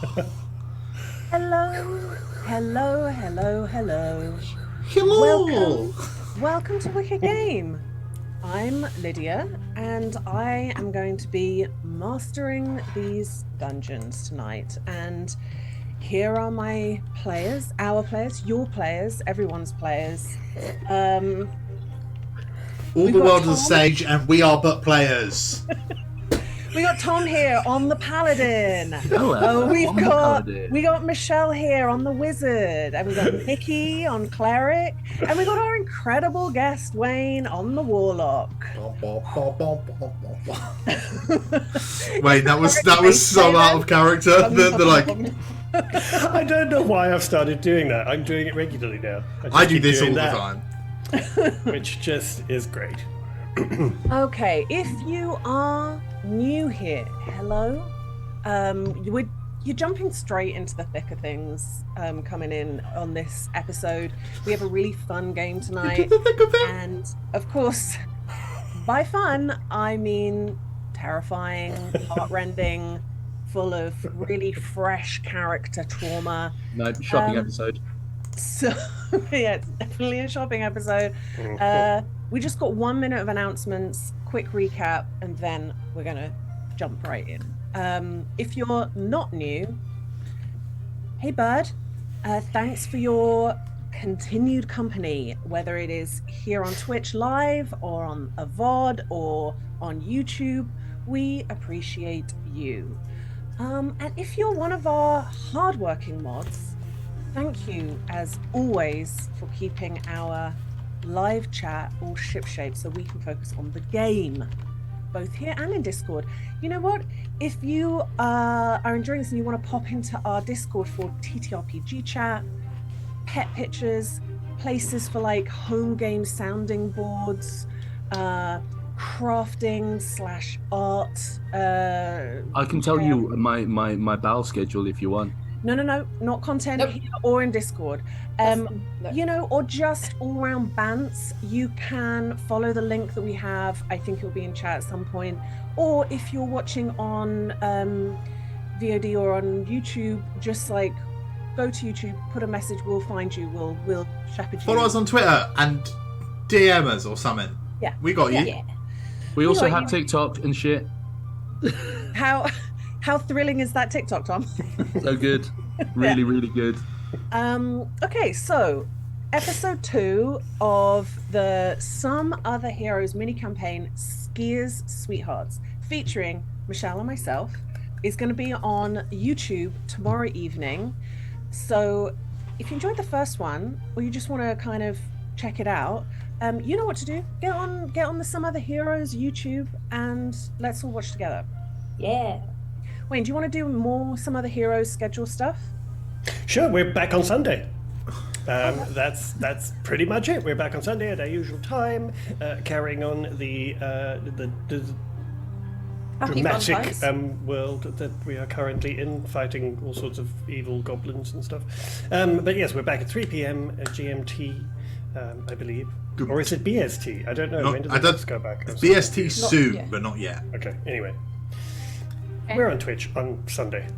Hello, hello, hello, hello. Hello! Welcome to Wicked Game. I'm Lydia, and I am going to be mastering these dungeons tonight. And here are my players, our players, your players, everyone's players. All We've the got world is a Tom. stage, and we are but players. We got Tom here on the Paladin. Hello, we on the Paladin. got Michelle here on the Wizard, and we got Nikki on Cleric, and we got our incredible guest Wayne on the Warlock. Wait, that was so out of character. They're like, I don't know why I've started doing that. I'm doing it regularly now. I do this all the time. Which just is great. Okay, if you are new here, hello. You're jumping straight into the thick of things coming in on this episode. We have a really fun game tonight. And of course, by fun, I mean terrifying, heartrending, full of really fresh character trauma. No, shopping episode. So, yeah, it's definitely a shopping episode. We just got 1 minute of announcements, quick recap, and then we're going to jump right in. If you're not new, hey, Bird, thanks for your continued company, whether it is here on Twitch Live or on a VOD or on YouTube. We appreciate you. And if you're one of our hardworking mods, thank you, as always, for keeping our live chat all shipshape so we can focus on the game, both here and in Discord. You know what? If you are enjoying this and you want to pop into our Discord for TTRPG chat, pet pictures, places for like home game sounding boards, crafting / art. I can tell you my battle schedule if you want. No, not content Nope. here or in Discord. No. You know, or just all round bants, you can follow the link that we have. I think it'll be in chat at some point. Or if you're watching on VOD or on YouTube, just like go to YouTube, put a message, we'll find you, we'll shepherd you. Follow us on Twitter and DM us or something. Yeah. We got you. Yeah. We also got have you. TikTok and shit. How thrilling is that TikTok, Tom? So good. Really, really good. Okay, so episode 2 of the Some Other Heroes mini campaign, Skiers Sweethearts, featuring Michelle and myself, is going to be on YouTube tomorrow evening. So if you enjoyed the first one, or you just want to kind of check it out, you know what to do. Get on the Some Other Heroes YouTube, and let's all watch together. Yeah. Wayne, do you want to do more Some Other Heroes schedule stuff? Sure, we're back on Sunday. That's pretty much it. We're back on Sunday at our usual time, carrying on the Happy dramatic Valentine's. world that we are currently in, fighting all sorts of evil goblins and stuff. But yes, we're back at 3 p.m. at GMT, I believe. Good. Or is it BST? I don't know. No, when does I it don't- go back? It's BST Not soon, yet. but not yet. Okay, anyway. Okay. We're on Twitch on Sunday.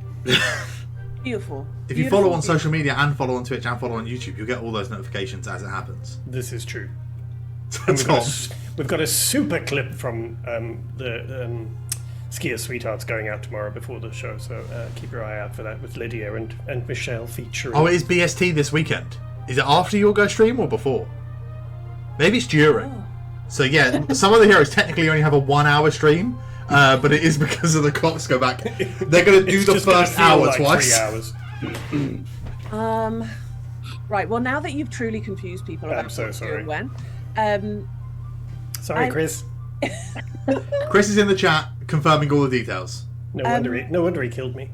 Beautiful. If you follow on Beautiful. social media and follow on Twitch and follow on YouTube, you'll get all those notifications as it happens. This is true. And Tom, we've got a super clip from the Skier Sweethearts going out tomorrow before the show, so keep your eye out for that with Lydia and Michelle featuring. oh, it is BST this weekend. Is it after your go stream or before? Maybe it's during. Oh. So yeah, some of the heroes technically only have a 1 hour stream, but it is because of the clocks go back. They're going to do It's the just gonna first feel hour like twice. 3 hours. Right. Well, now that you've truly confused people about I'm so what to do sorry. and when, Sorry, I- Chris. Chris is in the chat confirming all the details. No wonder he killed me.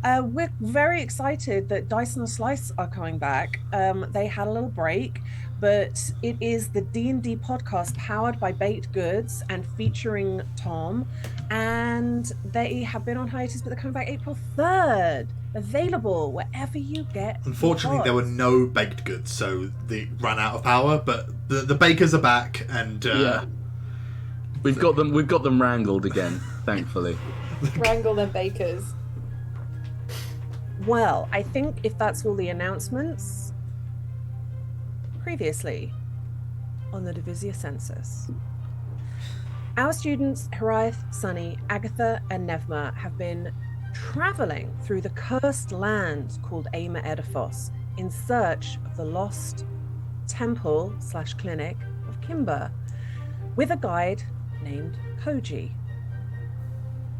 we're very excited that Dice and a Slice are coming back. They had a little break, but it is the D&D podcast powered by Baked Goods and featuring Tom, and they have been on hiatus, but they're coming back April 3rd. Available wherever you get. Unfortunately, there were no baked goods, so they ran out of power. But the bakers are back, and We've got them wrangled again, thankfully. Wrangle them bakers. Well, I think if that's all the announcements, previously on the Divisia Sensus, our students, Hiraeth, Sunny, Agatha, and Nevma, have been traveling through the cursed land called Ama Edifos in search of the lost temple/clinic of Kimber with a guide named Koji.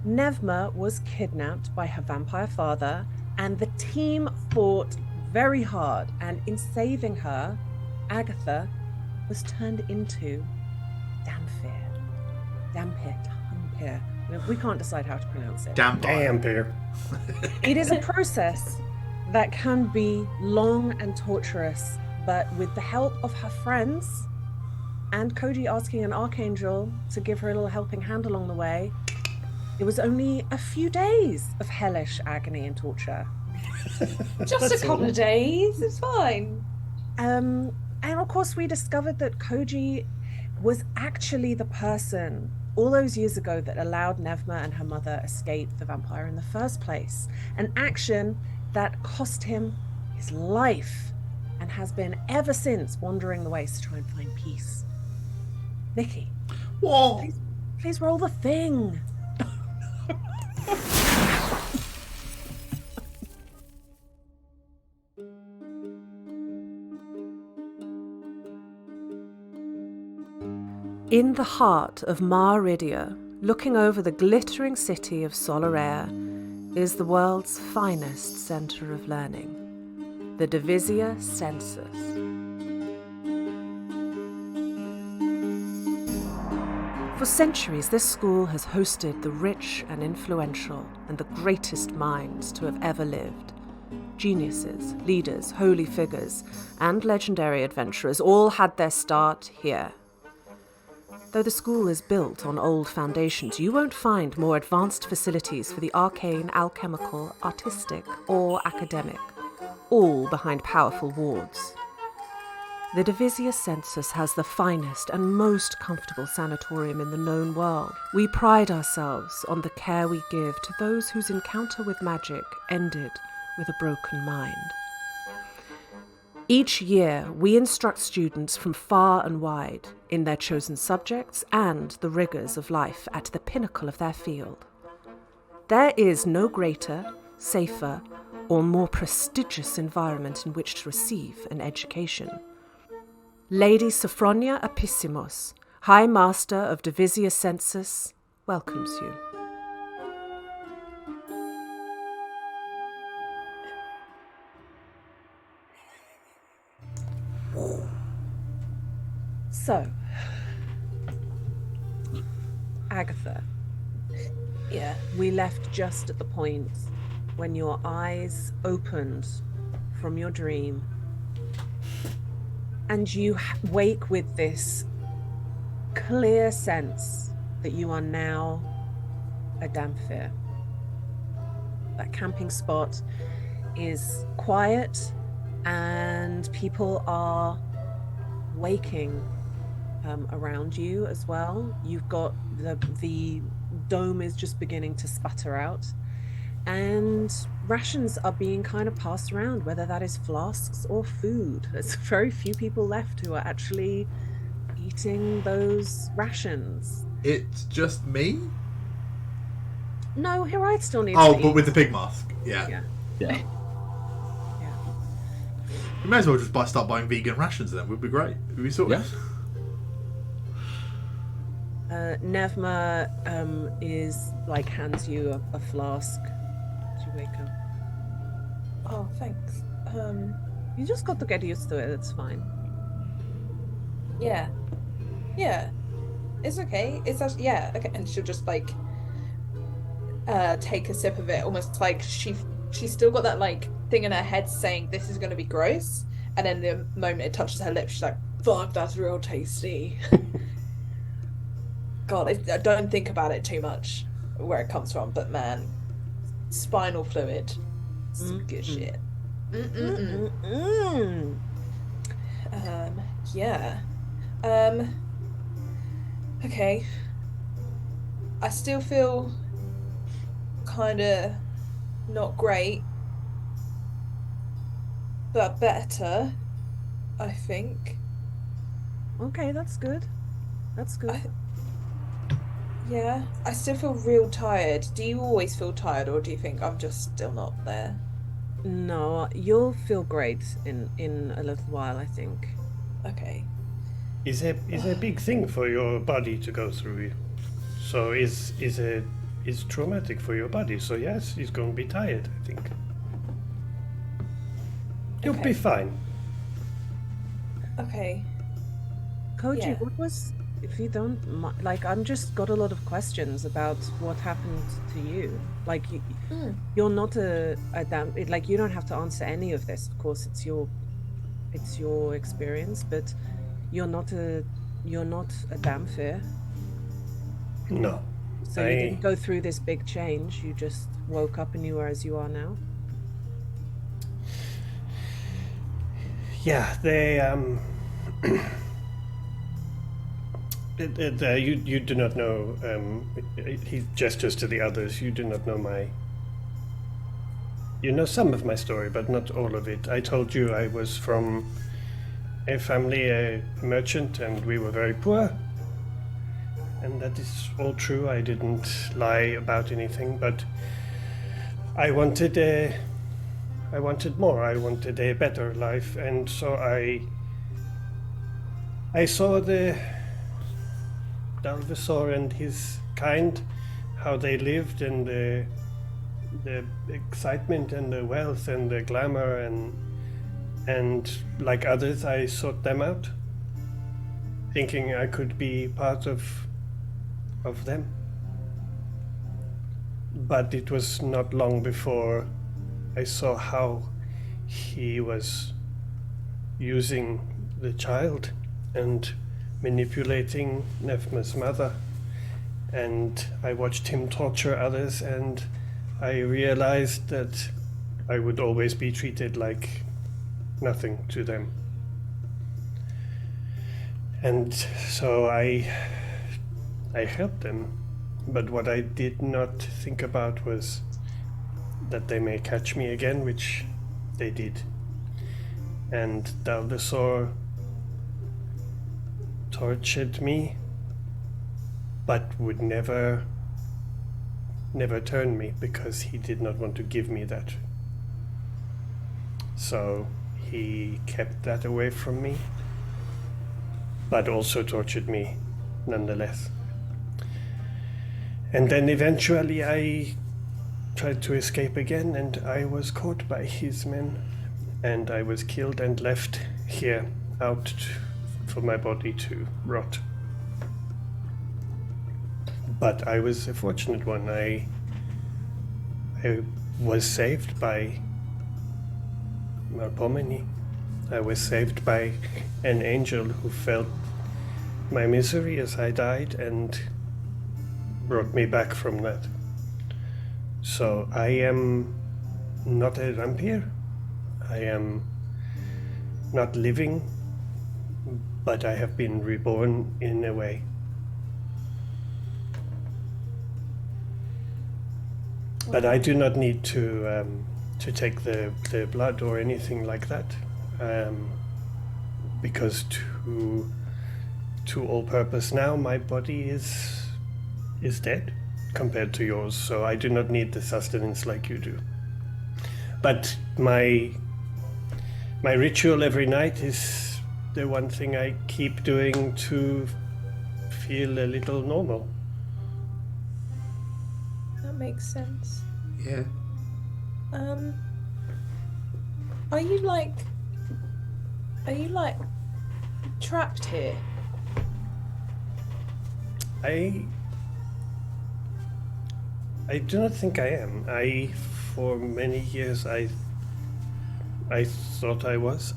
Nevma was kidnapped by her vampire father, and the team fought very hard, and in saving her, Agatha was turned into Dampir. We can't decide how to pronounce it. Dampir. It is a process that can be long and torturous, but with the help of her friends and Koji asking an archangel to give her a little helping hand along the way, it was only a few days of hellish agony and torture. Just a couple of days, it's fine. And of course, we discovered that Koji was actually the person all those years ago that allowed Nevma and her mother escape the vampire in the first place. An action that cost him his life and has been ever since wandering the ways to try and find peace. Nikki, What? please roll the thing. In the heart of Maridia, looking over the glittering city of Solarea, is the world's finest center of learning, the Divisia Sensus. For centuries, this school has hosted the rich and influential and the greatest minds to have ever lived. Geniuses, leaders, holy figures, and legendary adventurers all had their start here. Though the school is built on old foundations, you won't find more advanced facilities for the arcane, alchemical, artistic, or academic, all behind powerful wards. The Divisia Sensus has the finest and most comfortable sanatorium in the known world. We pride ourselves on the care we give to those whose encounter with magic ended with a broken mind. Each year, we instruct students from far and wide in their chosen subjects and the rigors of life at the pinnacle of their field. There is no greater, safer, or more prestigious environment in which to receive an education. Lady Sophronia Apissimos, High Master of Divisia Sensus, welcomes you. So, Agatha, Yeah. we left just at the point when your eyes opened from your dream and you wake with this clear sense that you are now a Dampir. That camping spot is quiet and people are waking around you as well. You've got the dome is just beginning to sputter out, and rations are being kind of passed around, whether that is flasks or food. There's very few people left who are actually eating those rations. It's just me? No, Hiraeth still needs Oh, to but eat. with the pig mask. Yeah. Yeah. Yeah. We may as well just start buying vegan rations then. Would be great. Would be sorted. Yeah. Nevma is like hands you a flask as you wake up. Oh, thanks. You just got to get used to it. It's fine. Yeah. Yeah. It's okay. It's actually, yeah, okay. And she'll just like take a sip of it, almost like she's still got that like thing in her head saying this is going to be gross, and then the moment it touches her lips, she's like, fuck, that's real tasty. God, I don't think about it too much where it comes from, but man, spinal fluid, some good shit. Mm-mm. Yeah. Okay. I still feel kind of not great, but better, I think. Okay, that's good. That's good. Yeah, I still feel real tired. Do you always feel tired, or do you think I'm just still not there? No, you'll feel great in a little while, I think. Okay. Is a big thing for your body to go through. So is traumatic for your body. So yes, he's going to be tired, I think. You'll be Okay. fine. Okay. Koji, Yeah. what was, if you don't like, I'm just got a lot of questions about what happened to you. Like, you're not a damn, like, you don't have to answer any of this. Of course, it's your experience, but you're not a Damphir. No. So you didn't go through this big change. You just woke up and you were as you are now. Yeah, they you do not know. He gestures to the others. You do not know my. You know some of my story, but not all of it. I told you I was from a family, a merchant, and we were very poor. And that is all true. I didn't lie about anything, but I wanted more. I wanted a better life, and so I saw the Dalvisor and his kind, how they lived, and the excitement and the wealth and the glamour, and like others, I sought them out, thinking I could be part of them. But it was not long before I saw how he was using the child and manipulating Nefma's mother. And I watched him torture others, and I realized that I would always be treated like nothing to them. And so I helped them. But what I did not think about was that they may catch me again, which they did. And Dalvisor tortured me, but would never turn me, because he did not want to give me that. So he kept that away from me, but also tortured me nonetheless. And then eventually I tried to escape again, and I was caught by his men, and I was killed and left here out for my body to rot. But I was a fortunate one. I was saved by Marpomene. I was saved by an angel who felt my misery as I died and brought me back from that. So I am not a vampire. I am not living, but I have been reborn in a way. But I do not need to take the blood or anything like that, because to all purpose now, my body is dead compared to yours, so I do not need the sustenance like you do. But my ritual every night is the one thing I keep doing to feel a little normal. That makes sense. Yeah. Are you like trapped here? I do not think I am. For many years, I thought I was.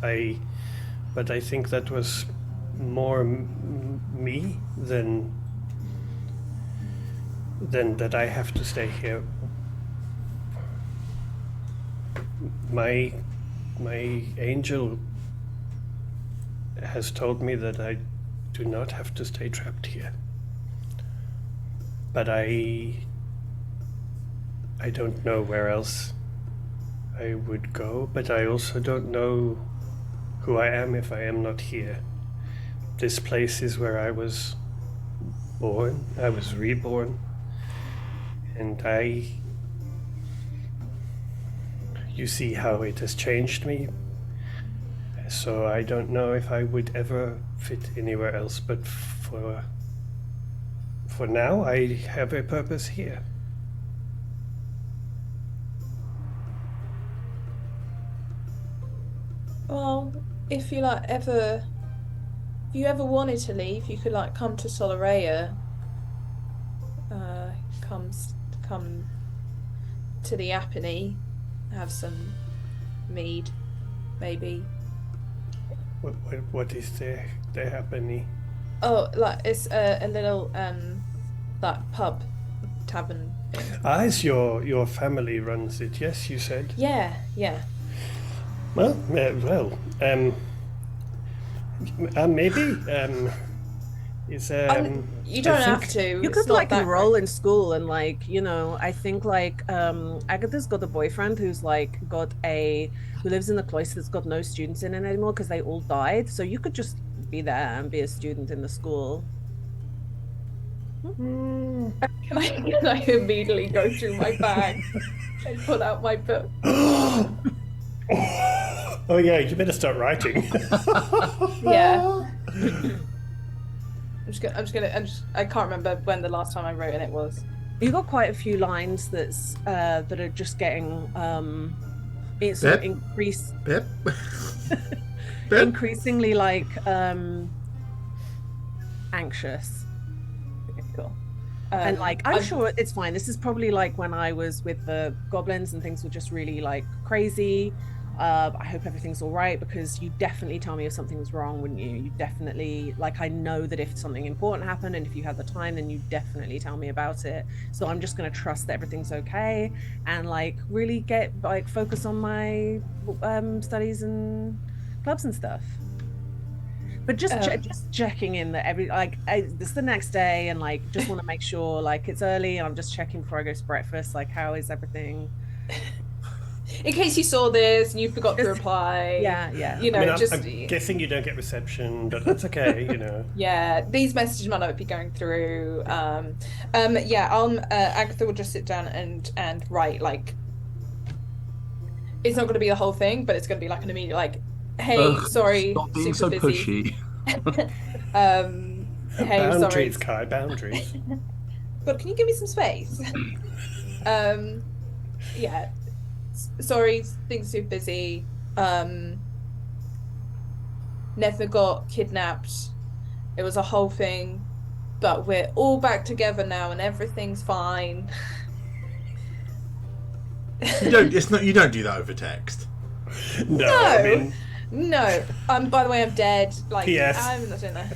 But I think that was more me than that I have to stay here. My angel has told me that I do not have to stay trapped here. but I don't know where else I would go, but I also don't know who I am if I am not here. This place is where I was born, I was reborn, and you see how it has changed me. So I don't know if I would ever fit anywhere else, but for now I have a purpose here. Well, if you ever wanted to leave, you could like come to Solaria. Come to the Apennine, have some mead, maybe. What is the Apennine? Oh, like it's a little like pub tavern thing. Ah, it's your family runs it. Yes, you said. Yeah. Well, maybe. Is You don't have to. You It's could not like that enroll in school and like, you know, I think like Agatha's got a boyfriend who's like who lives in the cloister that's got no students in it anymore because they all died. So you could just be there and be a student in the school. Can I immediately go through my bag and pull out my book? Oh yeah, you better start writing. Yeah. I can't remember when the last time I wrote and it was. You got quite a few lines that are just getting it's sort of increasingly like anxious. Okay, cool. And like I'm sure it's fine. This is probably like when I was with the goblins and things were just really like crazy. I hope everything's all right, because you definitely tell me if something was wrong, wouldn't you? You definitely, like, I know that if something important happened and if you had the time, then you definitely tell me about it. So I'm just going to trust that everything's okay and like really get like focus on my studies and clubs and stuff. But just checking in that it's the next day and like just want to make sure like it's early and I'm just checking before I go to breakfast, like how is everything? In case you saw this and you forgot to reply. Yeah. You know, I'm guessing you don't get reception, but that's okay, you know. Yeah, these messages might not be going through. Agatha will just sit down and write, like, it's not going to be the whole thing, but it's going to be like an immediate, like, hey, sorry, Stop being super so busy. pushy. Hey, boundaries, sorry. Kai, boundaries. God, can you give me some space? Yeah. Sorry, things are too busy. Never got kidnapped. It was a whole thing, but we're all back together now and everything's fine. You don't do that over text. No. I mean... No. By the way, I'm dead. Like, P.S. I'm not doing that.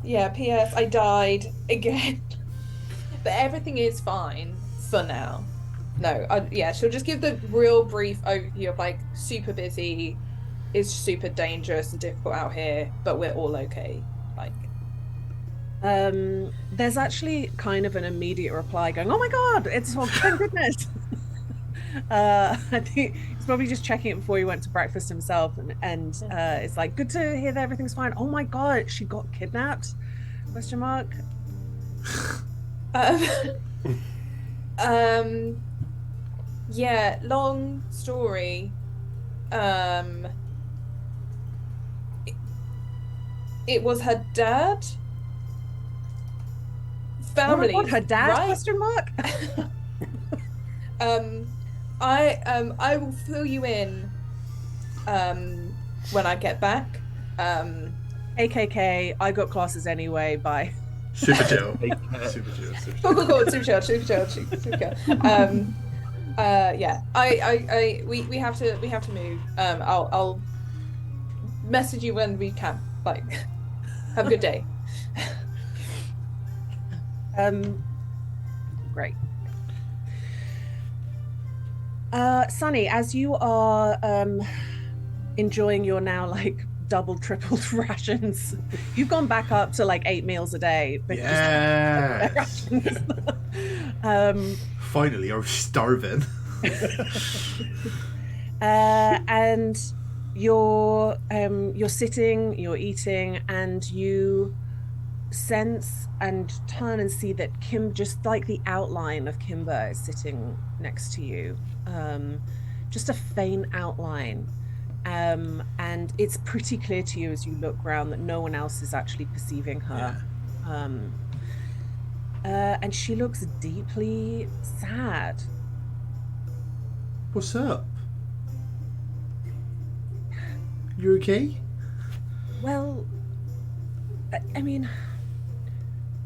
Yeah, P.S. I died again. But everything is fine for now. No, she'll just give the real brief overview of like super busy, it's super dangerous and difficult out here, but we're all okay. Like, there's actually kind of an immediate reply going, "Oh my god, it's thank goodness." I think he's probably just checking it before he went to breakfast himself, and it's like, good to hear that everything's fine. Oh my god, she got kidnapped? Question mark. Yeah, long story. It was her dad. Family. Oh my god, her dad? Right? Question mark. I will fill you in when I get back. AKK, I got classes anyway. Bye. Super chill. Super chill. Cool. Super chill. Yeah. We have to move. I'll message you when we can. Like, have a good day. Great. Sunny, as you are enjoying your now like double, tripled rations. You've gone back up to like 8 meals a day. Yeah. Rations. Finally, I was starving. And you're sitting, you're eating, and you sense and turn and see that just like the outline of Kimber is sitting next to you. Just a faint outline. And it's pretty clear to you as you look around that no one else is actually perceiving her. And she looks deeply sad. What's up? You okay? Well, I mean,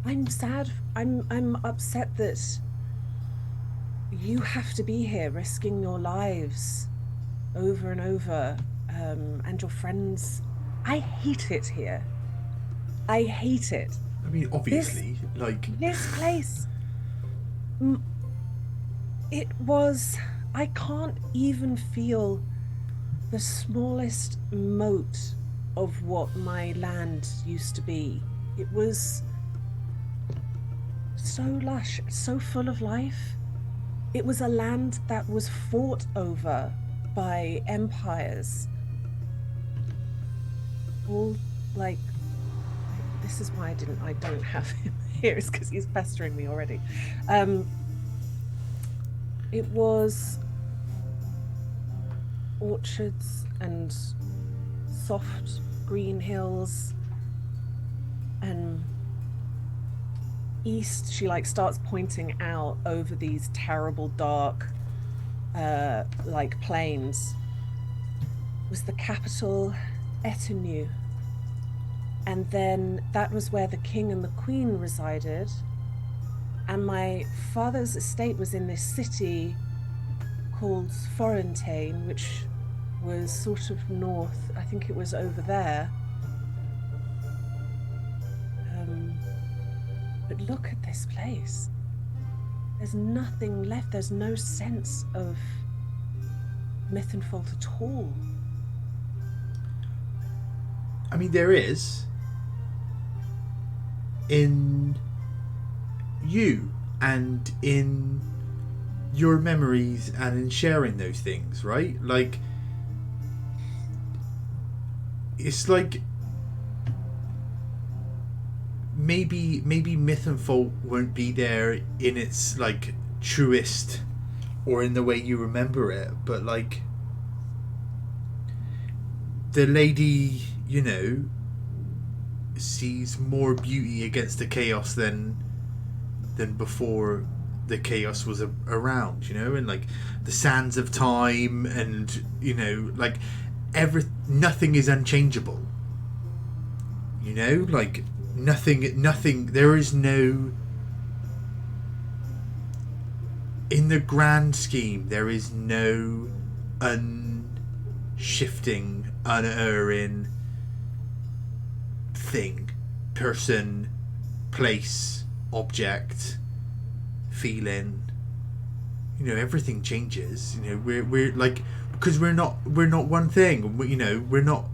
I'm sad. I'm upset that you have to be here risking your lives over and over, and your friends. I hate it here. I hate it. I mean, obviously, this place. It was. I can't even feel the smallest mote of what my land used to be. It was so lush, so full of life. It was a land that was fought over by empires. All like this is why I don't have him here, is because he's pestering me already. It was orchards and soft green hills, and east she like starts pointing out over these terrible dark like plains was the capital, Etenue, and then that was where the king and the queen resided, and my father's estate was in this city called Florentine, which was sort of north. I think it was over there. But look at this place. There's nothing left. There's no sense of Mythenfold at all. I mean, there is in you and in your memories and in sharing those things, right? Like, it's like maybe Mythenfold won't be there in its like truest or in the way you remember it, but like the lady, you know, sees more beauty against the chaos than before the chaos was around, you know, and like the sands of time, and you know, like nothing is unchangeable, you know, like nothing there is no, in the grand scheme there is no unshifting, unerring thing, person, place, object, feeling, you know, everything changes, you know, we're like, because we're not one thing, you know, we're not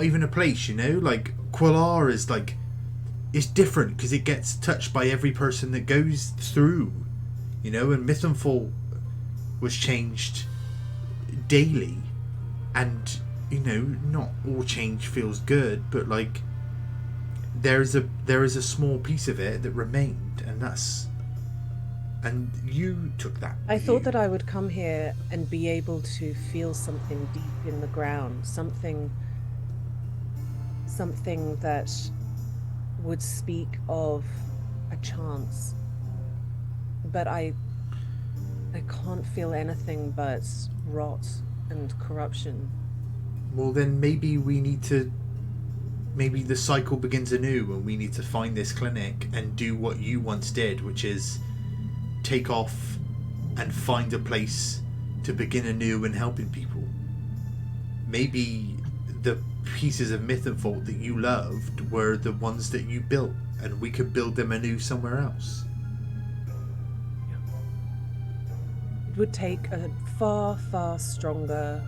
even a place, you know, like Qualar is like, it's different because it gets touched by every person that goes through, you know, and Mythenfold was changed daily, and you know, not all change feels good, but like there is a small piece of it that remained, and you took that. I thought that I would come here and be able to feel something deep in the ground, something that would speak of a chance, but I can't feel anything but rot and corruption. Well, then maybe the cycle begins anew, and we need to find this clinic and do what you once did, which is take off and find a place to begin anew and helping people. Maybe the pieces of Mythenfold that you loved were the ones that you built, and we could build them anew somewhere else. It would take a far, far stronger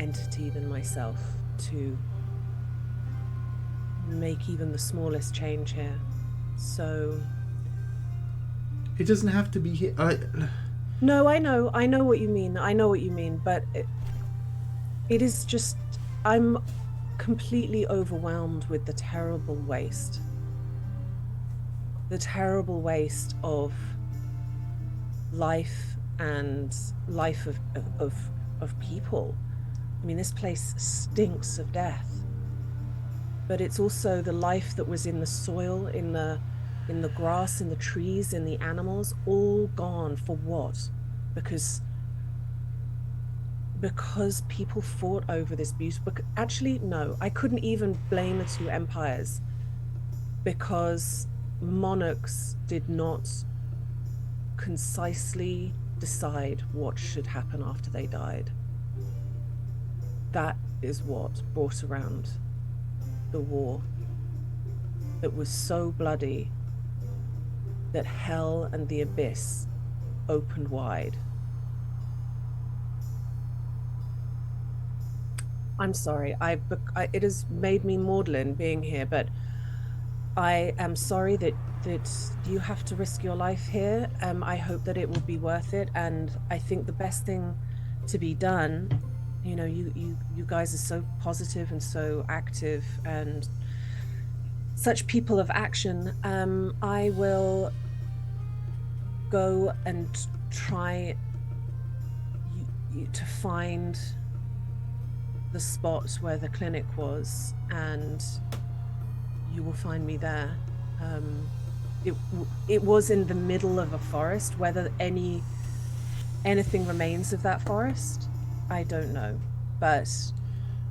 entity than myself to make even the smallest change here. So It doesn't have to be here. no, I know what you mean, but it is just, I'm completely overwhelmed with the terrible waste of life and life of people. I mean, this place stinks of death, but it's also the life that was in the soil, in the grass, in the trees, in the animals, all gone for what? Because people fought over this beautiful. Actually, no, I couldn't even blame the two empires, because monarchs did not concisely decide what should happen after they died. That is what brought around the war that was so bloody that hell and the abyss opened wide. I'm sorry, it has made me maudlin being here, but I am sorry that you have to risk your life here. I hope that it will be worth it, and I think the best thing to be done, you know, you guys are so positive and so active and such people of action. I will go and try to find the spot where the clinic was, and you will find me there. It was in the middle of a forest. Whether anything remains of that forest, I don't know, but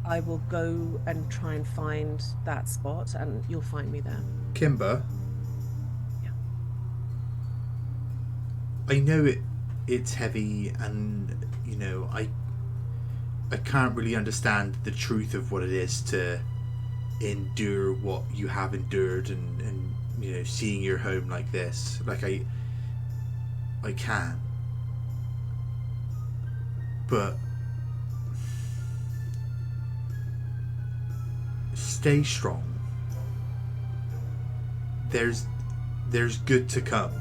I will go and try and find that spot, and you'll find me there. Kimber. Yeah. I know it's heavy, and you know, I can't really understand the truth of what it is to endure what you have endured, and you know, seeing your home like this. Like I can't. But stay strong. There's good to come,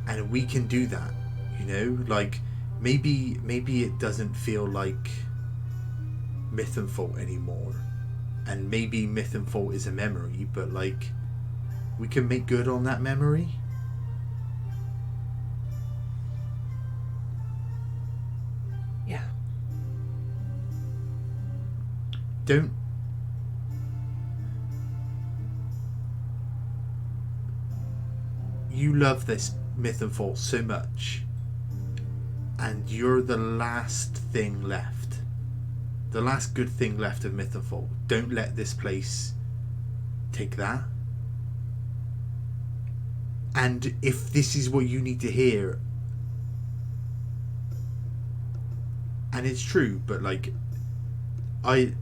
and we can do that. You know, like maybe it doesn't feel like myth and fault anymore, and maybe myth and fault is a memory, but like we can make good on that memory. Yeah. Don't you love this myth and fault so much, and you're the last thing left, the last good thing left of myth and fault. Don't let this place take that. And if this is what you need to hear, and it's true, but like I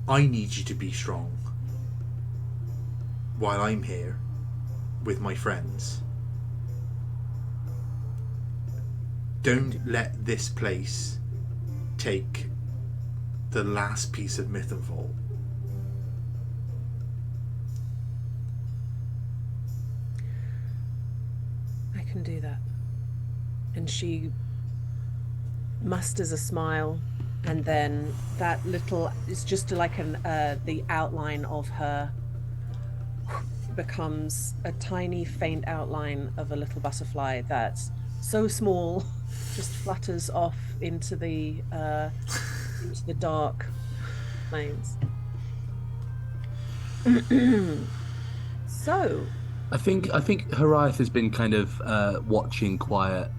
need you to be strong while I'm here with my friends. Don't let this place take the last piece of myth and fault. I can do that. And she musters a smile, and then that little, it's just like the outline of her becomes a tiny faint outline of a little butterfly that's so small just flutters off into the dark plains. So I think Haraith has been kind of watching quiet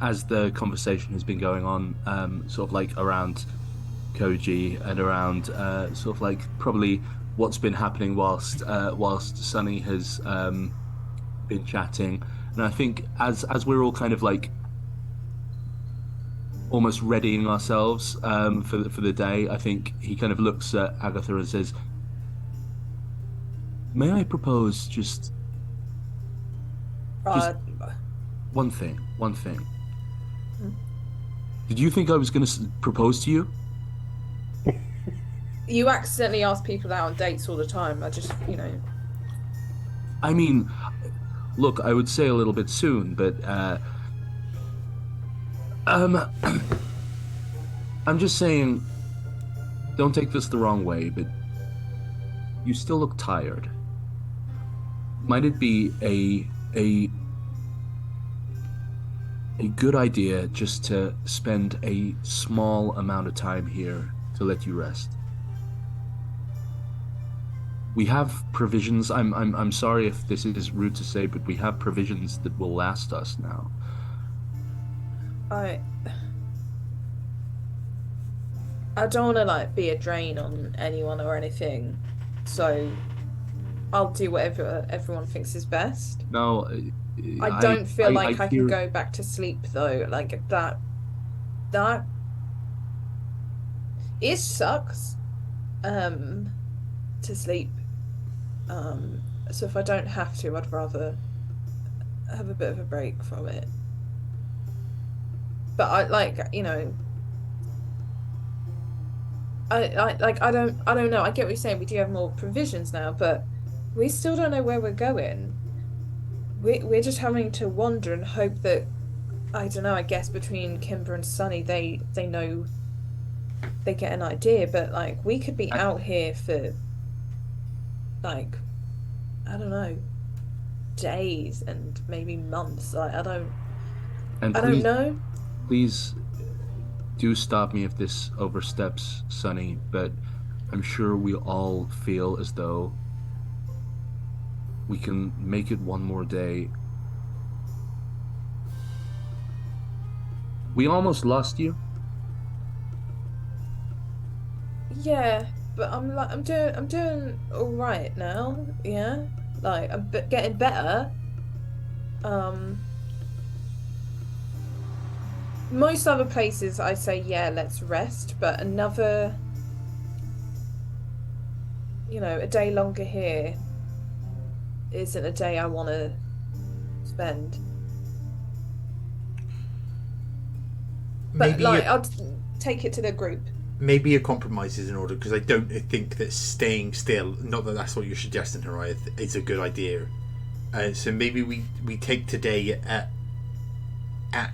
as the conversation has been going on, sort of like around Koji and around sort of like probably what's been happening whilst Sunny has been chatting. And I think as we're all kind of like almost readying ourselves for the day, I think he kind of looks at Agatha and says, "May I propose just one thing? Did you think I was going to propose to you? You accidentally ask people out on dates all the time. I just, I mean, look, I would say a little bit soon, but um, I'm just saying, don't take this the wrong way, but you still look tired. Might it be a good idea just to spend a small amount of time here to let you rest? We have provisions. I'm sorry if this is rude to say, but we have provisions that will last us now. I don't want to like be a drain on anyone or anything, so I'll do whatever everyone thinks is best. No, I don't feel like I can fear- go back to sleep though. Like that it sucks to sleep. So if I don't have to, I'd rather have a bit of a break from it. But I like, I don't know. I get what you're saying. We do have more provisions now, but we still don't know where we're going. We're just having to wander and hope that, I don't know, I guess between Kimber and Sunny, they know, they get an idea, but like we could be out here for like, I don't know, days and maybe months. Like I don't know. Please do stop me if this oversteps, Sonny, but I'm sure we all feel as though we can make it one more day. We almost lost you. Yeah, but I'm doing all right now. Yeah, like I'm getting better. Most other places I say, yeah, let's rest, but another, a day longer here isn't a day I want to spend. But like, I'll take it to the group. Maybe a compromise is in order, because I don't think that staying still, not that that's what you're suggesting, Haraya, is a good idea. So maybe we take today at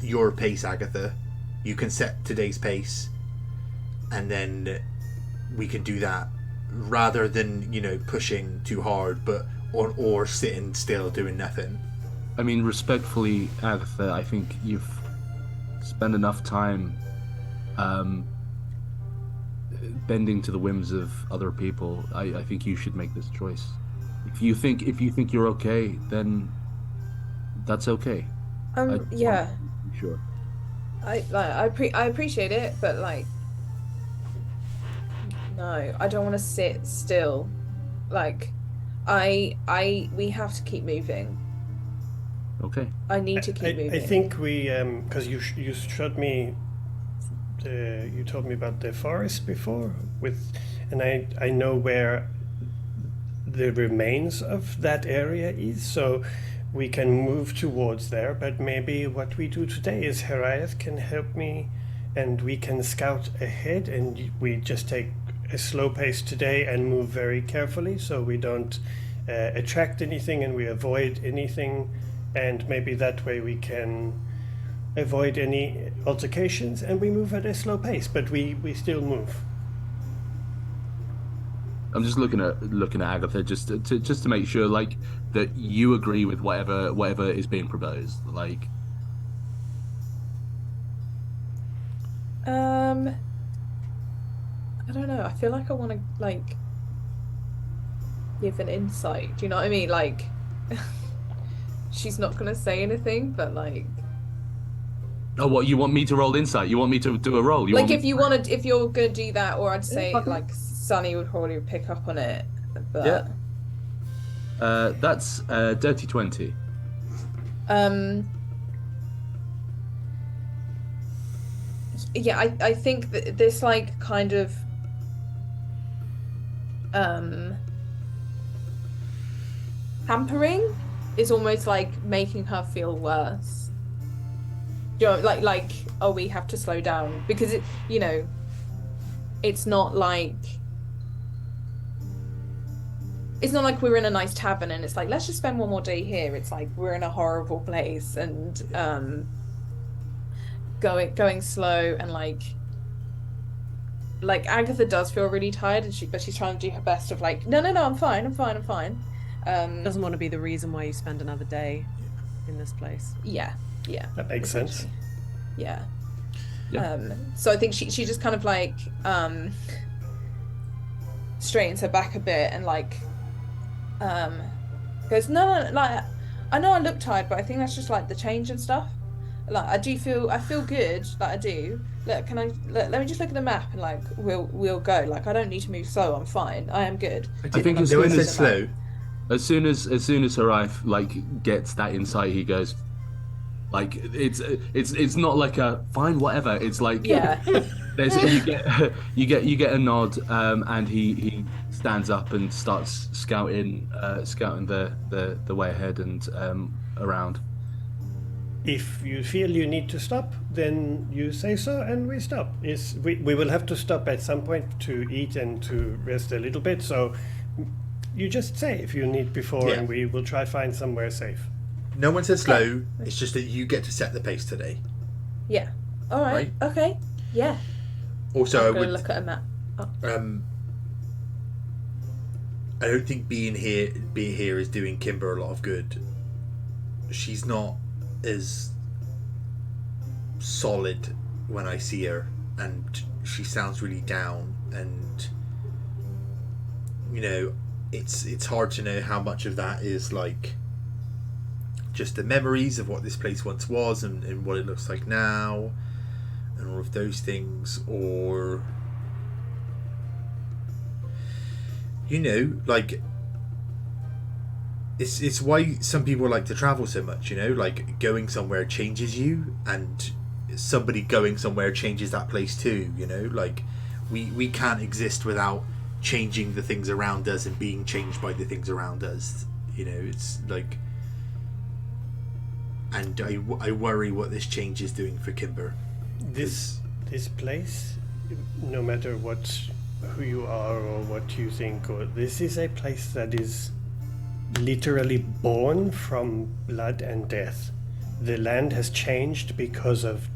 your pace, Agatha. You can set today's pace, and then we can do that rather than pushing too hard, but or sitting still doing nothing. I mean, respectfully, Agatha, I think you've spent enough time bending to the whims of other people. I think you should make this choice. If you think you're okay, then that's okay. Yeah. Sure. I appreciate it, but like, no, I don't want to sit still. Like, we have to keep moving. Okay. I need to keep moving. I think we, because you showed me, you told me about the forest before, and I know where the remains of that area is, so we can move towards there. But maybe what we do today is Harayat can help me, and we can scout ahead, and we just take a slow pace today and move very carefully, so we don't attract anything and we avoid anything, and maybe that way we can avoid any altercations, and we move at a slow pace, but we still move. I'm just looking at Agatha just to make sure like that you agree with whatever is being proposed. Like, I don't know. I feel like I want to like give an insight. Do you know what I mean? Like, she's not gonna say anything, but like. Oh, what, you want me to roll insight? You want me to do a roll? If you're gonna do that, or I'd say like Sunny would probably pick up on it. But yeah. That's dirty 20. Yeah, I think that this like kind of hampering is almost like making her feel worse. you know, like, oh, we have to slow down because it, you know, it's not like we're in a nice tavern and it's like, let's just spend one more day here. It's like we're in a horrible place and going slow, and like Agatha does feel really tired, and but she's trying to do her best of like, no, I'm fine. Doesn't want to be the reason why you spend another day in this place. Yeah. That makes sense. Yeah. Yeah. So I think she just kind of like straightens her back a bit and like goes, no, like, I know I look tired, but I think that's just like the change and stuff. Like I feel good, like I do. Look, let me just look at the map and like we'll go. Like I don't need to move slow. I'm fine. I am good. I think as They soon said as slow. as soon as Harif like gets that insight, he goes, like it's not like a fine whatever. It's like Yeah. you get a nod, and he stands up and starts scouting the way ahead and around. If you feel you need to stop, then you say so and we stop. We will have to stop at some point to eat and to rest a little bit, so you just say if you need before, and we will try find somewhere safe. No one said slow. It's just that you get to set the pace today. Yeah. All right. Okay. Yeah. Also, I'm gonna look at a map. Oh. I don't think being here is doing Kimber a lot of good. She's not as solid when I see her, and she sounds really down, and you know, it's hard to know how much of that is like just the memories of what this place once was and what it looks like now and all of those things, or you know, like it's why some people like to travel so much, you know, like going somewhere changes you, and somebody going somewhere changes that place too, you know, like we can't exist without changing the things around us and being changed by the things around us, you know. It's like, and I worry what this change is doing for Kimber. This place, no matter who you are or what you think, or this is a place that is literally born from blood and death. The land has changed because of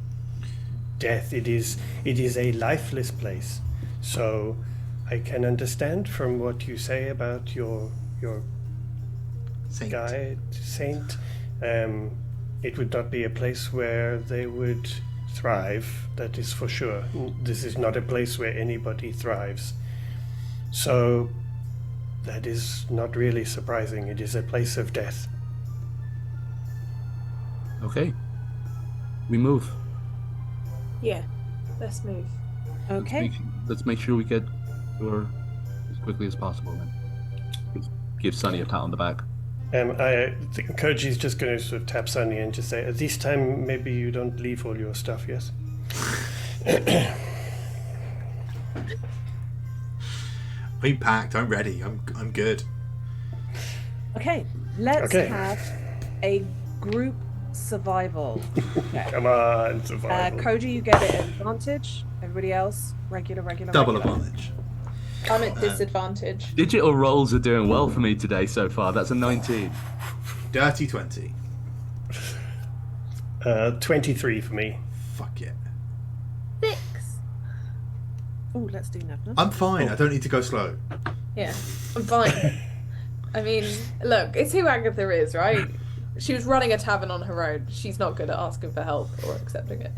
death. It is a lifeless place. So I can understand from what you say about your saint. It would not be a place where they would thrive, that is for sure. This is not a place where anybody thrives. So that is not really surprising. It is a place of death. Okay. We move. Yeah. Let's move. Okay. Let's make sure we get her as quickly as possible then. Give Sunny a pat on the back. I think Koji's just going to sort of tap Sunny and just say, at this time, maybe you don't leave all your stuff, yes? I'm packed. I'm ready. I'm good. Okay. Let's have a group survival. Okay. Come on, survival. Koji, you get it at advantage. Everybody else, regular. Double advantage. I'm at disadvantage. Digital rolls are doing well for me today so far. That's a 19. Dirty 20. 23 for me. Fuck it. 6. Oh, let's do Nevna. I'm fine. I don't need to go slow. Yeah, I'm fine. I mean, look, it's who Agatha is, right? She was running a tavern on her own. She's not good at asking for help or accepting it.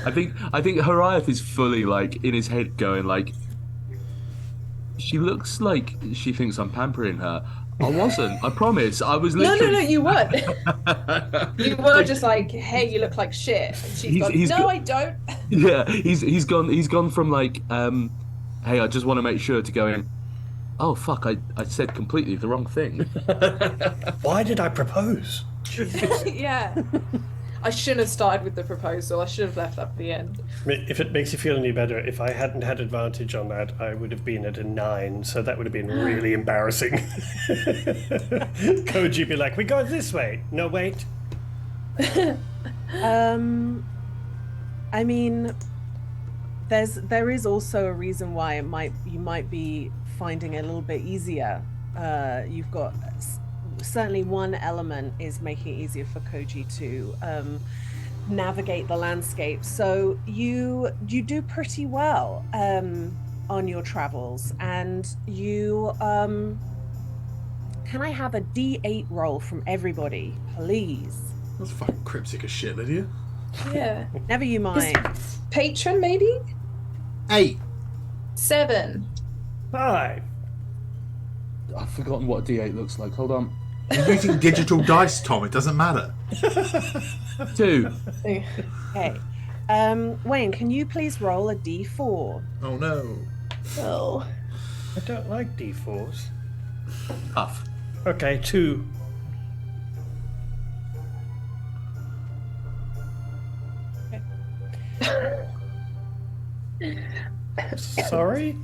I think Hariath is fully like in his head going like, she looks like she thinks I'm pampering her. I wasn't. I promise. I was literally... No, you weren't. You were just like, hey, you look like shit. And she's gone, I don't. Yeah, he's gone from like, hey, I just want to make sure to going, oh fuck, I said completely the wrong thing. Why did I propose? Yeah. I shouldn't have started with the proposal. I should have left at the end. If it makes you feel any better, if I hadn't had advantage on that, I would have been at a 9, so that would have been really embarrassing. Koji be like, we go this way. No, wait. I mean, there is also a reason why you might be finding it a little bit easier. You've got certainly one element is making it easier for Koji to navigate the landscape. So you do pretty well on your travels, and you can I have a D8 roll from everybody, please? That's fucking cryptic as shit, Lydia. Yeah. Never you mind. Patron, maybe? 8. 7. 5. I've forgotten what a D8 looks like. Hold on. You're using digital dice, Tom. It doesn't matter. 2. Okay. Wayne, can you please roll a D4? Oh no. Oh. I don't like D4s. Tough. Okay, 2. Sorry?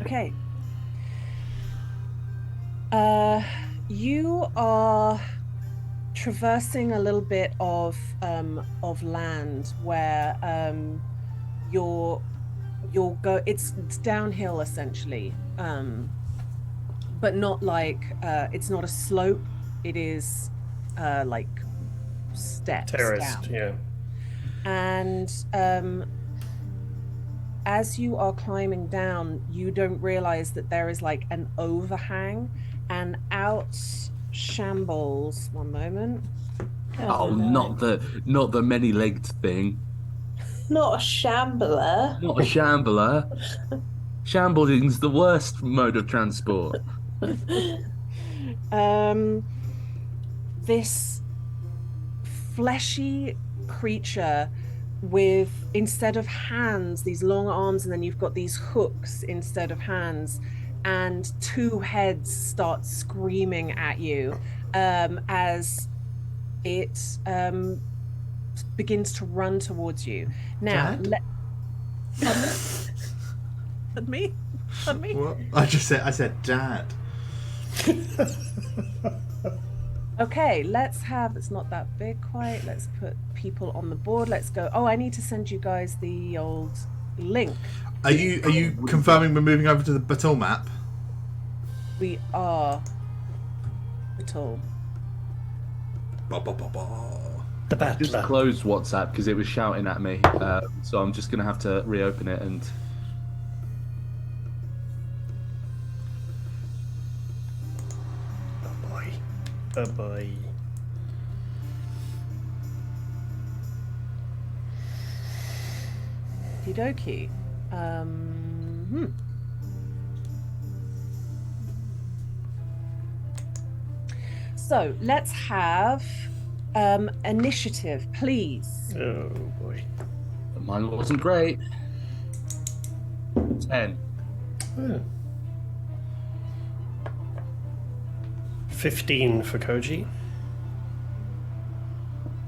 Okay. You are traversing a little bit of land where you're it's downhill essentially, but not like it's not a slope. It is like steps Terraced, down. yeah. And as you are climbing down, you don't realize that there is like an overhang, and out shambles. One moment. Oh, no. not the many-legged thing. Not a shambler. Not a shambler. Shambling's the worst mode of transport. This fleshy creature with, instead of hands, these long arms, and then you've got these hooks instead of hands, and 2 heads start screaming at you as it begins to run towards you. Now, Dad? Let me. What? I said Dad. Okay, let's have, it's not that big quite. Let's put people on the board. Let's go. Oh, I need to send you guys the old link. Are you confirming we're moving over to the battle map? We are at all. Ba, ba, ba, ba. The Just battler. closed WhatsApp because it was shouting at me, so I'm just gonna have to reopen it and. Oh boy. Oh boy. Okie dokie. So let's have initiative, please. Oh boy. Mine wasn't great. 10. Oh. 15 for Koji.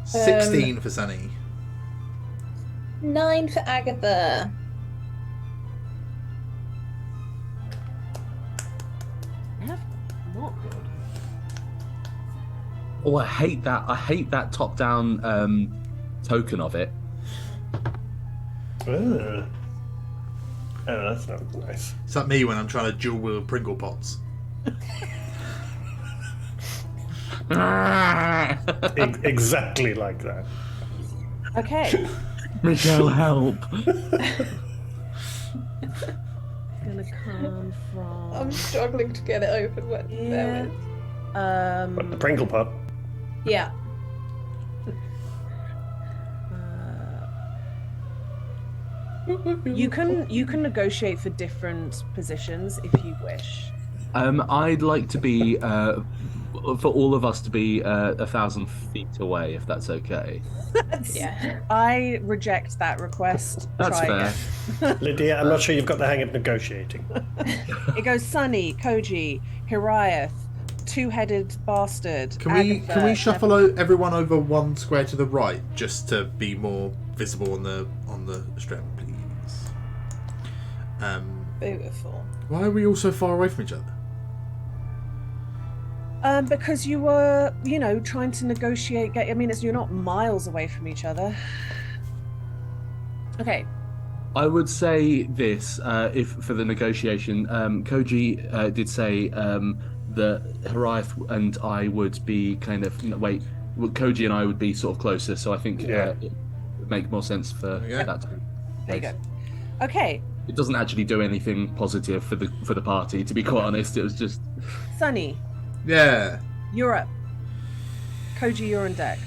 16 for Sunny. 9 for Agatha. Yeah, not good. Oh, I hate that. I hate that top-down token of it. Oh, that's not nice. It's like me when I'm trying to dual wield Pringle pots. Exactly like that. Okay. Michelle, help! It's gonna come from. I'm struggling to get it open. What? Yeah. What, the Pringle pot? Yeah. You can negotiate for different positions if you wish. I'd like to be for all of us to be 1,000 feet away, if that's okay. Yeah. I reject that request. That's Try fair. again. Lydia, I'm not sure you've got the hang of negotiating. It goes Sunny, Koji, Hiraeth, Two-Headed Bastard. Can we Agatha, shuffle everyone over one square to the right just to be more visible on the strip, please? Beautiful. Why are we all so far away from each other? Because you were, trying to negotiate. You're not miles away from each other. Okay. I would say this, if for the negotiation, Koji did say that Hariath and I would be kind of Koji and I would be sort of closer, so I think it would make more sense for that to be. There you go. Okay. It doesn't actually do anything positive for the party, to be quite honest. It was just Sunny. Yeah. You're up. Koji, you're on deck.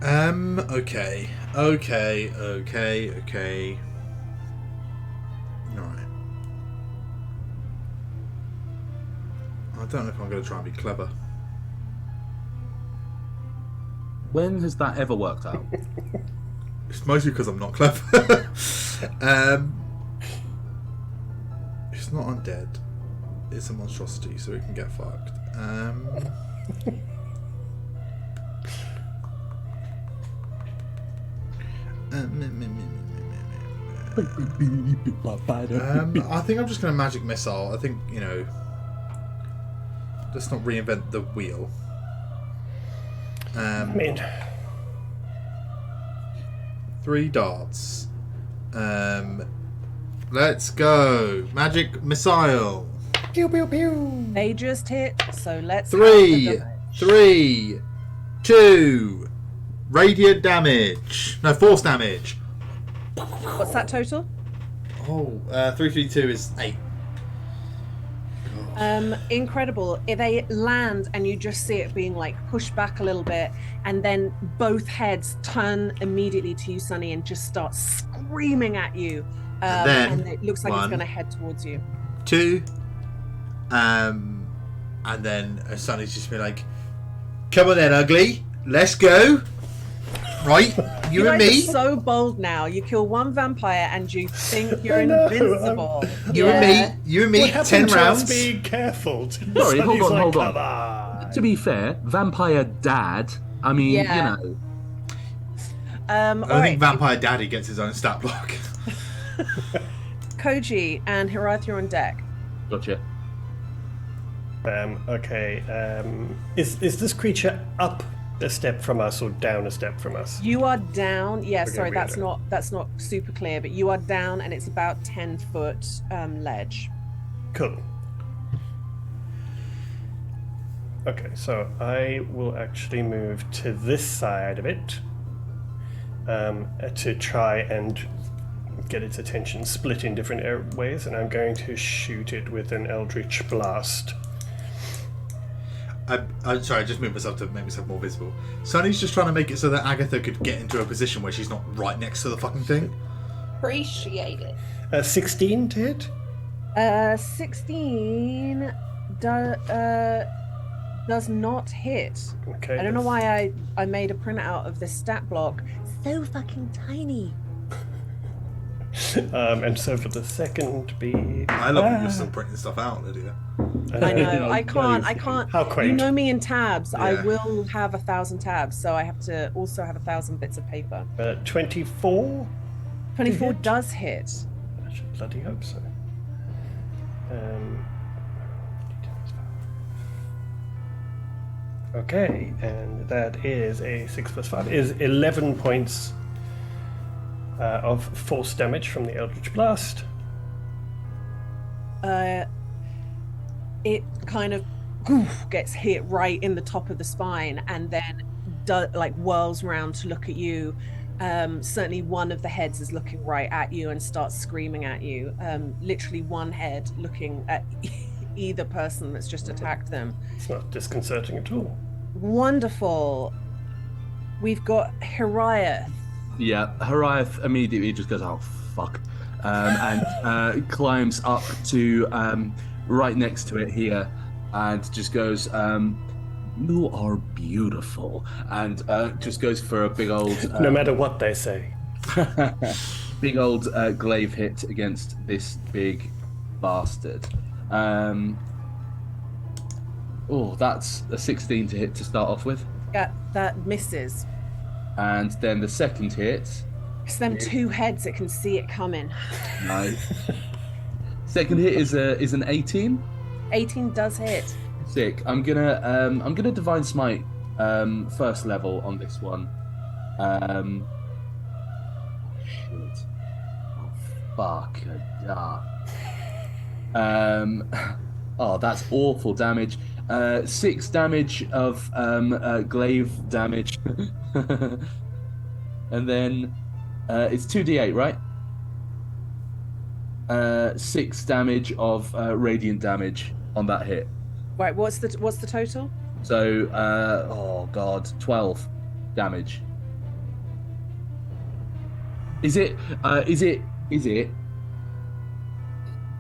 Okay. Alright. I don't know if I'm going to try and be clever. when has that ever worked out? It's mostly because I'm not clever. It's not undead. It's a monstrosity, so it can get fucked. I think I'm just going to magic missile. I think, let's not reinvent the wheel. Three darts. Let's go. Magic missile. Pew pew pew. They just hit, so let's. Three, 2. Radiant damage. No, force damage. What's that total? 332 is 8. Incredible. They land and you just see it being like pushed back a little bit, and then both heads turn immediately to you, Sunny, and just start screaming at you. And it looks like it's going to head towards you. 2. And then Sunny's just been like, "Come on then, ugly. Let's go." Right? You and me. Are so bold now. You kill one vampire and you think you're invincible. You and me. 10 rounds. Be careful. Sorry, hold on. To be fair, vampire dad. I mean, Yeah. I think Vampire Daddy gets his own stat block. Koji and Hirath, you're on deck. Gotcha. Okay. Is this creature up a step from us or down a step from us? You are down. Yeah, Okay, sorry, that's really. not super clear, but you are down, and it's about 10-foot ledge. Cool. Okay, so I will actually move to this side of it to try and get its attention split in different ways, and I'm going to shoot it with an Eldritch Blast. I'm sorry, I just moved myself to make myself more visible. Sunny's just trying to make it so that Agatha could get into a position where she's not right next to the fucking thing. Appreciate it. 16 to hit? 16 does not hit. Okay. I don't know why I made a printout of this stat block. So fucking tiny. And so for the second beat... I love that you're still printing stuff out, Lydia. I know. I can't. How quaint. You know me in tabs. Yeah. I will have 1,000 tabs, so I have to also have 1,000 bits of paper. 24? 24 hit? does hit. I should bloody hope so. Okay, and that is a 6 plus 5 is 11 points of force damage from the Eldritch Blast. It kind of gets hit right in the top of the spine, and then whirls around to look at you. Certainly one of the heads is looking right at you and starts screaming at you. Literally one head looking at either person that's just attacked them. It's not disconcerting at all. Wonderful. We've got Hiriath. Yeah, Hariath immediately just goes, "Oh fuck," and climbs up to right next to it here, and just goes, "You are beautiful," and just goes for a big old, No matter what they say. big old glaive hit against this big bastard. That's a 16 to hit to start off with. Yeah, that misses. And then the second hit. It's them two heads that can see it coming. No. Second hit is an 18. 18 does hit. Sick. I'm gonna divine smite first level on this one. Shit. Oh fuck. Oh, that's awful damage. 6 damage of glaive damage. And then it's 2d8, right? 6 damage of radiant damage on that hit. Right, what's the total? So, oh god, 12 damage. Is it?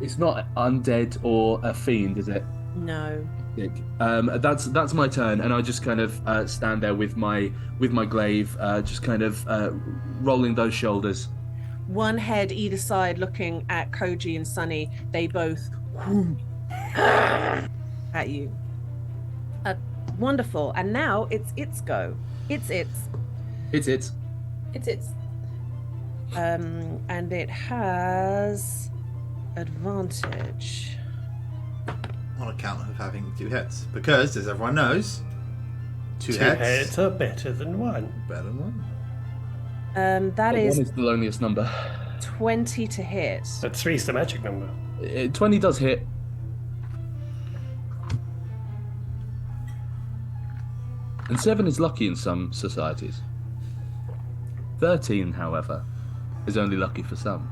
It's not undead or a fiend, is it? No. That's my turn, and I just kind of stand there with my glaive, just kind of rolling those shoulders. One head either side looking at Koji and Sunny. They both at you. Wonderful. And now it's go. It's. And it has advantage. On account of having 2 hits. Because, as everyone knows, 2 Two hits heads are better than one. better than 1. That is 1 is the loneliest number. 20 to hit. But 3 is the magic number. 20 does hit. And 7 is lucky in some societies. 13, however, is only lucky for some.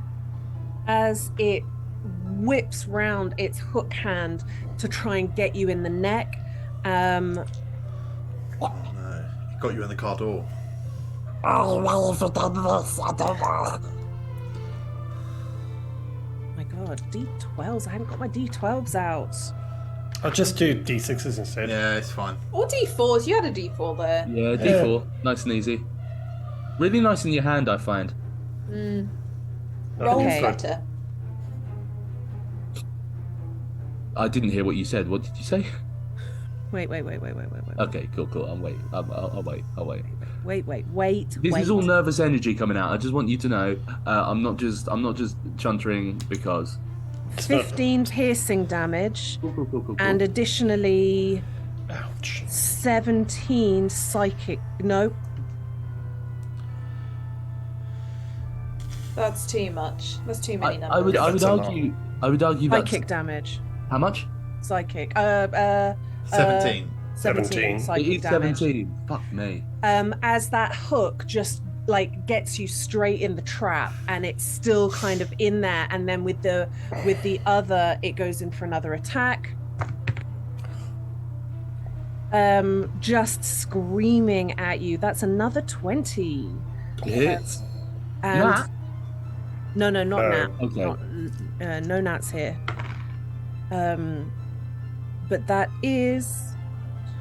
As it whips round its hook hand to try and get you in the neck. Oh no. It got you in the car door. My god, D12s. I haven't got my D12s out. I'll just do D6s instead. Yeah, it's fine. Or D4s. You had a D4 there. Yeah, D4. Nice and easy. Really nice in your hand, I find. Not Roll Okay. flutter. I didn't hear what you said. What did you say? Wait. Okay, cool. I'll wait. I'll wait. Wait. This is all nervous energy coming out. I just want you to know, I'm not just chuntering because. 15 piercing damage, Cool. and additionally Ouch. 17 psychic. No, That's too much. That's too many numbers. I would That's a lot. argue that. psychic damage. How much? Psychic. 17. 17 It psychic It is damage. 17. Fuck me. As that hook just like gets you straight in the trap, and it's still kind of in there, and then with the other it goes in for another attack, just screaming at you. That's another 20. Hits. And Nat? no, not Nat. Okay. No Nats here. But that is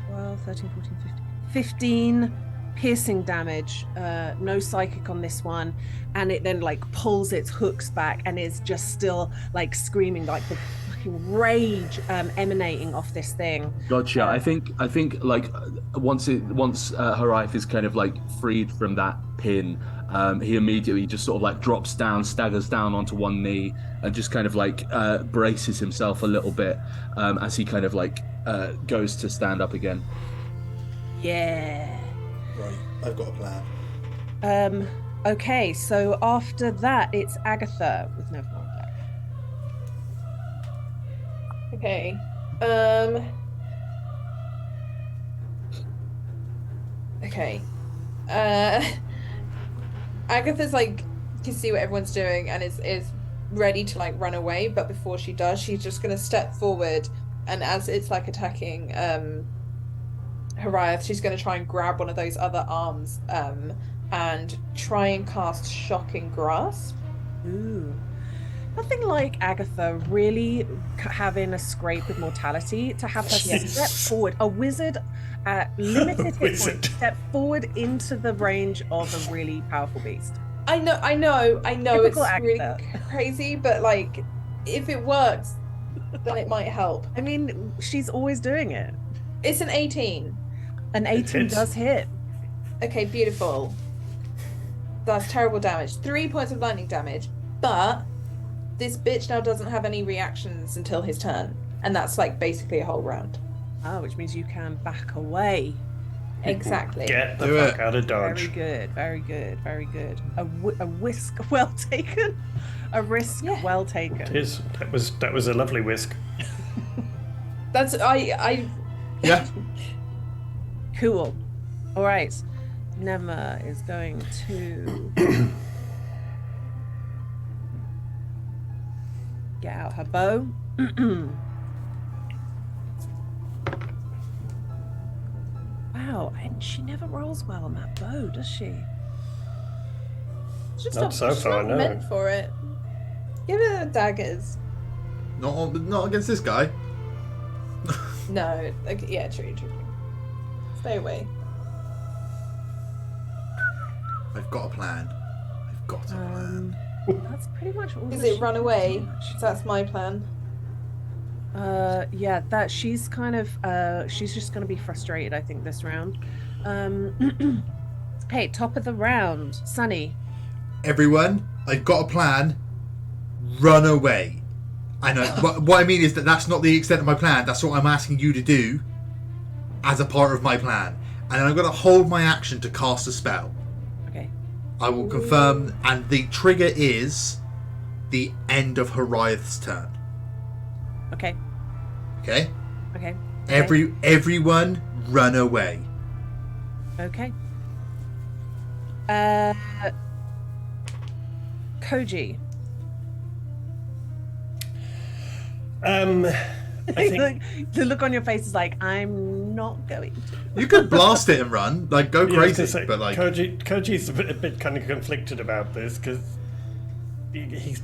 12, 13, 14, 15 piercing damage. No psychic on this one. And it then like pulls its hooks back and is just still like screaming, like the fucking rage emanating off this thing. Gotcha. I think like once Haraif is kind of like freed from that pin, he immediately just sort of like drops down, staggers down onto one knee, and just kind of like braces himself a little bit as he kind of like goes to stand up again. Yeah. Right, I've got a plan. Okay, so after that it's Agatha with no contact. Okay. Okay. Agatha's like can see what everyone's doing and is ready to like run away, but before she does, she's just gonna step forward, and as it's like attacking Haraith, she's gonna try and grab one of those other arms and try and cast Shocking Grasp. Ooh. Nothing like Agatha really having a scrape with mortality to have her step forward. A wizard at limited hit points step forward into the range of a really powerful beast. I know, Typical it's really Agatha. crazy, but like, if it works, then it might help. I mean, she's always doing it. It's an 18. An 18 hits. does hit. Okay, beautiful. That's terrible damage. 3 points of lightning damage, but this bitch now doesn't have any reactions until his turn. and that's like basically a whole round. Oh, which means you can back away. Exactly. Get the Do fuck it. out of Very Dodge. good, very good, very good. A whisk well taken. A risk well taken. It is. That was a lovely whisk. That's I Yeah. Cool. All right. Nema is going to get out her bow. Wow, and she never rolls well on that bow, does she? It's just Not so she's far, not no. meant for it. Give her the daggers. Not against this guy. No, like, yeah, true. Stay away. I've got a plan. I've got a plan. That's pretty much all. Is that it she run can away? do, actually. So that's my plan. Yeah, that she's kind of she's just gonna be frustrated, I think, this round. Okay, top of the round, Sunny. Everyone, I've got a plan. Run away. I know. What I mean is that's not the extent of my plan. That's what I'm asking you to do as a part of my plan. And I'm going to hold my action to cast a spell. Okay. I will confirm, and the trigger is the end of Horiath's turn. Okay. Okay? Okay. Everyone run away. Okay. Koji. I think The look on your face is like, I'm not going to. You could blast it and run, like go yeah, I was crazy, gonna say, but like Koji's a bit kind of conflicted about this because he's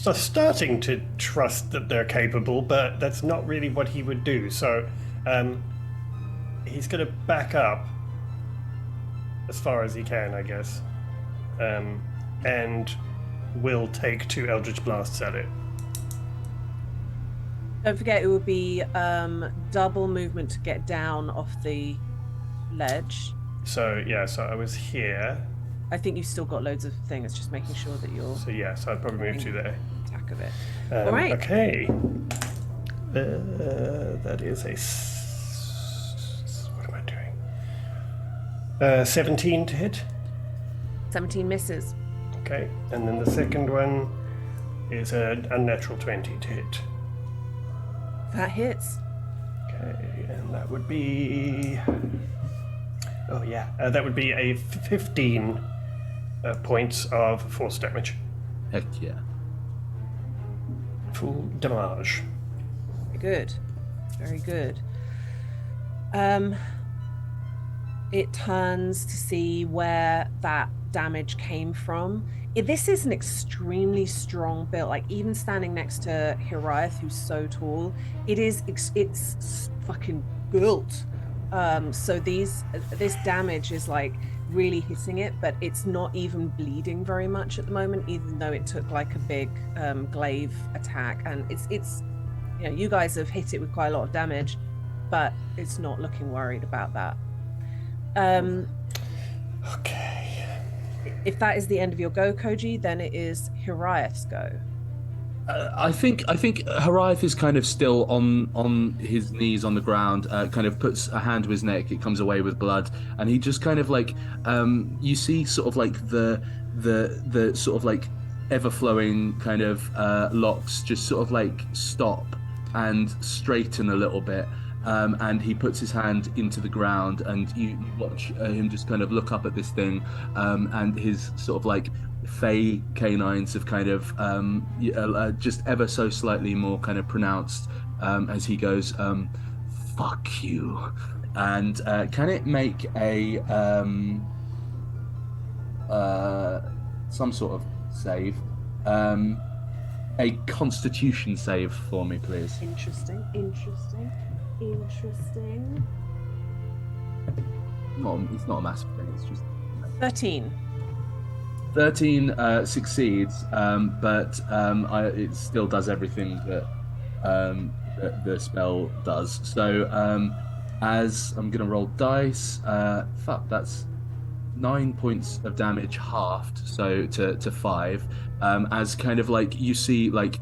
just starting to trust that they're capable, but that's not really what he would do. So he's going to back up as far as he can, I guess, and will take 2 Eldritch Blasts at it. Don't forget, it would be double movement to get down off the ledge. So yeah, so I was here. I think you've still got loads of things. Just making sure that you're So yeah, so I'd probably move to there. attack of it. All right. Okay. That is what am I doing? 17 to hit. 17 misses. Okay, and then the second one is an unnatural 20 to hit. That hits. Okay, and that would be. Oh yeah, that would be a 15 points of force damage. Heck yeah. Full damage. Very good. Very good. It turns to see where that damage came from. This is an extremely strong build. Like, even standing next to Horiath, who's so tall, it's fucking built. So this damage is like really hitting it, but it's not even bleeding very much at the moment, even though it took like a big glaive attack. And it's you guys have hit it with quite a lot of damage, but it's not looking worried about that. Okay. If that is the end of your go, Koji, then it is Horiath's go. I think Horiath is kind of still on his knees on the ground, kind of puts a hand to his neck, it comes away with blood, and he just kind of like you see sort of like the sort of like ever flowing kind of locks just sort of like stop and straighten a little bit. And he puts his hand into the ground, and you watch him just kind of look up at this thing, and his sort of like fey canines have kind of just ever so slightly more kind of pronounced as he goes, "Fuck you," and can it make a some sort of save, a Constitution save for me, please? Interesting. It's not a massive thing. It's just 13. 13 succeeds, but it still does everything that the spell does. So as I'm gonna roll dice, that's 9 points of damage halved, so to 5. As kind of like you see like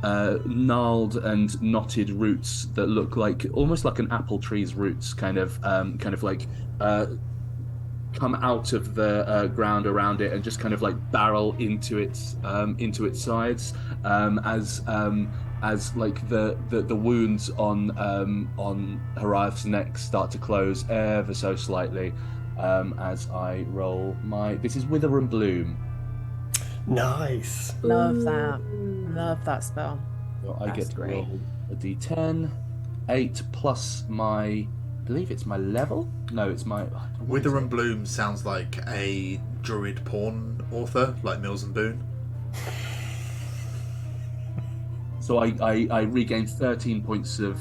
gnarled and knotted roots that look like almost like an apple tree's roots, kind of like come out of the ground around it and just kind of like barrel into its sides, as like the wounds on Hariath's neck start to close ever so slightly. As I roll my, this is Wither and Bloom. Nice. Love that. Love that spell. So I That's get to great. roll a d10, 8 plus my, I believe it's my level. No, it's my. Wither and Bloom sounds like a druid porn author, like Mills and Boone. So I regain 13 points of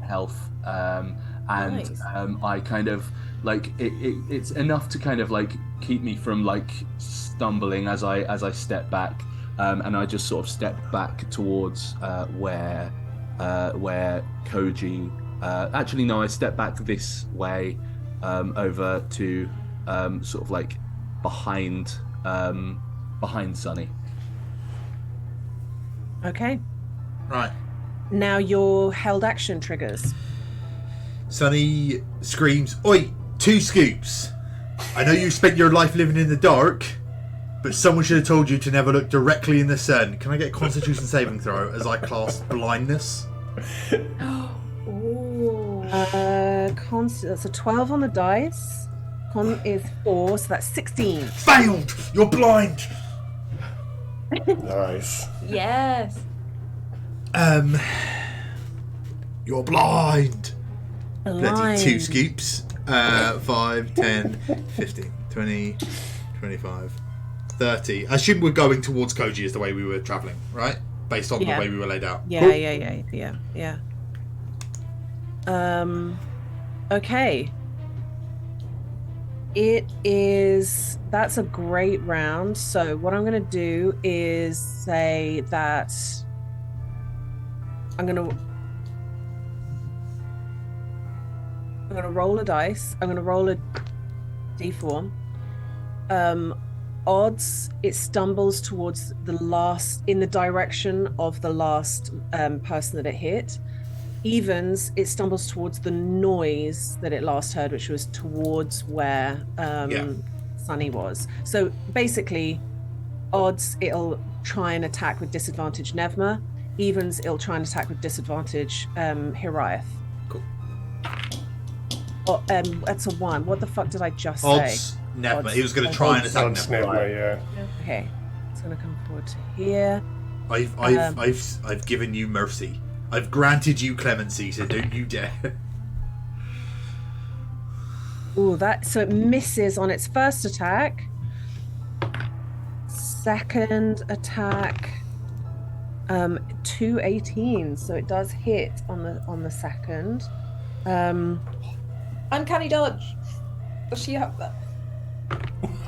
health, and Nice. I kind of like it's enough to kind of like keep me from like stumbling as I step back, and I just sort of step back towards where Koji. Actually, no, I step back this way, over to sort of like behind Sunny. Okay. Right. Now your held action triggers. Sunny screams, "Oi, 2 scoops! I know you spent your life living in the dark, but someone should have told you to never look directly in the sun. Can I get a Constitution saving throw as I cast blindness?" Ooh. That's a 12 on the dice. Con is 4, so that's 16. Failed! You're blind! Nice. Yes. You're blind! Bloody 2 Blind. scoops. 5, 10, 15, 20, 25, 30. I assume we're going towards Koji is the way we were travelling, right? Based on Yeah. the way we were laid out. Yeah. Okay. That's a great round. So what I'm going to do is say that I'm going to roll a dice. I'm going to roll a d4. Odds, it stumbles towards in the direction of the last person that it hit. Evens, it stumbles towards the noise that it last heard, which was towards where Sunny was. So basically, odds, it'll try and attack with disadvantage Nevma. Evens, it'll try and attack with disadvantage Hiriath. Cool. Oh, that's a 1. What the fuck did I just Odds, say? Nevma. Odds. He was going to try and attack Sounds Nevma. never, yeah. Okay, it's gonna come forward to here. I've given you mercy. I've granted you clemency, so don't you dare. Ooh, so it misses on its first attack. Second attack, 2 18s, so it does hit on the second. Uncanny dodge. Does she have that?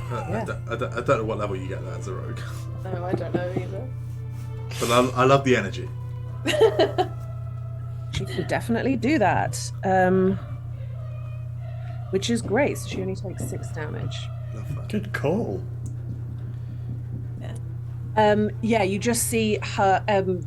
I don't know what level you get that as a rogue. No, I don't know either. But I love the energy. She could definitely do that, which is great. So she only takes 6 damage. Love that. Good call. Yeah, you just see her,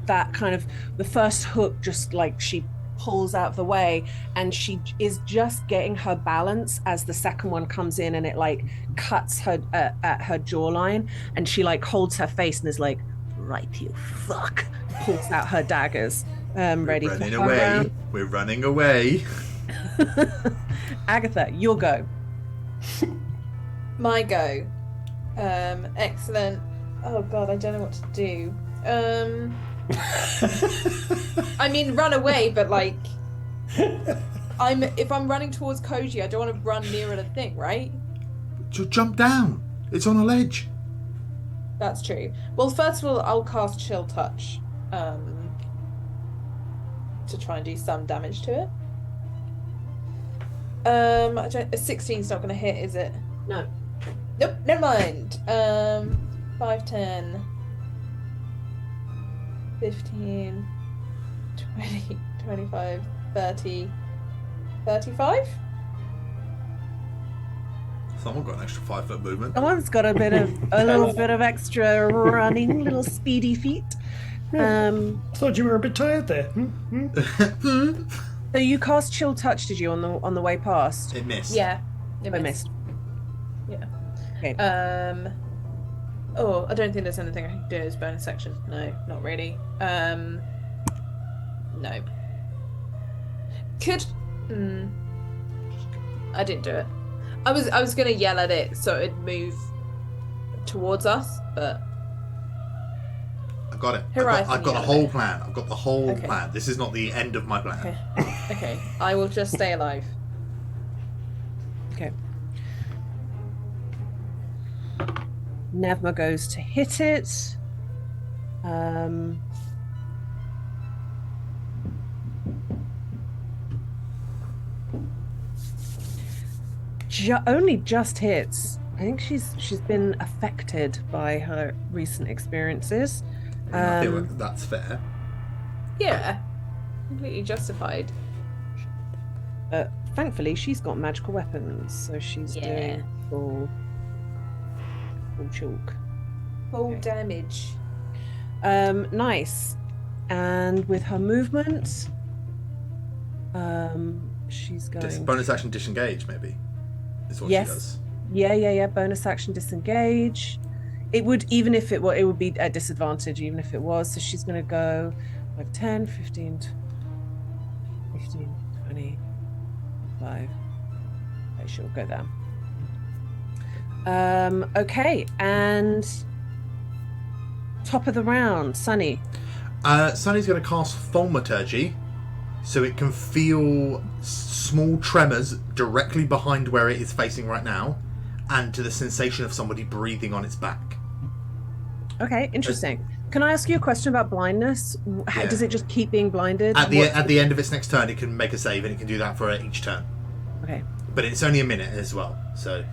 that kind of, the first hook just like she pulls out of the way, and she is just getting her balance as the second one comes in, and it like cuts her at her jawline, and she like holds her face and is like, "Right, you fuck," pulls out her daggers, ready for Running her away. round. We're running away. Agatha, your go. My go. Excellent. Oh god, I don't know what to do. I mean, run away, but like, if I'm running towards Koji, I don't want to run nearer the thing, right? Just jump down. It's on a ledge. That's true. Well, first of all, I'll cast Chill Touch, to try and do some damage to it. A 16's not going to hit, is it? No. Nope, never mind. 5, 10, 15, 20, 25, 30, 35? Someone got an extra 5-foot movement. Someone's got a little bit of extra running, little speedy feet. I thought you were a bit tired there. So you cast Chill Touch, did you, on the way past? It missed. Yeah. I missed. Yeah. Okay. Oh, I don't think there's anything I can do as bonus action. No, not really. No. Could. I didn't do it. I was gonna yell at it so it'd move towards us, but I got it. Horizon I've got the yellow. whole plan. I've got the whole Okay. plan. This is not the end of my plan. okay. Okay. I will just stay alive. Okay. Nevma goes to hit it. Only just hits. I think she's been affected by her recent experiences. I feel like that's fair. Yeah. Completely justified. Thankfully, she's got magical weapons, so she's Yeah. doing full chalk. Full damage. Nice. And with her movement, she's going. Bonus action disengage, maybe. Is what Yes. she does. Yeah. Bonus action disengage. It would, even if it were, it would be at disadvantage, even if it was. So she's going to go like 10, 15, 20, 5. Okay, she'll go there. Okay, and top of the round, Sunny. Sunny's going to cast Thaumaturgy, so it can feel small tremors directly behind where it is facing right now, and to the sensation of somebody breathing on its back. Okay, interesting. Can I ask you a question about blindness? Yeah. Does it just keep being blinded? At the end of its next turn, it can make a save, and it can do that for each turn. Okay. But it's only a minute as well, so.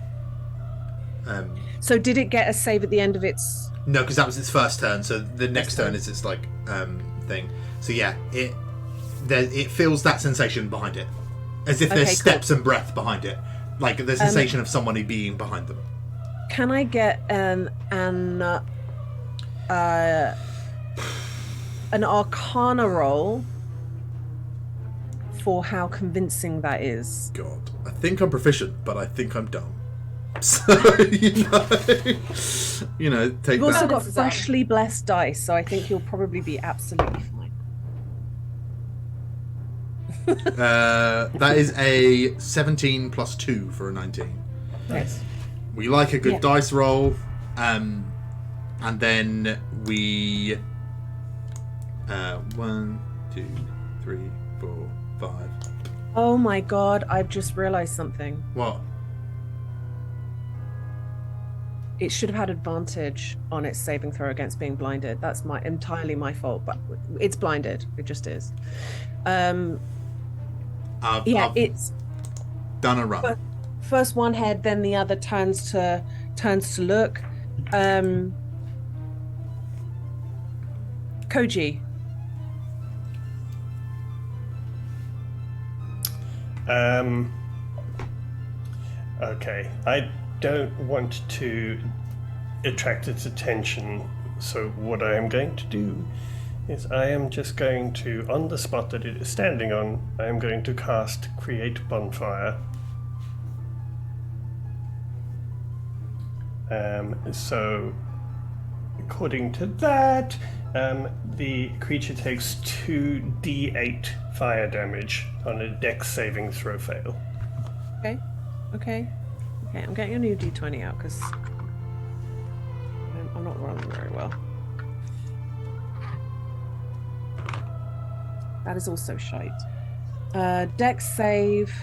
So did it get a save at the end of its? No, because that was its first turn. So the next turn is its like thing. So yeah, it feels that sensation behind it, as if there's steps and breath behind it, like the sensation of somebody being behind them. Can I get an Arcana roll for how convincing that is? God, I think I'm proficient, but I think I'm dumb. So you know, take You've also that. got freshly blessed dice, so I think you'll probably be absolutely fine. That is a 17 plus 2 for a 19. Nice. We like a good dice roll, and then we 1, 2, 3, 4, 5. Oh my god, I've just realized something. What? It should have had advantage on its saving throw against being blinded. That's entirely my fault, but it's blinded. It just is. It's done a run. First one head, then the other turns to look. Koji. Okay. I don't want to attract its attention, so what I am going to do is I am just going to, on the spot that it is standing on, I am going to cast Create Bonfire. So, according to that, the creature takes 2d8 fire damage on a dex saving throw fail. Okay, I'm getting a new d20 out because I'm not rolling very well. That is also shite. Dex save,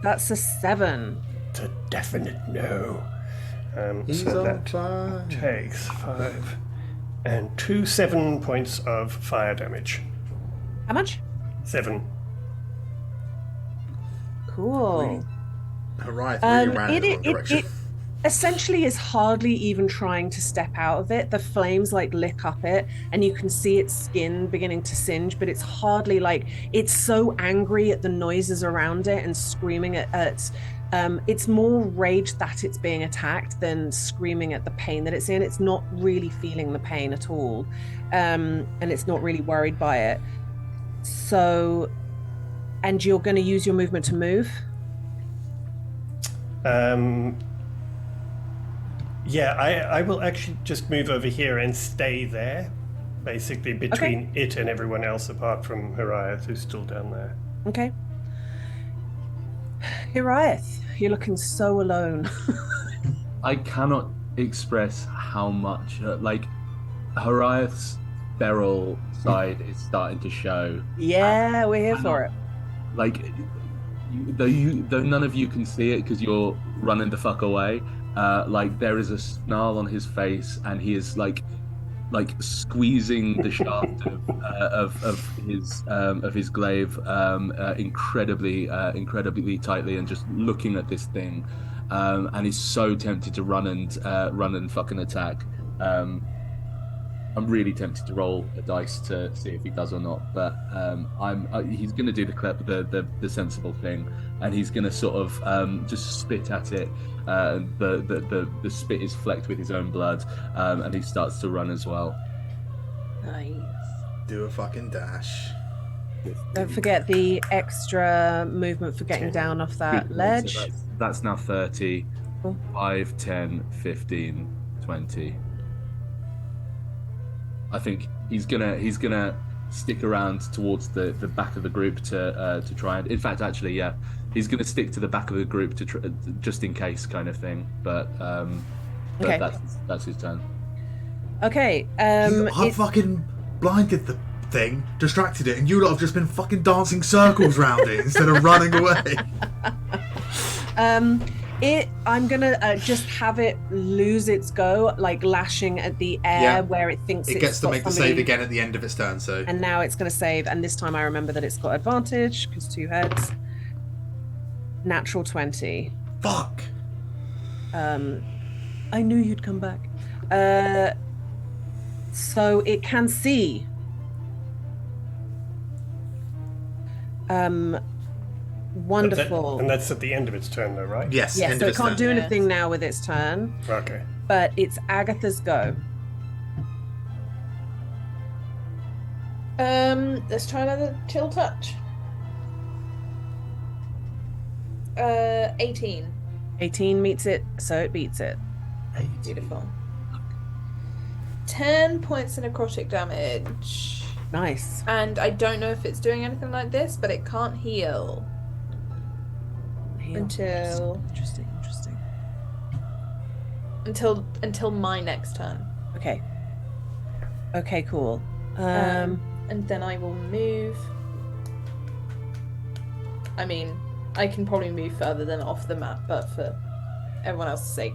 that's a 7. It's a definite no. He's So on that fire. takes 5 and 7 points of fire damage. How much? 7. Cool. Hurrah, really ran in the wrong direction. essentially is hardly even trying to step out of it. The flames like lick up it, and you can see its skin beginning to singe, but it's hardly like it's so angry at the noises around it and screaming at it's more rage that it's being attacked than screaming at the pain that it's in. It's not really feeling the pain at all, and it's not really worried by it. So, and you're going to use your movement to move. Yeah, I will actually just move over here and stay there, basically between it and everyone else apart from Hariath, who's still down there. Okay. Hariath, you're looking so alone. I cannot express how much, Hariath's feral side is starting to show. Yeah, we're here for it. Like, though none of you can see it because you're running the fuck away. There is a snarl on his face, and he is like squeezing the shaft of his glaive incredibly tightly, and just looking at this thing, and he's so tempted to run and fucking attack. I'm really tempted to roll a dice to see if he does or not, but he's going to do the sensible thing, and he's going to sort of just spit at it. The spit is flecked with his own blood, and he starts to run as well. Nice. Do a fucking dash. Don't forget the extra movement for getting down off that ledge. So that's now 30, Cool. 5, 10, 15, 20. I think he's gonna stick around towards the back of the group to try and. In fact, actually, yeah, he's gonna stick to the back of the group to just in case, kind of thing. But Okay. that's his turn. Okay. I fucking blinded the thing, distracted it, and you lot have just been fucking dancing circles round it instead of running away. I'm gonna just have it lose its go, like lashing at the air where it thinks it it's gets to got make the somebody, save again at the end of its turn. So, and now it's gonna save, and this time I remember that it's got advantage because 2 heads. Natural 20. fuck. I knew you'd come back. So it can see. Wonderful. And that's at the end of its turn, though, right? Yes. Yeah, end so of it its can't turn. do anything now with its turn, Okay. but it's Agatha's go. Let's try another chill touch. 18. 18 meets it, so it beats it. Beautiful. 10 points of necrotic damage. Nice. And I don't know if it's doing anything like this, but it can't heal until until my next turn. Okay. Okay, cool. And then I will move. I mean, I can probably move further than off the map, but for everyone else's sake.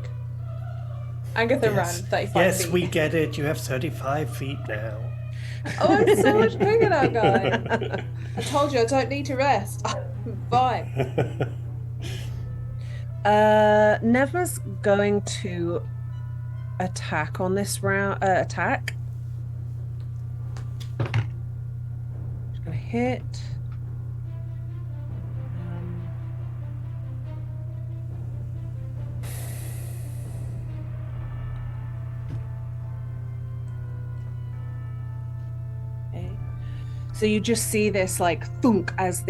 Agatha ran 35 Yes, feet. we get it. You have 35 feet now. Oh, I'm so much bigger now, guy. I told you I don't need to rest. I'm fine. Neva's going to attack on this round. Attack. She's gonna hit. Okay. So you just see this like thunk as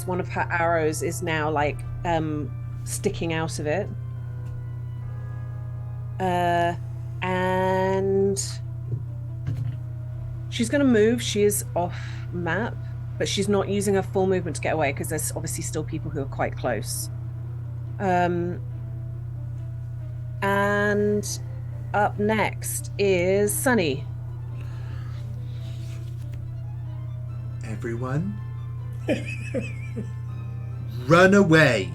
one of her arrows is now like sticking out of it. And she's going to move. She is off map, but she's not using her full movement to get away because there's obviously still people who are quite close. And up next is Sunny. Everyone, run away.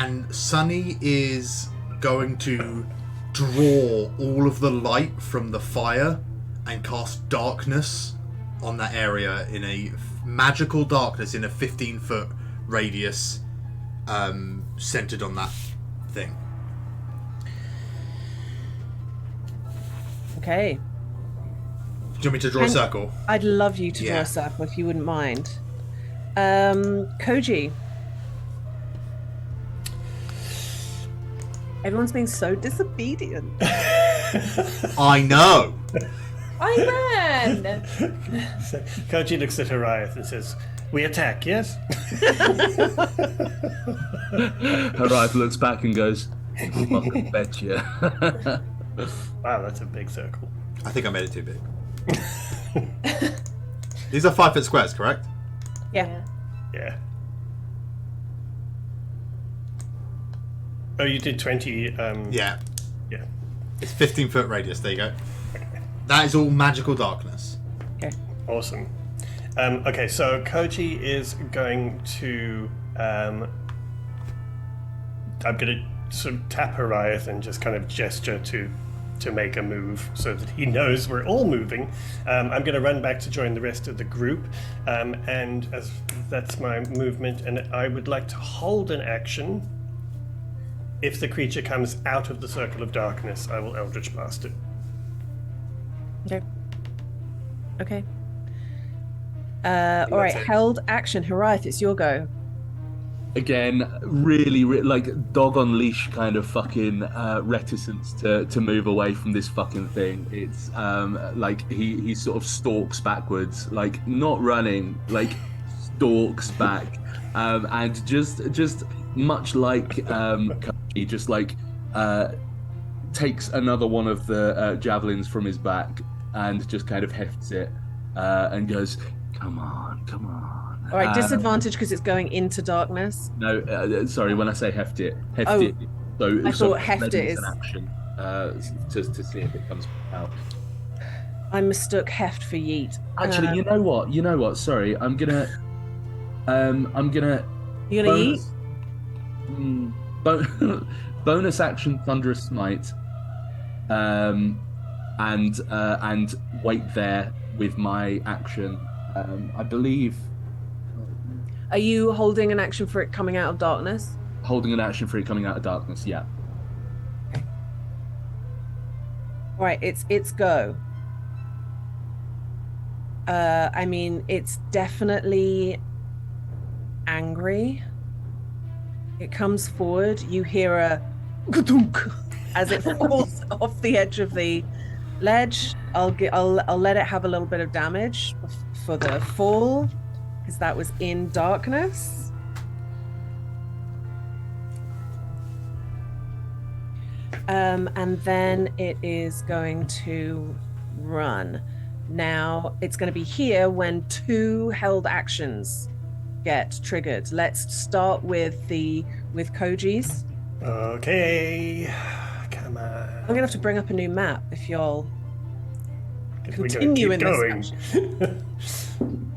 And Sunny is going to draw all of the light from the fire and cast darkness on that area in a magical darkness in a 15-foot radius centered on that thing. Okay. Do you want me to draw a circle? I'd love you to draw Yeah. a circle if you wouldn't mind. Koji. Everyone's being so disobedient. I know. I ran. So Koji looks at Horiath and says, "We attack, yes?" Horiath looks back and goes, "Fucking betcha." Wow, that's a big circle. I think I made it too big. These are 5 foot squares, correct? Yeah. Yeah. Oh, you did 20. Yeah. Yeah. It's 15 foot radius. There you go. That is all magical darkness. Okay. Awesome. Okay, so Koji is going to. I'm going to sort of tap Horiath and just kind of gesture to make a move so that he knows we're all moving. I'm going to run back to join the rest of the group, and as that's my movement, and I would like to hold an action. If the creature comes out of the circle of darkness, I will Eldritch Blast it. Okay. Okay. All right. it. Held action. Horiath, it's your go. Again, really, like dog on leash kind of fucking reticence to move away from this fucking thing. It's like he sort of stalks backwards, like not running, like stalks back, and just much like Koji, just like takes another one of the javelins from his back and just kind of hefts it and goes, "Come on, come on." All right. Disadvantage because it's going into darkness. No, sorry. When I say heft it. So I so thought heft it ready is an action to see if it comes out. I mistook heft for yeet. Actually, you know what? Sorry, I'm gonna You gonna yeet? Bonus action thunderous smite, and wait there with my action. I believe Are you holding an action for it coming out of darkness? holding an action for it coming out of darkness. Yeah. All right. It's go. I mean, it's definitely angry. It comes forward. You hear a "Gudunk" as it falls off the edge of the ledge. I'll let it have a little bit of damage for the fall because that was in darkness. And then it is going to run. Now it's going to be here when 2 held actions get triggered. Let's start with Koji's. Okay. Come on. I'm gonna have to bring up a new map if y'all We're continue in gonna this keep fashion.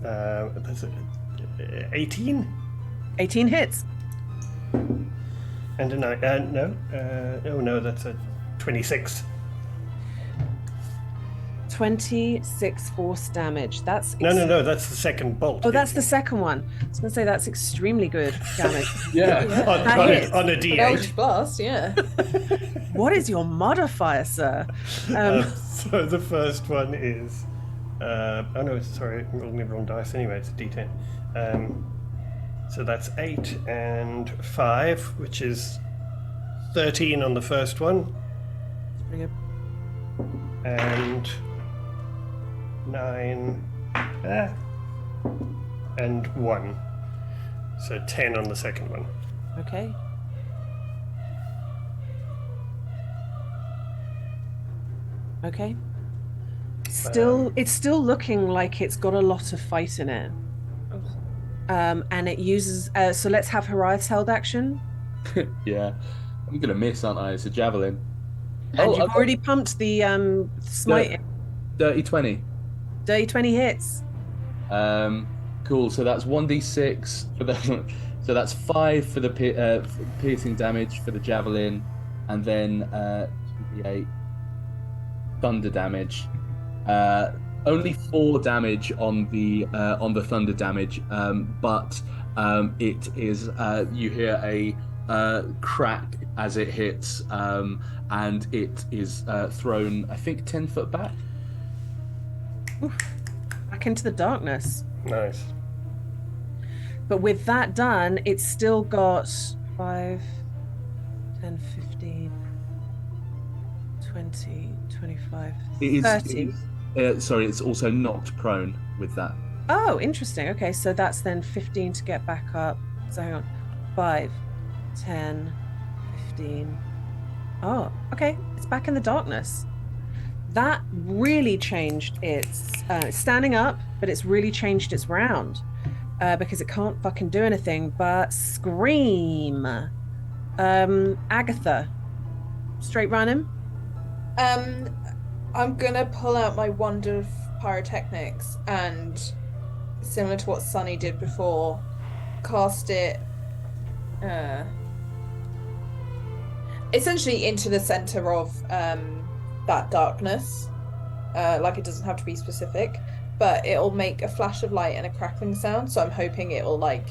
going. That's 18? 18 hits. And a 9. No, that's a 26. 26 force damage. That's No, that's the second bolt. Oh, that's the second one. I was gonna say that's extremely good damage. Yeah. on hits. a D8. Eldritch Blast, yeah. What is your modifier, sir? So the first one is. Oh no, sorry, I'm rolling the wrong dice anyway, it's a D10. So that's 8 and 5, which is 13 on the first one, Bring it. and 9 and 1. So 10 on the second one. Okay. Okay. It's still looking like it's got a lot of fight in it. And it uses so let's have Horiath's held action. Yeah. I'm gonna miss, aren't I? It's a javelin. And you've already pumped the smite. Dirty 20. Dirty 20 hits. Cool. So that's 1d6 for the. So that's 5 for the piercing damage for the javelin, and then 2d8 thunder damage. Only 4 damage on the thunder damage, but It is. You hear a crack as it hits, and it is thrown, I think, 10 foot back. Back into the darkness. Nice. But with that done, it's still got 5, 10, 15, 20, 25, 30. Sorry, it's also knocked prone with that. Oh, interesting. Okay, so that's then 15 to get back up. So hang on. 5, 10, 15. Oh, okay. It's back in the darkness. That really changed its standing up, but it's really changed its round because it can't fucking do anything but scream. Agatha, straight run him. I'm gonna pull out my wand of pyrotechnics and, similar to what Sunny did before, cast it essentially into the center of that darkness. Like, it doesn't have to be specific, but it'll make a flash of light and a crackling sound, so I'm hoping it'll like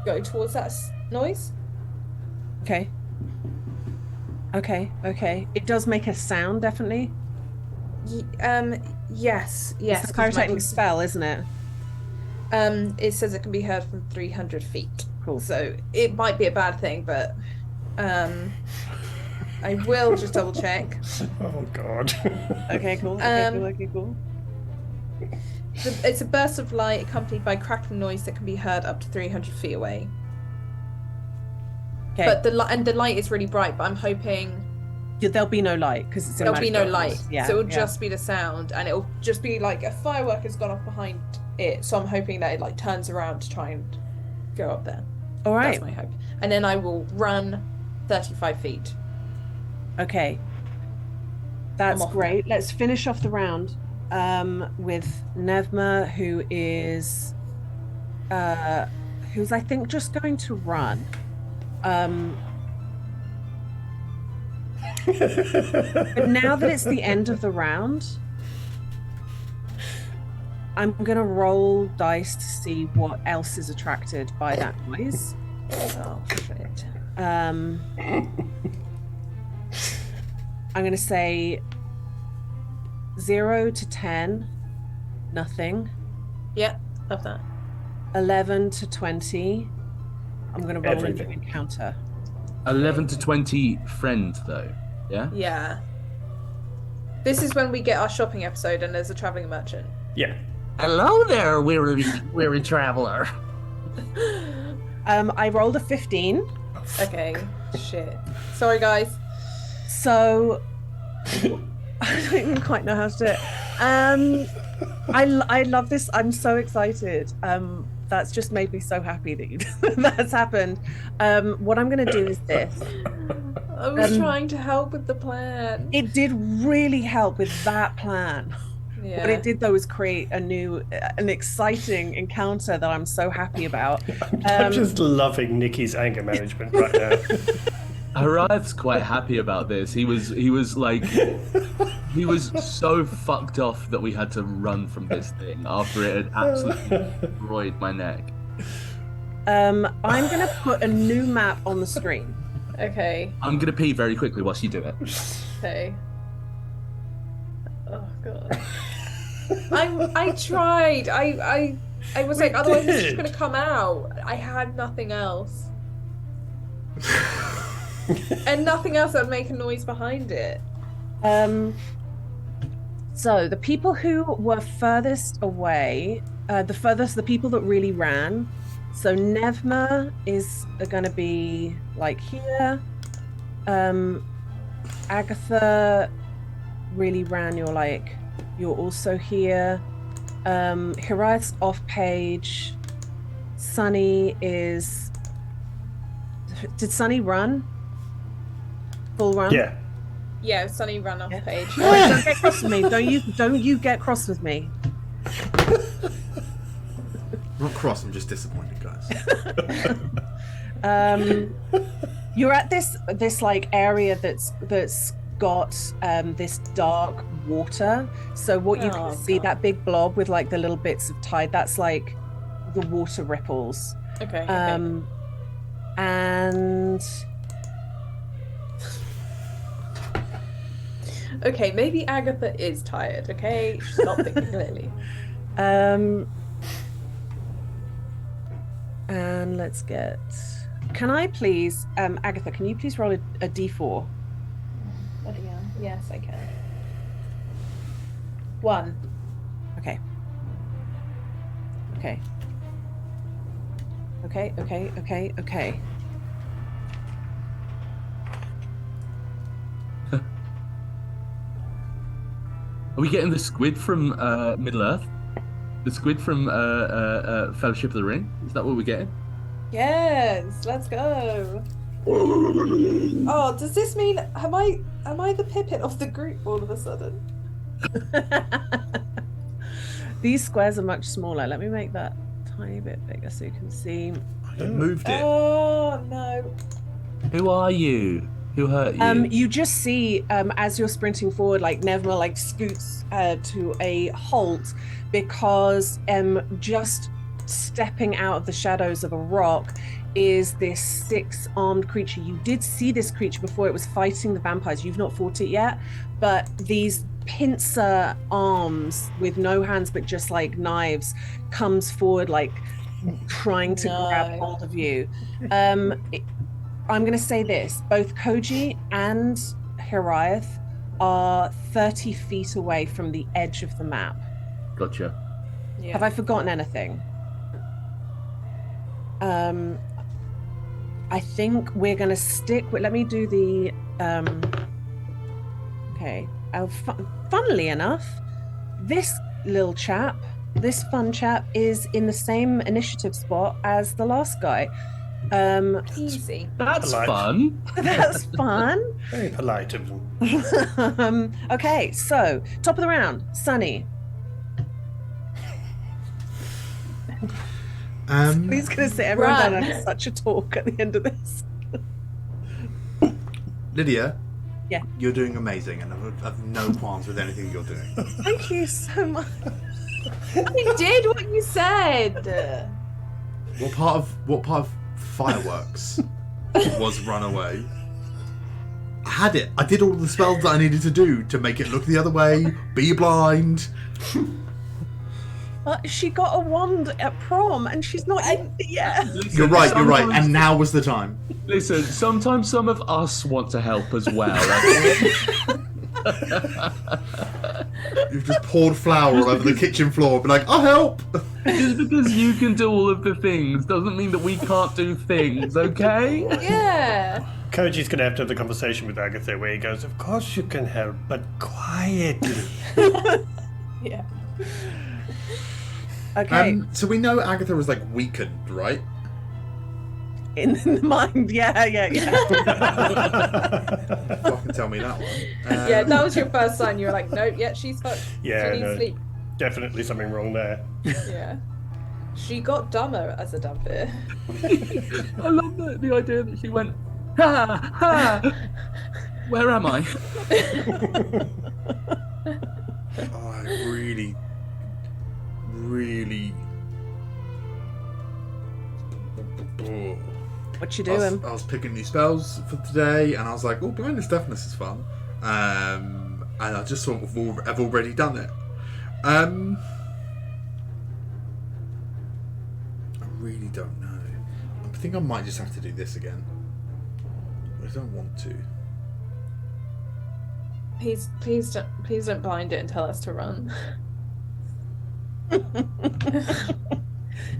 go towards that noise. Okay. It does make a sound, definitely. Yes. It's a pyrotechnic spell, isn't it? It says it can be heard from 300 feet. Cool. So it might be a bad thing, but I will just double check. Oh God. Okay, cool. Cool. It's a burst of light accompanied by crackling noise that can be heard up to 300 feet away. Okay. But the light is really bright, but I'm hoping there'll be no light because it's there'll be no light. Yeah, so it'll just be the sound, and it'll just be like a firework has gone off behind it. So I'm hoping that it like turns around to try and go up there. All right. That's my hope. And then I will run 35 feet. Okay. That's great. Let's finish off the round with Nevma, who's I think just going to run. But now that it's the end of the round, I'm gonna roll dice to see what else is attracted by that noise. Oh shit. I'm gonna say 0 to 10, nothing. Yeah, love that. 11 to 20, I'm gonna roll an encounter. 11 to 20 friend, though. Yeah? Yeah. This is when we get our shopping episode and there's a traveling merchant. Yeah. Hello there, weary traveler. I rolled a 15. Okay, shit. Sorry, guys. So I don't even quite know how to do it. I love this. I'm so excited. That's just made me so happy that that's happened. What I'm going to do is this. I was trying to help with the plan. It did really help with that plan. Yeah. What it did though was create an exciting encounter that I'm so happy about. I'm just loving Nikki's anger management right now. Harath's quite happy about this. He was so fucked off that we had to run from this thing after it had absolutely destroyed my neck. I'm gonna put a new map on the screen. Okay. I'm gonna pee very quickly whilst you do it. Okay. Oh god. I tried. I was like, otherwise it's just gonna come out. I had nothing else. And nothing else that would make a noise behind it. So the people who were furthest away, the people that really ran. So Nevma is going to be like here. Agatha really ran. You're also here. Hiraeth's off page. Sunny is. Did Sunny run? Full run? Yeah. Yeah, Sunny ran off page. Don't get cross with me. Don't you get cross with me. I'm not cross, I'm just disappointed, guys. You're at this like area that's got this dark water. So what you can see, that big blob with like the little bits of tide, that's like the water ripples. Okay. And Okay, maybe Agatha is tired, okay? She's not thinking clearly. and let's get. Can I please, Agatha? Can you please roll a d4? Bloody hell. Yes, I can. 1. Okay. Okay. Okay. Are we getting the squid from Middle Earth? The squid from Fellowship of the Ring? Is that what we're getting? Yes, let's go. Oh, does this mean am I the Pippin of the group all of a sudden? These squares are much smaller. Let me make that tiny bit bigger so you can see. You moved it. Oh no. Who are you? Who hurt you? You just see as you're sprinting forward, like Nevma like scoots to a halt because just stepping out of the shadows of a rock is this 6-armed creature. You did see this creature before. It was fighting the vampires. You've not fought it yet, but these pincer arms with no hands but just like knives comes forward like trying to grab hold of you. I'm going to say this, both Koji and Hiraeth are 30 feet away from the edge of the map. Gotcha. Yeah. Have I forgotten anything? I think we're going to stick with, let me do the, okay. Funnily enough, this little chap, this fun chap is in the same initiative spot as the last guy. Easy. That's Polite. fun. That's fun. Very polite of them. Okay, so top of the round, Sunny. He's going to sit everyone down and have such a talk at the end of this. Lydia. Yeah. You're doing amazing, and I've no qualms with anything you're doing. Thank you so much. I did what you said. What part of fireworks was run away? I had it. I did all the spells that I needed to do to make it look the other way, be blind. But she got a wand at prom and she's not in it yet. You're right, and now was the time. Listen, sometimes some of us want to help as well. You've just poured flour all over the kitchen floor and be like, I'll help! Just because you can do all of the things doesn't mean that we can't do things, okay? Yeah. Koji's going to have the conversation with Agatha where he goes, of course you can help, but quietly. Yeah. Okay. So we know Agatha was like weakened, right? In the mind, yeah. Fucking tell me that one. Yeah, that was your first sign. You were like, nope, yeah, she's fucked. Yeah, she needs sleep. Definitely something wrong there. Yeah. She got dumber as a vampire. I love the idea that she went, ha, ha, where am I? Oh, I really. What you doing? I was picking new spells for today, and I was like, "Oh, blindness, deafness is fun," and I just sort of have already done it. I really don't know. I think I might just have to do this again. I don't want to. Please don't blind it and tell us to run.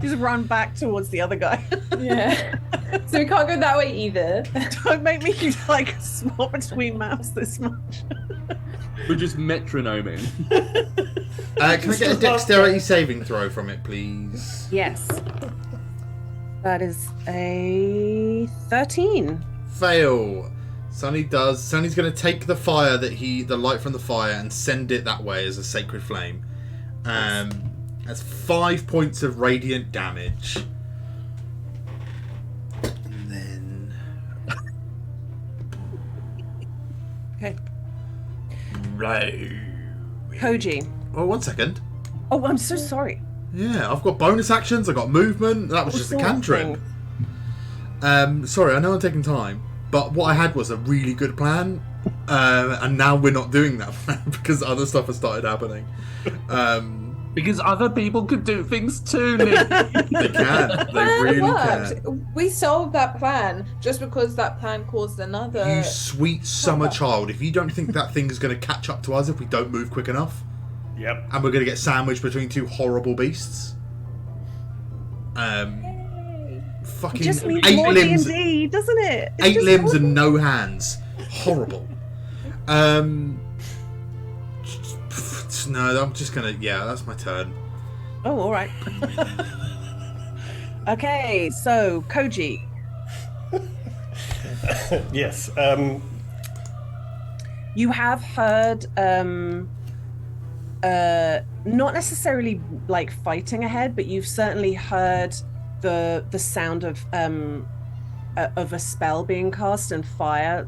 Just run back towards the other guy. Yeah. So we can't go that way either. Don't make me like swap between maps this much. We're just metronoming. Can I get a dexterity saving throw from it, please? Yes. That is a 13. Fail. Sunny's going to take the fire the light from the fire and send it that way as a sacred flame. That's 5 points of radiant damage. And then... Okay. Right. Koji. Oh, 1 second. Oh, I'm so sorry. Yeah, I've got bonus actions. I got movement. That was All just a sorts of cantrip. things. Sorry, I know I'm taking time, but what I had was a really good plan, and now we're not doing that plan because other stuff has started happening. Because other people could do things too, Nick. They can. They really worked. can. We solved that plan just because that plan caused another. You sweet summer child. If you don't think that thing is going to catch up to us if we don't move quick enough, Yep. and we're going to get sandwiched between two horrible beasts. Fucking It just means 8 more limbs. D&D, doesn't it? It's 8 just limbs horrible. and no hands. Horrible. No, I'm just gonna. Yeah, that's my turn. Oh, all right. Okay, so Koji, Yes. you have heard not necessarily like fighting ahead, but you've certainly heard the sound of a spell being cast and fire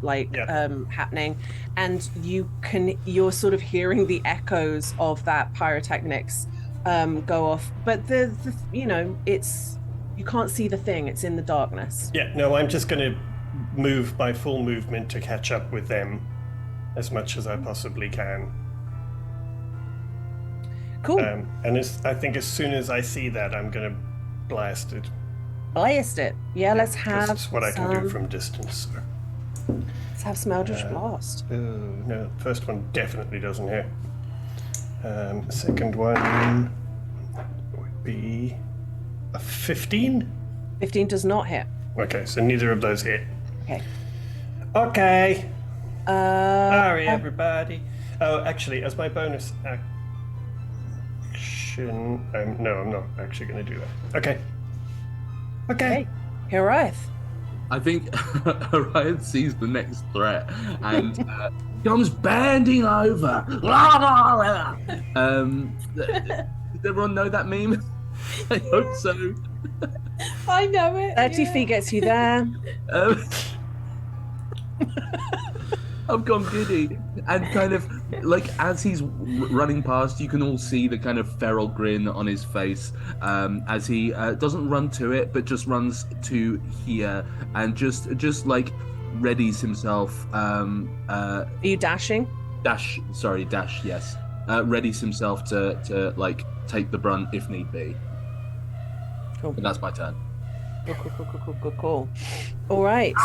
happening, and you're sort of hearing the echoes of that pyrotechnics go off, but the it's, you can't see the thing, it's in the darkness. Yeah. No, I'm just going to move my full movement to catch up with them as much as I possibly can. Cool. And I think as soon as I see that, I'm going to blast it. Blast it. Yeah, let's 'Cause have it's what I can do some- from distance. So. let's have some Eldritch Blast. Oh, no, first one definitely doesn't hit. Second one would be a 15. 15 does not hit. Okay, so neither of those hit. Okay. Okay. Sorry, Uh, everybody. Oh, actually, as my bonus action, no, I'm not actually going to do that. Okay. okay. Hiraeth. I think Orion sees the next threat and comes banding over. Does everyone know that meme? I hope so. I know it. 30 yeah. feet gets you there. I've gone giddy, and kind of like as he's running past, you can all see the kind of feral grin on his face as he doesn't run to it, but just runs to here and just like readies himself. Are you dashing? Dash, yes. Readies himself to like take the brunt if need be. Cool. And that's my turn. Cool. All right.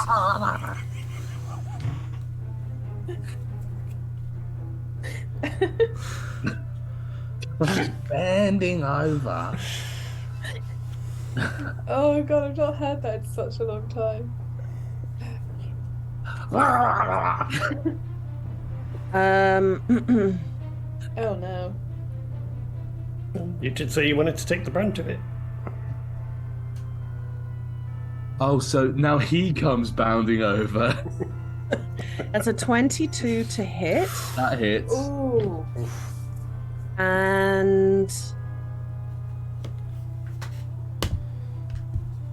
Bending over. Oh god, I've not heard that in such a long time. Oh no. You did say you wanted to take the brunt of it. Oh, so now he comes bounding over. That's a 22 to hit, That hits. Ooh. and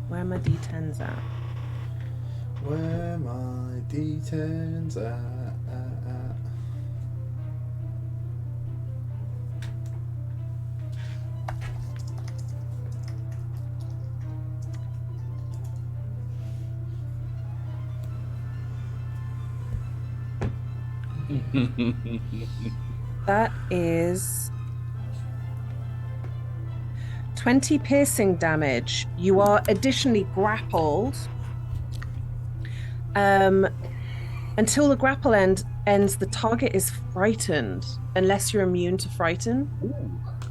where are my d10s at? Where my D10s at? That is 20 piercing damage. You are additionally grappled. Until the grapple ends, the target is frightened, unless you're immune to frighten.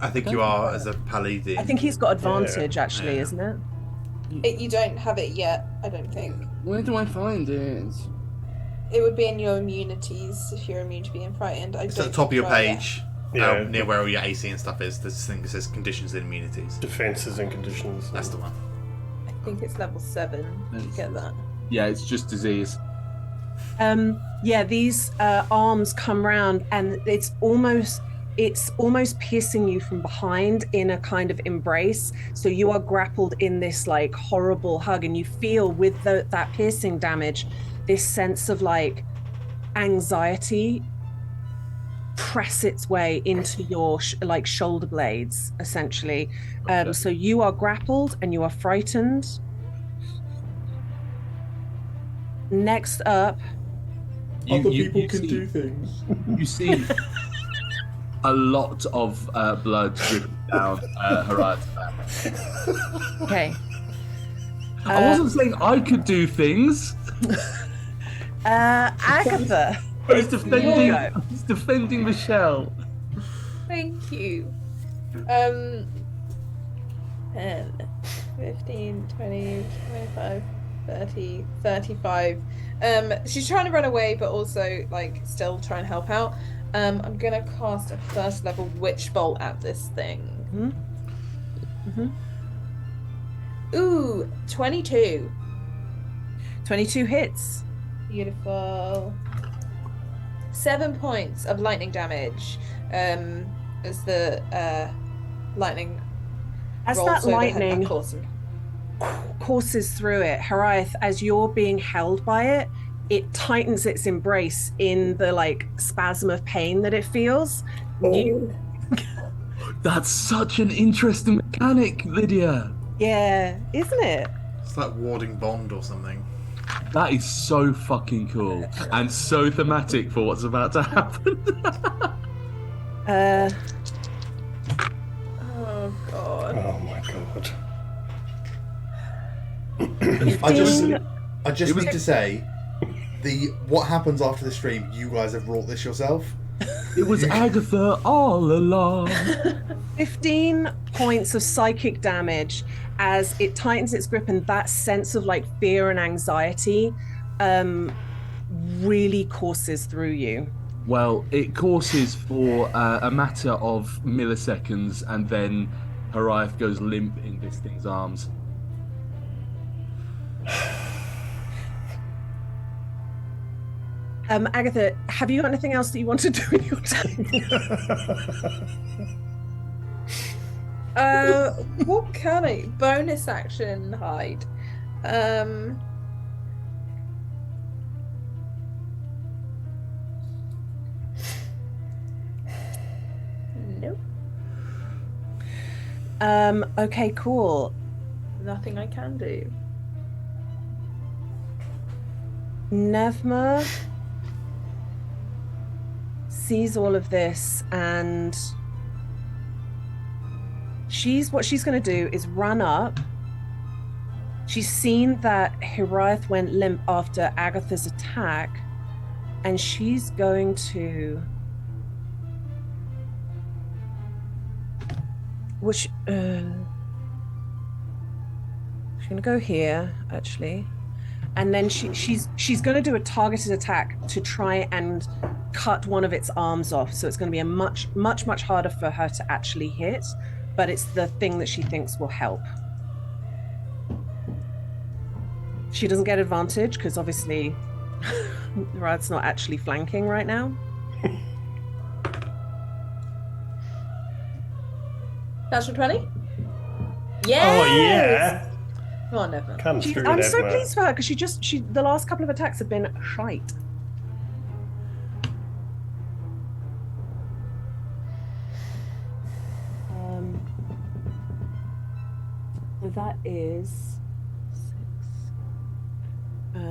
I think you are as a paladin. I think he's got advantage, actually, Yeah. isn't it? You don't have it yet, I don't think. Where do I find it? It would be in your immunities if you're immune to being frightened. It's at the top of your page, Yeah. near where all your AC and stuff is. This thing that says conditions and immunities. Defenses and conditions. That's the one. I think it's level 7. You get that. Yeah, it's just disease. Yeah, these arms come round, and it's almost piercing you from behind in a kind of embrace. So you are grappled in this like horrible hug, and you feel with that piercing damage this sense of like anxiety press its way into your like shoulder blades, essentially. Gotcha. So you are grappled and you are frightened. Next up, Other people can do things. You see a lot of blood dripping down Haray's back. okay. I wasn't saying I could do things. Agatha. I was defending Michelle. Thank you. 10, 15, 20, 25, 30, 35. She's trying to run away, but also like still trying to help out. I'm gonna cast a first level witch bolt at this thing. Ooh, 22. 22 hits. Beautiful. 7 points of lightning damage. As the lightning As rolls that over lightning her course. courses through it, Haraith, as you're being held by it, it tightens its embrace in the like spasm of pain that it feels. That's such an interesting mechanic, Lydia. Yeah, isn't it? It's like warding bond or something. That is so fucking cool and so thematic for what's about to happen. Oh god. Oh my god. I just need to say, what happens after the stream, you guys have wrought this yourself. It was Agatha all along. 15 points of psychic damage as it tightens its grip, and that sense of like fear and anxiety really courses through you. Well, it courses for a matter of milliseconds, and then Haraith goes limp in this thing's arms. Agatha, have you got anything else that you want to do in your time? What can I? Bonus action hide. Nope. Okay, cool. Nothing I can do. Nevma sees all of this, and what she's going to do is run up. She's seen that Hiraeth went limp after Agatha's attack, and she's going to she's going to go here actually, and then she's going to do a targeted attack to try and cut one of its arms off. So it's going to be a much harder for her to actually hit, but it's the thing that she thinks will help. She doesn't get advantage because obviously Rad's not actually flanking right now. Natural 20? Yes! Oh yeah! Come on, Nevma. Come through, I'm so Nevma. pleased for her because the last couple of attacks have been shite. So that is 6.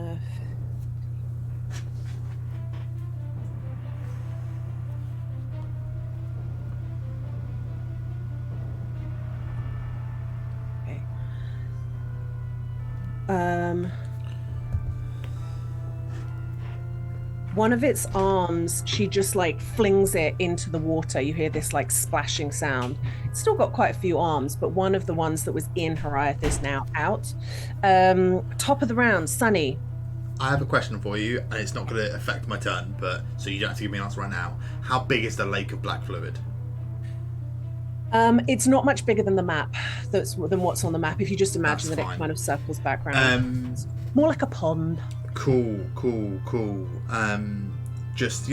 One of its arms, she just like flings it into the water. You hear this like splashing sound. It's still got quite a few arms, but one of the ones that was in Hiraeth is now out. Top of the round, Sunny. I have a question for you, and it's not going to affect my turn, but so you don't have to give me an answer right now. How big is the lake of black fluid? It's not much bigger than the map, than what's on the map. If you just imagine That's that fine. it kind of circles back around. More like a pond. Cool. Just,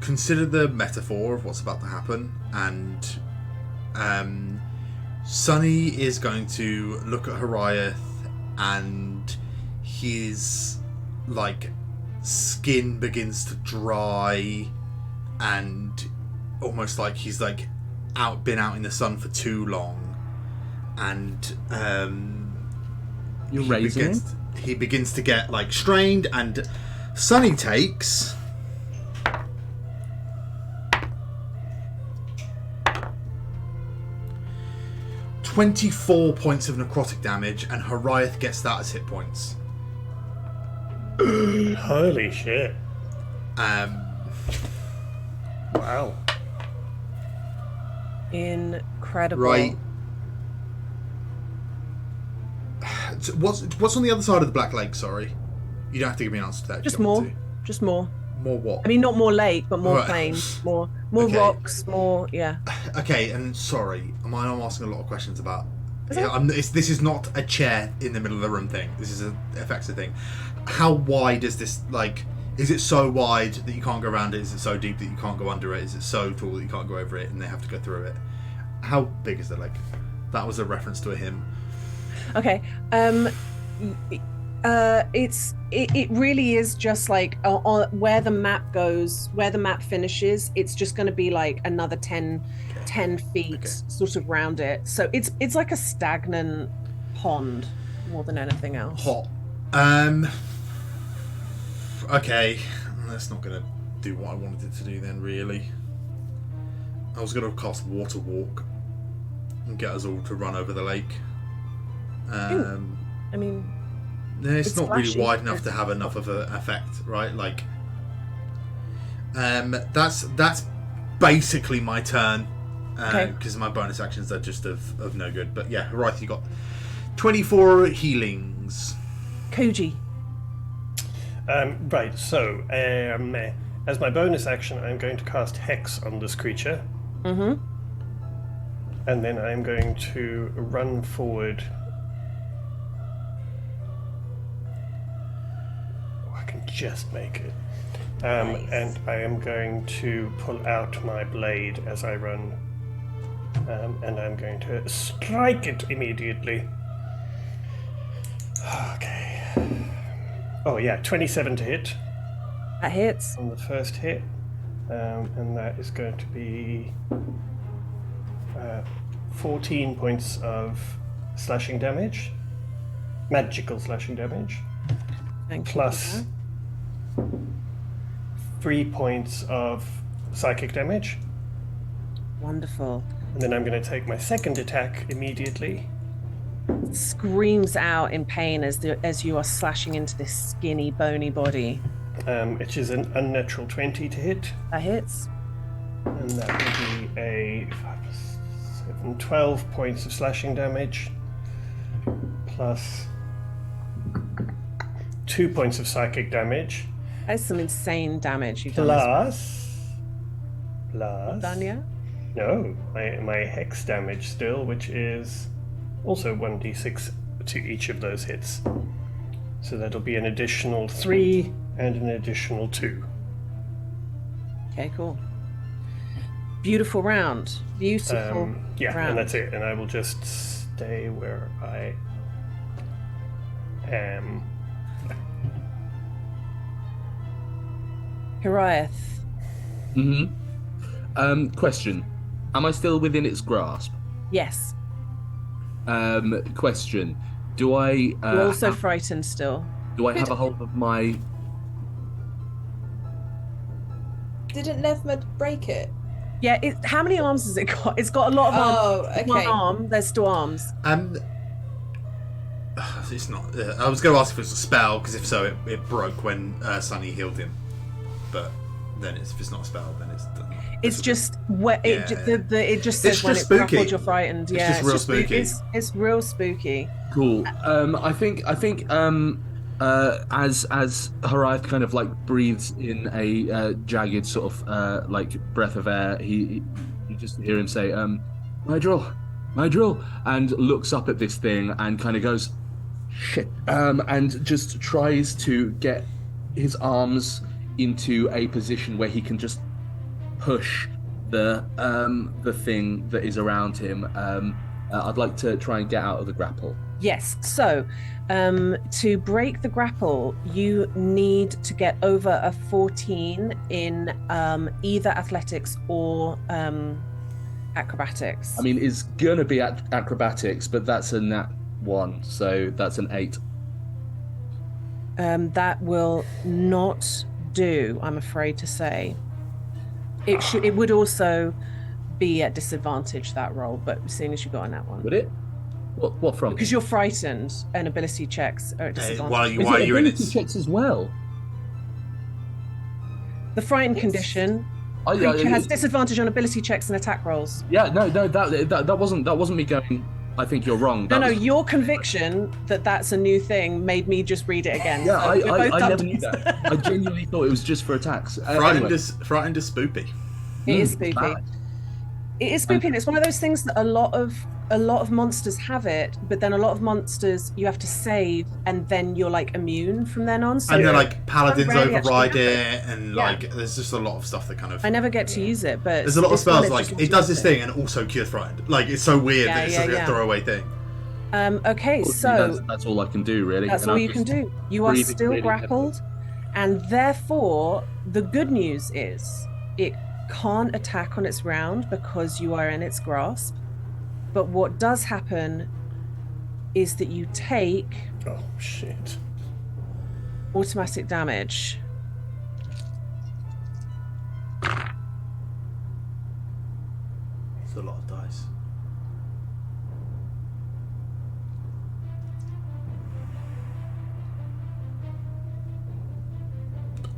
consider the metaphor of what's about to happen, and Sunny is going to look at Hiraeth, and his skin begins to dry, and almost like he's like been out in the sun for too long, and You're raising him? he begins to get like strained, and Sunny takes 24 points of necrotic damage, and Horiath gets that as hit points. Holy shit. Wow. Incredible. Right. What's on the other side of the Black Lake? Sorry, you don't have to give me an answer to that. Just more. Just more. More what? I mean, not more lake, but more Right. plains, more Okay. rocks, more. Yeah. Okay, and sorry, I'm asking a lot of questions about. Is it? Yeah, this is not a chair in the middle of the room thing. This is an effects thing. How wide is this? Like, is it so wide that you can't go around it? Is it so deep that you can't go under it? Is it so tall that you can't go over it and they have to go through it? How big is the lake? That was a reference to a hymn. Okay. It really is just like on where the map goes, where the map finishes. It's just going to be like another 10 feet sort of round it. So it's like a stagnant pond more than anything else. Hot. Okay, that's not going to do what I wanted it to do then, really. I was going to cast Water Walk and get us all to run over the lake. I mean, it's not really flashy. wide enough to have enough of an effect, right? Like, that's basically my turn, because my bonus actions are just of no good. But yeah, right, you got 24 healings. Koji. Right, so as my bonus action, I'm going to cast Hex on this creature. Mm-hmm. And then I'm going to run forward. Oh, I can just make it. Nice. And I am going to pull out my blade as I run. And I'm going to strike it immediately. Okay. Oh yeah, 27 to hit That hits. on the first hit. And that is going to be 14 points of slashing damage. Magical slashing damage. Thank you Plus for 3 points of psychic damage. that. Wonderful. And then I'm going to take my second attack immediately. Screams out in pain as you are slashing into this skinny, bony body. Which is an unnatural 20 to hit. That hits. And that will be a 12 points of slashing damage. Plus 2 points of psychic damage. That's some insane damage you've done. Plus. Done yet? No, my hex damage still, which is also 1d6 to each of those hits. So that'll be an additional 3 and an additional 2. Okay, cool. Beautiful round. Beautiful Yeah, round. and that's it. And I will just stay where I am. Horiath. Mm-hmm. Question. Am I still within its grasp? Yes. Question. Do I... You're also frightened still. do I have a hold of my... Didn't Nevma break it? Yeah, how many arms has it got? It's got a lot of arms. Oh, okay. One arm, there's still arms. It's not. I was going to ask if it was a spell, because if so, it broke when Sunny healed him. But then if it's not a spell, then it's. It's just it just says It's when just it's grappled, spooky. you're frightened. It's Yeah, just real spooky. It's real spooky. Cool. I think as Horiath kind of like breathes in a jagged sort of like breath of air, you just hear him say, my drill, and looks up at this thing and kind of goes, shit, and just tries to get his arms into a position where he can just push the thing that is around him. I'd like to try and get out of the grapple. Yes. So, to break the grapple, you need to get over a 14 in either athletics or acrobatics. I mean, it's gonna be acrobatics, but that's a nat 1, so that's an 8. That will not do, I'm afraid to say. It would also be at disadvantage, that roll, but seeing as you got on that one. Would it? What from? Because you're frightened and ability checks are at disadvantage. While you're in ability checks as well? The frightened condition. Creature has disadvantage on ability checks and attack rolls. Yeah, no, that wasn't me going. I think you're wrong. No, your conviction that that's a new thing made me just read it again. Yeah, so I never knew that. I genuinely thought it was just for attacks. Frightened is spoopy. It is spoopy. Bad. It is spoopy, and it's one of those things that a lot of monsters have it, but then a lot of monsters you have to save, and then you're like immune from then on. So and then like paladins override it, Yeah. and like there's just a lot of stuff that kind of. I never get to use it, but there's a lot of spells like just it does this thing and also cures frightened. Like it's so weird that it's such a throwaway thing. Okay, so that's all I can do, really. that's all you can do. You are still really grappled, and therefore the good news is it can't attack on its round because you are in its grasp. But what does happen is that you take automatic damage. It's a lot of dice.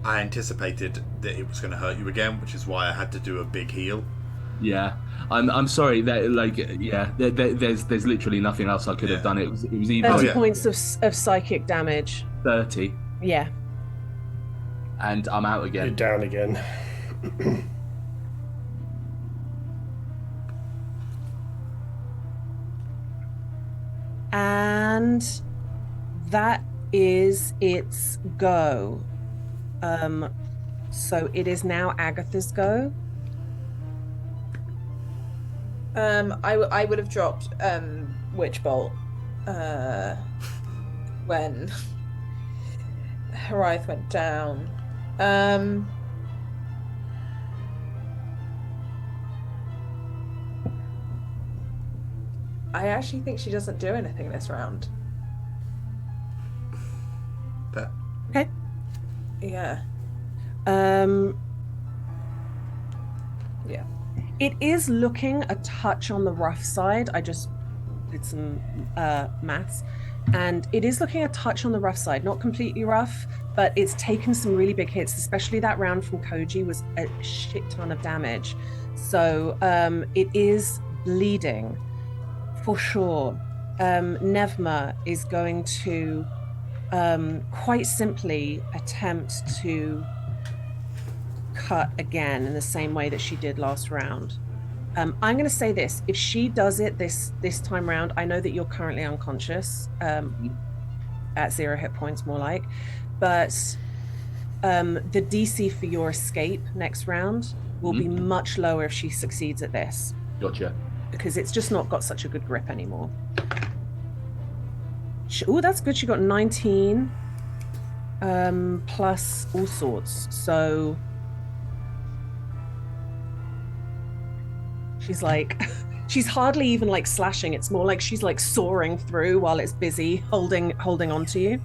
I anticipated that it was going to hurt you again, which is why I had to do a big heal. Yeah, I'm sorry. That there's literally nothing else I could have done. It was either 30 points of psychic damage. 30. Yeah. And I'm out again. You're down again. And that is its go. So it is now Agatha's go. I would have dropped Witch Bolt when Haraith went down. I actually think she doesn't do anything this round. That. Okay. Yeah. Yeah. It is looking a touch on the rough side. I just did some maths. And it is looking a touch on the rough side. Not completely rough, but it's taken some really big hits, especially that round from Koji was a shit ton of damage. So it is bleeding for sure. Nevma is going to quite simply attempt to cut again in the same way that she did last round. I'm going to say this: if she does it this time round, I know that you're currently unconscious, at 0 hit points more like, but the DC for your escape next round will be much lower if she succeeds at this. Gotcha. Because it's just not got such a good grip anymore. Oh, that's good. She got 19 plus all sorts. So she's like, she's hardly even like slashing. It's more like she's like soaring through while it's busy holding on to you.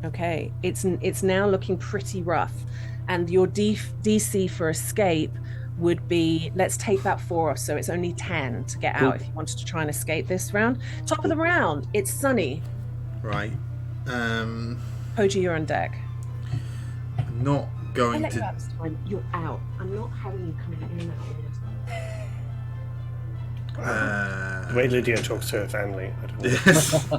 Okay, it's now looking pretty rough, and your DC for escape would be, let's take that 4 off, so it's only 10 to get out if you wanted to try and escape this round. Top of the round, it's Sunny. Right. Koji, you're on deck. I'm not going I let to. you out this time. You're out. I'm not having you come in and out all the time. The way Lydia talks to her family, I don't know. Yes. How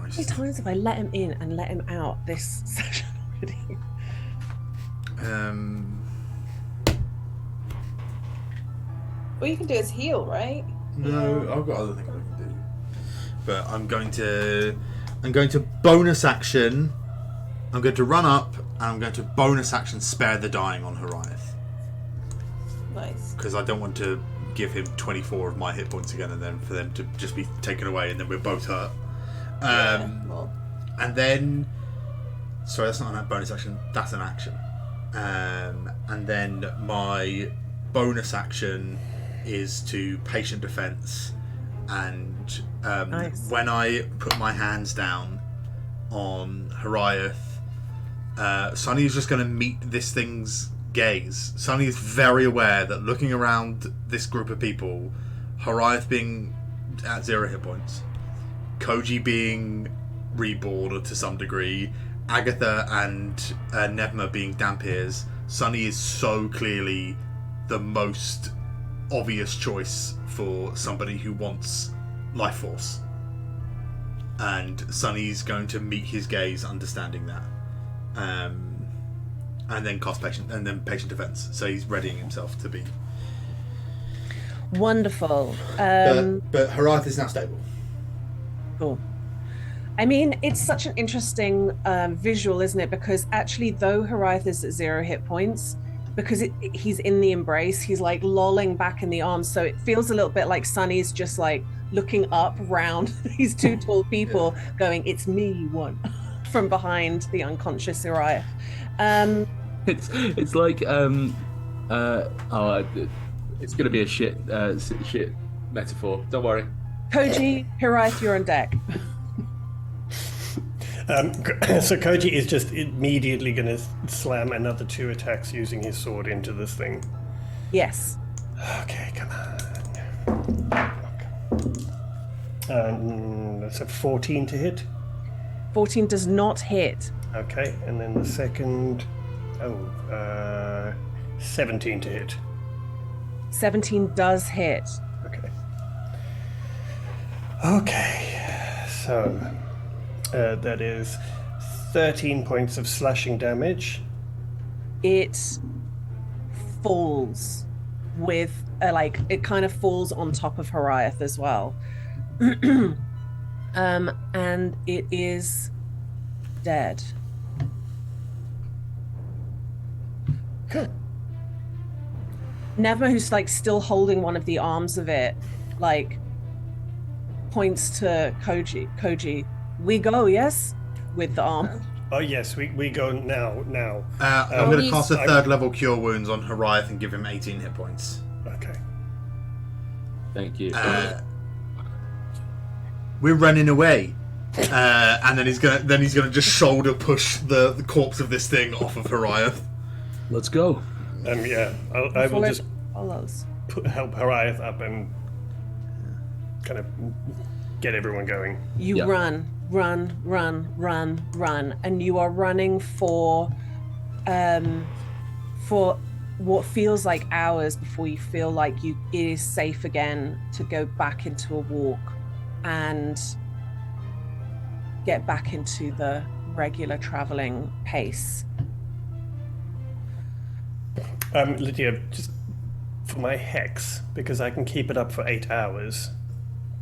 many Christ. times have I let him in and let him out this session already? All you can do is heal, right? No, I've got other things I can do. But I'm going to bonus action. I'm going to run up and I'm going to bonus action spare the dying on Haraith. Nice. because I don't want to give him 24 of my hit points again, and then for them to just be taken away, and then we're both hurt. Well, And then, sorry, that's not a bonus action. That's an action. And then my bonus action is to patient defense, and Nice. when I put my hands down on Hariath, Sonny is just going to meet this thing's gaze. Sonny is very aware that looking around this group of people, Hariath being at 0 hit points, Koji being reborn to some degree, Agatha and Nevma being damp ears, Sonny is so clearly the most obvious choice for somebody who wants life force. And Sonny's going to meet his gaze, understanding that. And then cast patient defense. So he's readying himself to be. Wonderful. But Harath is now stable. Cool. I mean, it's such an interesting visual, isn't it? Because actually, though Hariath is at 0 hit points, because he's in the embrace, he's like lolling back in the arms. So it feels a little bit like Sonny's just like looking up round these two tall people, going, "It's me, you want," from behind the unconscious Hariath. It's like it's gonna be a shit metaphor. Don't worry. Koji, Hariath, you're on deck. So Koji is just immediately going to slam another 2 attacks using his sword into this thing. Yes. Okay, come on. That's a 14 to hit. 14 does not hit. Okay, and then the second... 17 to hit. 17 does hit. Okay, so that is 13 points of slashing damage. It falls with it kind of falls on top of Hariath as well. And it is dead. Cool. Nevma, who's like still holding one of the arms of it, like points to Koji. We go, yes? With the arm. Oh yes, we go now. I'm going to cast a 3rd level Cure Wounds on Hariath and give him 18 hit points. Okay. Thank you. We're running away. And then he's gonna just shoulder push the corpse of this thing off of Hariath. Let's go. Yeah, I will just Follows. help Hariath up and kind of get everyone going. You Yeah. run, and you are running for what feels like hours before you feel like it is safe again to go back into a walk and get back into the regular traveling pace. Lydia, just for my hex, because I can keep it up for 8 hours,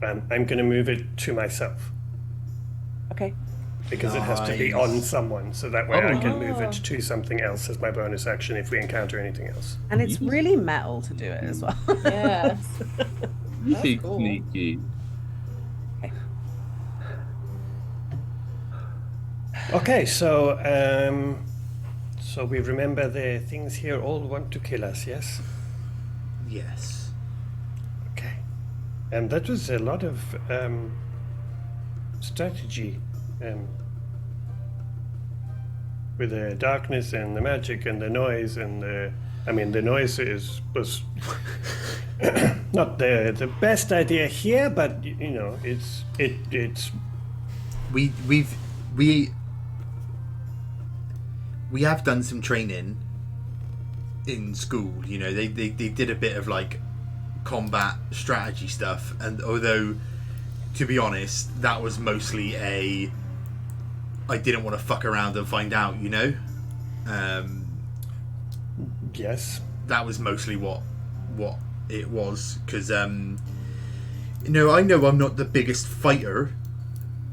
I'm going to move it to myself. Okay. Because it has to be Nice. on someone, so that way I can move it to something else as my bonus action if we encounter anything else. And it's really metal to do it as well. Yeah. Sneaky, cool. sneaky. Okay, so we remember the things here all want to kill us, yes? Yes. Okay. And that was a lot of strategy with the darkness and the magic and the noise and the noise was not the best idea here, but you know it's We have done some training in school. You know, they did a bit of like combat strategy stuff, and although to be honest, that was mostly I didn't want to fuck around and find out, you know. yes. That was mostly what it was, because you know, I know I'm not the biggest fighter.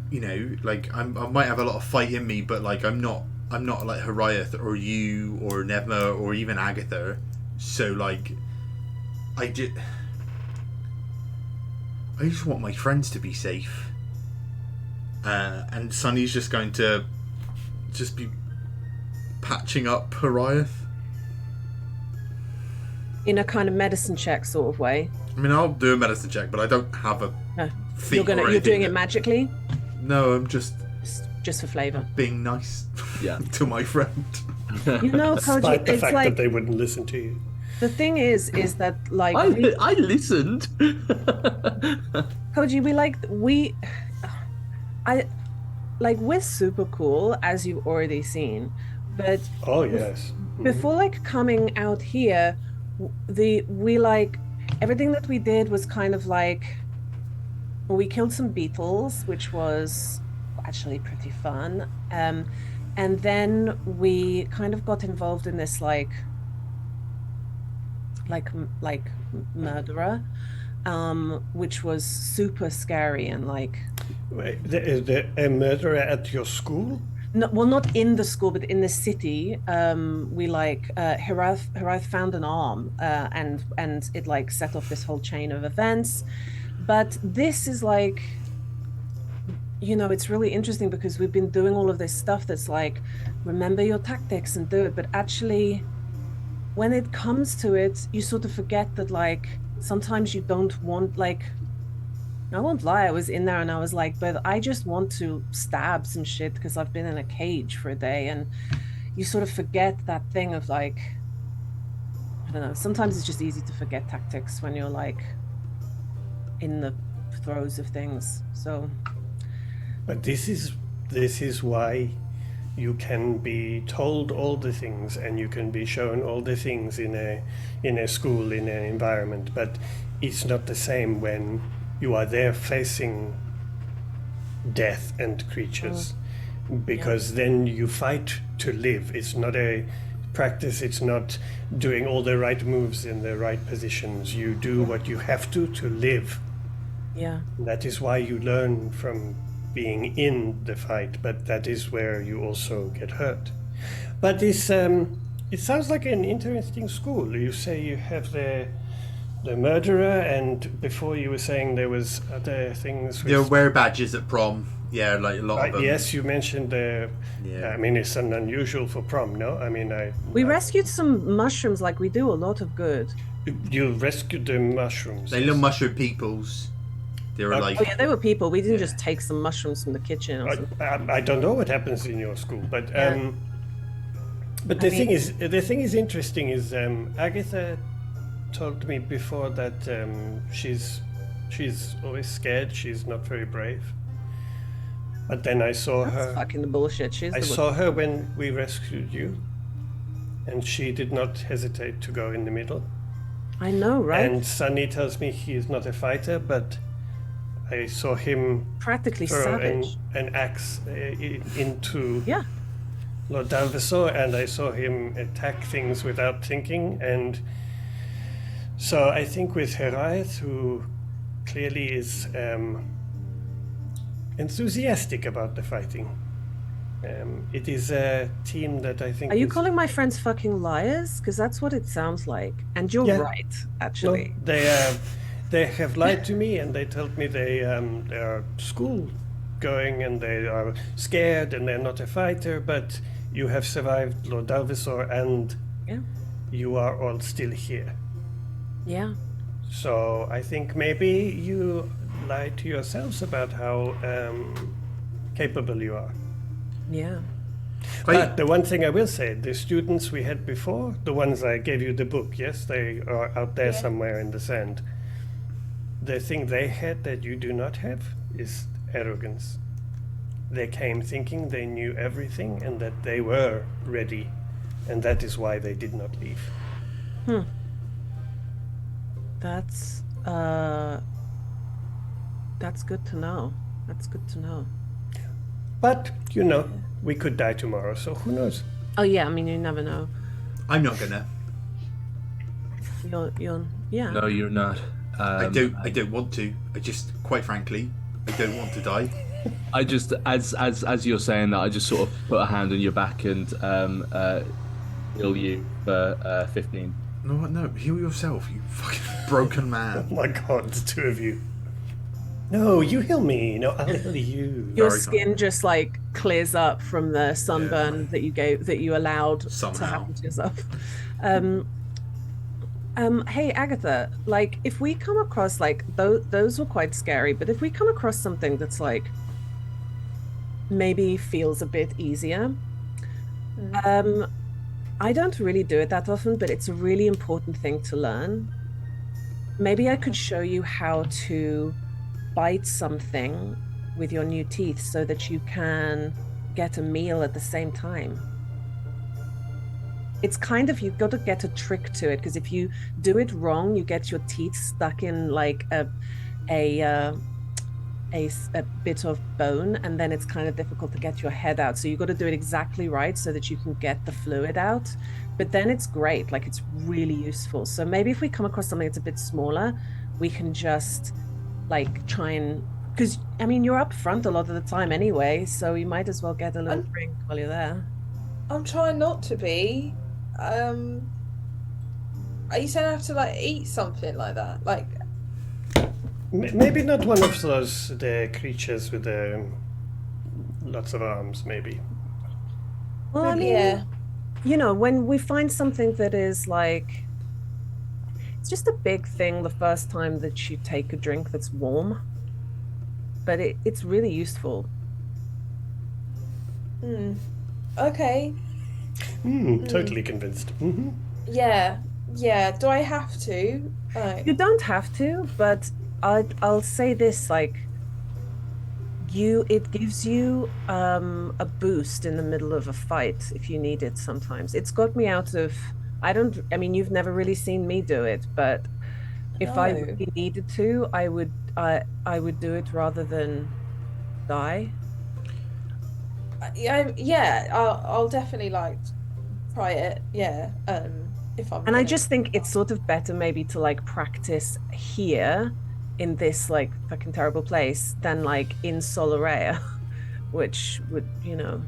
You know, like I might have a lot of fight in me, but like I'm not like Hariath or you or Nevma or even Agatha. So like, I just want my friends to be safe. And Sunny's just going to just be patching up Hariath. In a kind of medicine check sort of way. I mean, I'll do a medicine check, but I don't have a feat. You're doing it magically? No, I'm just for flavour. being nice Yeah. to my friend. You know, Koji, Despite the it's fact like that they wouldn't listen to you. the thing is that like I listened. Koji, we're super cool, as you've already seen, but Oh yes. before like coming out here, everything that we did was kind of like, well, we killed some beetles, which was actually pretty fun, and then we kind of got involved in this like murderer, which was super scary and like. Wait, a murderer at your school? No, well, not in the school, but in the city. We Harath found an arm, and it like set off this whole chain of events. But this is like, you know, it's really interesting because we've been doing all of this stuff that's like, remember your tactics and do it. But actually, when it comes to it, you sort of forget that like sometimes you don't want like. I won't lie, I was in there and I was like, but I just want to stab some shit because I've been in a cage for a day, and you sort of forget that thing of like, I don't know, sometimes it's just easy to forget tactics when you're like in the throes of things. So But this is why you can be told all the things and you can be shown all the things in a school, in an environment, but it's not the same when you are there facing death and creatures, because then you fight to live. It's not a practice, it's not doing all the right moves in the right positions. You do what you have to live. yeah. That is why you learn from being in the fight, but that is where you also get hurt. But it sounds like an interesting school. You say you have the murderer, and before you were saying there was other things. They'll wear badges at prom. Yeah, like a lot of them. Yes, you mentioned the. Yeah. I mean, it's an unusual for prom, no? I mean, We rescued some mushrooms, like we do a lot of good. You rescued the mushrooms. They little mushroom peoples. They were like. Oh yeah, they were people. We didn't just take some mushrooms from the kitchen or something. I don't know what happens in your school, but the thing is interesting is Agatha told me before that she's always scared. She's not very brave. But then I saw That's her. fucking bullshit. I saw her when we rescued you, and she did not hesitate to go in the middle. I know, right? And Sunny tells me he is not a fighter, but I saw him Practically throw savage. an axe into Yeah. Lord Dalvesor, and I saw him attack things without thinking. And so I think with Heraeth, who clearly is enthusiastic about the fighting, it is a team that I think. Are you calling my friends fucking liars? Because that's what it sounds like. And you're Yeah. right, actually. No, they have lied to me, and they told me they are school going and they are scared and they're not a fighter, but you have survived Lord Dalvesor and Yeah. you are all still here. Yeah. So I think maybe you lied to yourselves about how capable you are. Yeah. But the one thing I will say, the students we had before, the ones I gave you the book, yes, they are out there somewhere in the sand. The thing they had that you do not have is arrogance. They came thinking they knew everything and that they were ready, and that is why they did not leave. That's good to know. That's good to know. But, you know, we could die tomorrow, so who knows? Oh yeah, I mean you never know. I'm not gonna. You're yeah. No, you're not. I don't want to. I just, quite frankly, I don't want to die. I just, as you're saying that, I just sort of put a hand on your back and heal you for 15. No, heal yourself, you fucking broken man. Oh my god, the two of you. No, you heal me. No, I'll heal you. Your Very skin kind. just like clears up from the sunburn that you allowed to Somehow. happen to yourself. Hey Agatha, like if we come across like those were quite scary, but if we come across something that's like maybe feels a bit easier, I don't really do it that often, but it's a really important thing to learn. Maybe I could show you how to bite something with your new teeth so that you can get a meal at the same time. It's kind of, you've got to get a trick to it, because if you do it wrong, you get your teeth stuck in like a bit of bone, and then it's kind of difficult to get your head out. So you've got to do it exactly right so that you can get the fluid out. But then it's great, like it's really useful. So maybe if we come across something that's a bit smaller, we can just like try and, because I mean you're up front a lot of the time anyway, so you might as well get a little drink while you're there. I'm trying not to be. Are you saying I have to like eat something like that? Like Maybe not one of those the creatures with the lots of arms. Maybe. Well, I mean, yeah. you know, when we find something that is like, it's just a big thing the first time that you take a drink that's warm, but it's really useful. Okay. Totally convinced. Mm-hmm. Yeah. Do I have to? You don't have to, but I'll say this, like, it gives you a boost in the middle of a fight if you need it sometimes. It's got me out of, I mean, you've never really seen me do it, but if I No. really needed to, I would do it rather than die. Yeah. I'll definitely like try it. Yeah. If I'm. And I gonna- just think it's sort of better maybe to like practice here in this like fucking terrible place than like in Solaria, which would, you know.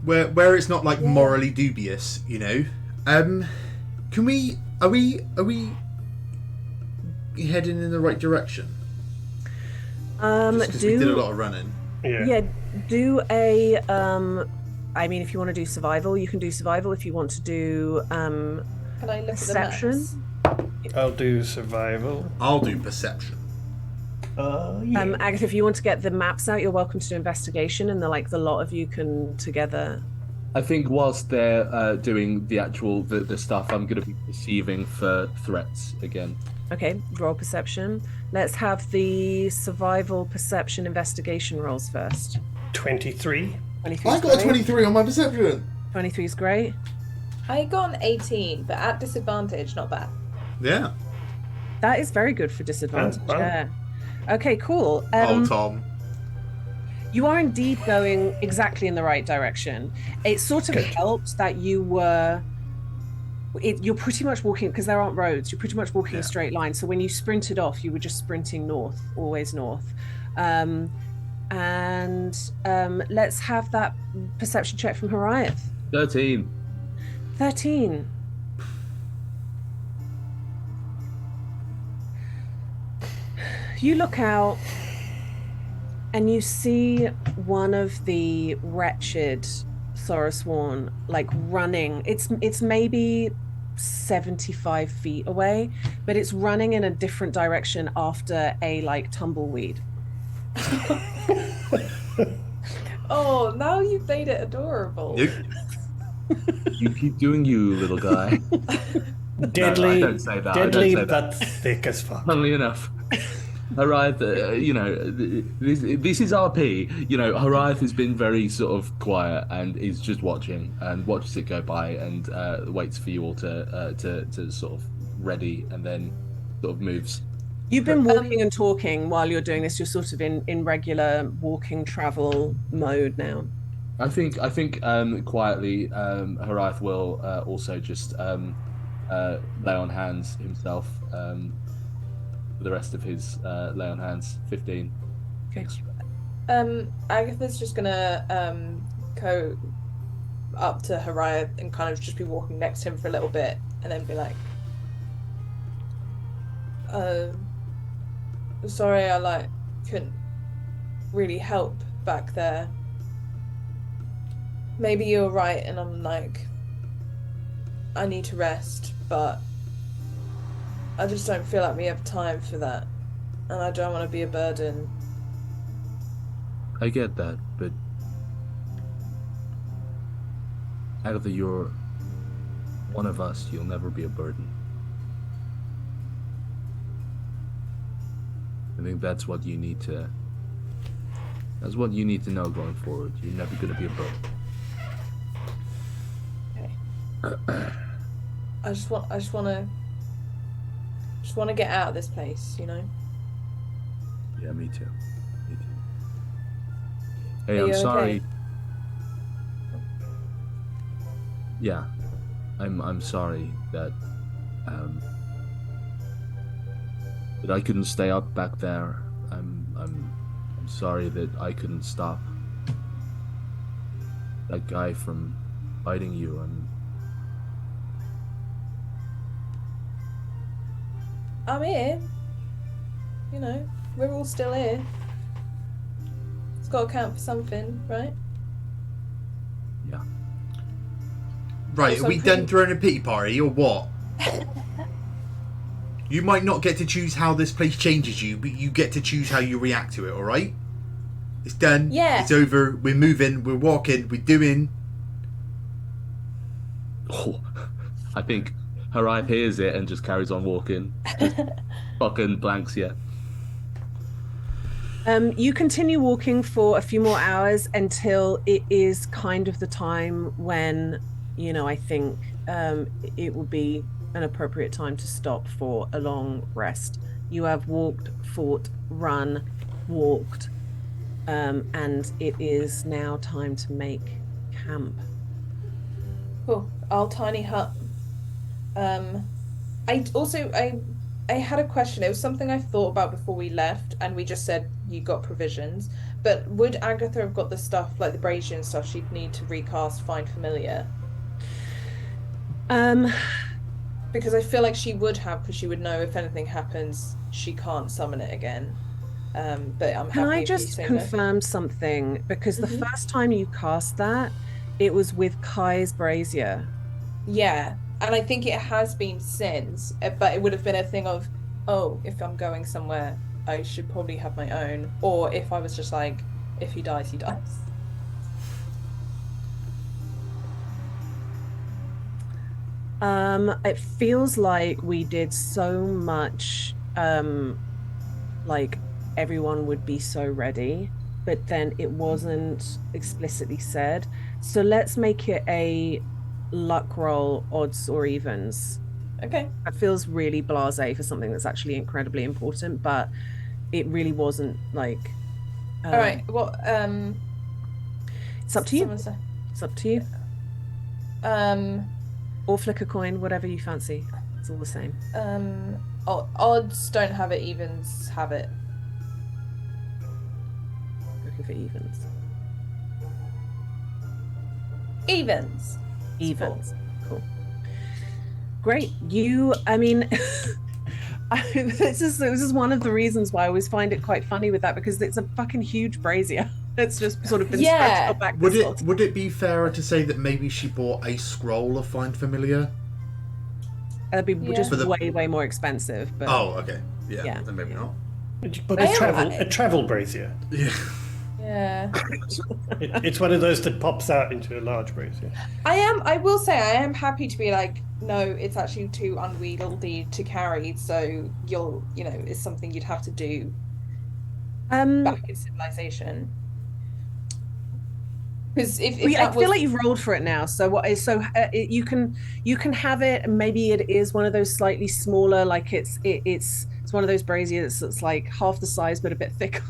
Where it's not like morally dubious, you know. Can we? Are we heading in the right direction? Because we did a lot of running. Yeah, do a I mean, if you want to do survival, you can do survival. If you want to do Can I look perception, at the maps? I'll do survival. I'll do perception. Yeah. Agatha, if you want to get the maps out, you're welcome to do investigation, and the lot of you can together. I think whilst they're doing the stuff, I'm going to be perceiving for threats again. Okay, roll perception. Let's have the survival, perception, investigation rolls first. 23. 23 I got a 23 on my perception. 23 is great. I got an 18, but at disadvantage, not bad. Yeah. That is very good for disadvantage. Oh, wow. Yeah. Okay, cool. Oh, Tom. You are indeed going exactly in the right direction. It sort of helped that you're pretty much walking, because there aren't roads, you're pretty much walking a straight line. So when you sprinted off, you were just sprinting north, always north. Let's have that perception check from Horiath. 13. 13. You look out and you see one of the wretched Thorisworn like running. It's maybe 75 feet away, but it's running in a different direction after a like tumbleweed. Oh, now you've made it adorable. Nope. You keep doing you, little guy. Deadly. No, I don't say that. Deadly, I don't say that. but thick as fuck. Funnily enough, Horiath, you know, this is RP. You know, Horiath has been very sort of quiet and is just watching and watches it go by and waits for you all to sort of ready and then sort of moves. You've been walking and talking while you're doing this. You're sort of in regular walking travel mode now. I think quietly, Horiath will also just lay on hands himself for the rest of his lay on hands. 15. Okay. Agatha's just gonna go up to Haraya and kind of just be walking next to him for a little bit, and then be like, sorry, I couldn't really help back there. Maybe you're right, and I'm I need to rest, but I just don't feel like we have time for that, and I don't want to be a burden. I get that, but Agatha, you're one of us. You'll never be a burden. I think that's what you need to. That's what you need to know going forward. You're never going to be a burden. Okay. I just want to get out of this place, you know. Yeah, me too. Me too. Hey, Are I'm you sorry. okay? Yeah, I'm sorry that that I couldn't stay up back there. I'm sorry that I couldn't stop that guy from biting you. I'm here. You know, we're all still here. It's got to count for something, right? Yeah. Right, Also, are we done throwing a pity party or what? You might not get to choose how this place changes you, but you get to choose how you react to it, alright? It's done. Yeah. It's over. We're moving. We're walking. We're doing. Oh, I think Harai hears it and just carries on walking. Just fucking blanks, yeah. You continue walking for a few more hours until it is kind of the time when, I think it would be an appropriate time to stop for a long rest. You have walked, fought, run, walked, and it is now time to make camp. Cool. Our tiny hut. I had a question. It was something I thought about before we left, and we just said you got provisions. But would Agatha have got the stuff, like the brazier and stuff, she'd need to recast Find Familiar? Because I feel like she would have, because she would know if anything happens, she can't summon it again. But I'm happy. Can I if you just say confirm something? Because the first time you cast that, it was with Kai's brazier. Yeah, and I think it has been since, but it would have been a thing of, oh, if I'm going somewhere, I should probably have my own. Or if I was just like, if he dies, he dies. It feels like we did so much, like everyone would be so ready, but then it wasn't explicitly said. So let's make it a luck roll, odds or evens. Okay. That feels really blasé for something that's actually incredibly important, but it really wasn't like. All right. Well, it's up to you. Say. It's up to you. Or flick a coin, whatever you fancy. It's all the same. Odds don't have it, evens have it. Looking for evens. Evens. Evens. Cool. Great. I mean, this is one of the reasons why I always find it quite funny with that, because it's a fucking huge brazier. It's just sort of been stretched back. Would it be fairer to say that maybe she bought a scroll of Find Familiar? That'd be just way more expensive. But oh, okay. Yeah. Then maybe not. But a travel brazier. Yeah. Yeah. It's one of those that pops out into a large brazier. I will say I am happy to be like, no, it's actually too unwieldy to carry, so it's something you'd have to do back in civilization. Because I feel like you've rolled for it now. So you can have it, and maybe it is one of those slightly smaller, like it's one of those braziers that's like half the size but a bit thicker.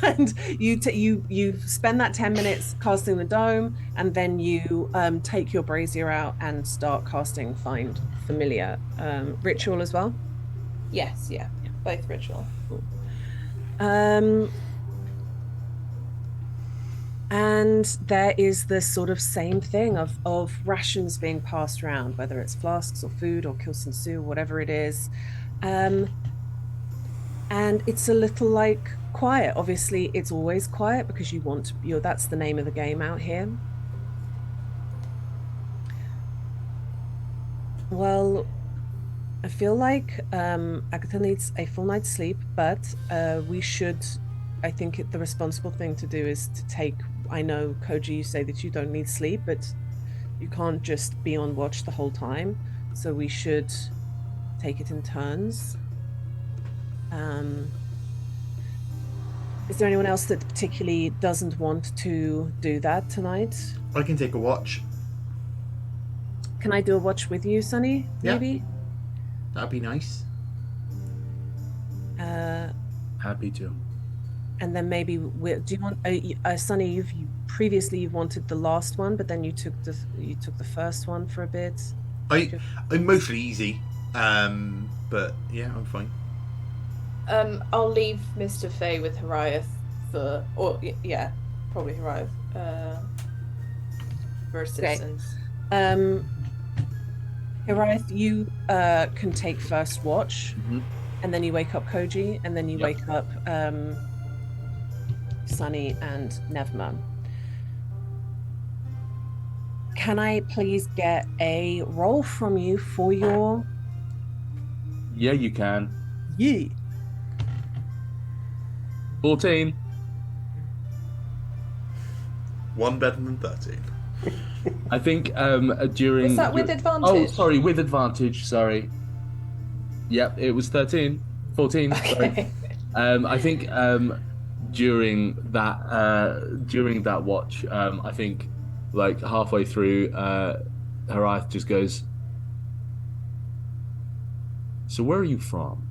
And you spend that 10 minutes casting the dome, and then you take your brazier out and start casting Find Familiar. Ritual as well? Yes, yeah. Both ritual. Cool. And there is this sort of same thing of rations being passed around, whether it's flasks or food or kilsensu, whatever it is. Um, and it's a little like quiet. Obviously, it's always quiet because that's the name of the game out here. Well, I feel like Agatha needs a full night's sleep, but I think the responsible thing to do is to take. I know, Koji, you say that you don't need sleep, but you can't just be on watch the whole time. So we should take it in turns. Is there anyone else that particularly doesn't want to do that tonight? I can take a watch. Can I do a watch with you, Sunny? Yeah. Maybe? That'd be nice. Happy to. And then maybe do you want Sunny? You've wanted the last one, but then you took the first one for a bit. I'm mostly easy, but yeah, I'm fine. I'll leave Mr. Fay with Hariath probably Hariath for assistance. Hariath, you can take first watch, and then you wake up Koji, and then you wake up Sunny and Nevma. Can I please get a roll from you for your... Yeah, you can. Yeah. 14. One better than 13. I think during... Was that with advantage? Oh, sorry, with advantage, sorry. Yep, it was 13. 14, Okay. sorry. I think during that watch, I think like halfway through, Hariath just goes, "So where are you from?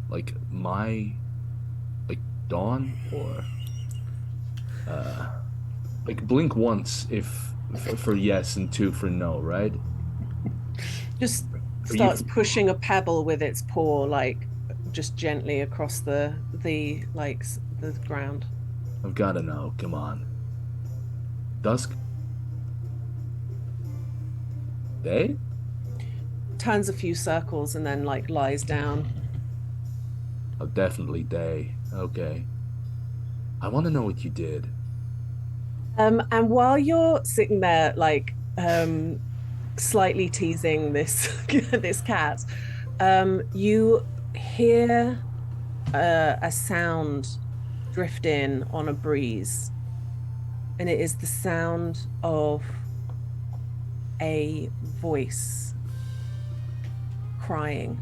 Like Dawn, or like blink once if for yes and two for no, right?" Just starts pushing a pebble with its paw, like just gently across the ground. I've got to know. Come on. Dusk. Day? Turns a few circles and then like lies down. Oh, definitely day. Okay. I want to know what you did. And while you're sitting there, like slightly teasing this this cat, you hear a sound drift in on a breeze, and it is the sound of a voice crying.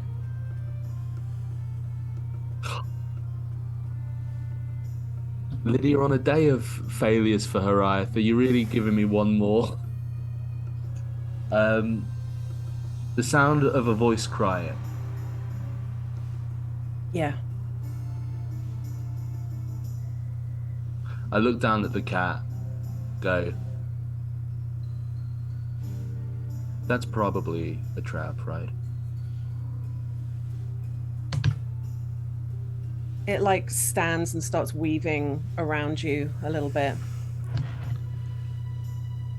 Lydia, on a day of failures for Hariath, are you really giving me one more? The sound of a voice crying. Yeah. I look down at the cat, go, "That's probably a trap, right?" It like stands and starts weaving around you a little bit.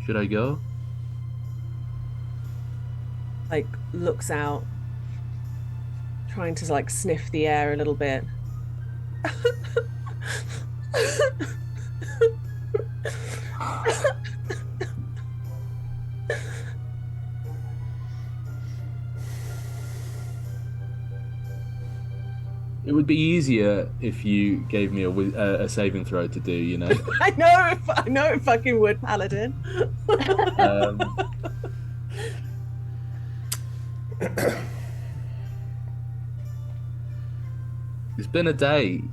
Should I go? Like looks out, trying to like sniff the air a little bit. It would be easier if you gave me a saving throw to do, you know. I know it fucking would, Paladin. It's been a day.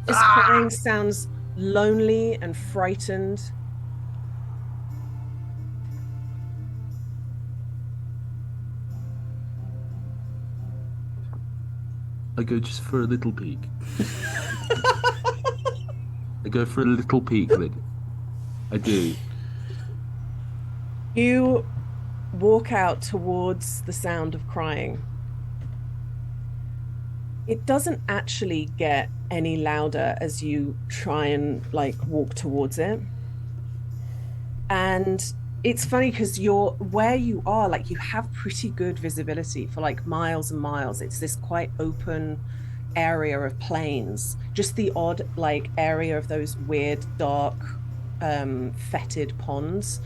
This crying sounds lonely and frightened. I go just for a little peek. I go for a little peek, Lydia. I do. You walk out towards the sound of crying. It doesn't actually get any louder as you try and like walk towards it. And it's funny because you're where you are, like you have pretty good visibility for like miles and miles. It's this quite open area of plains, just the odd like area of those weird dark fetid ponds.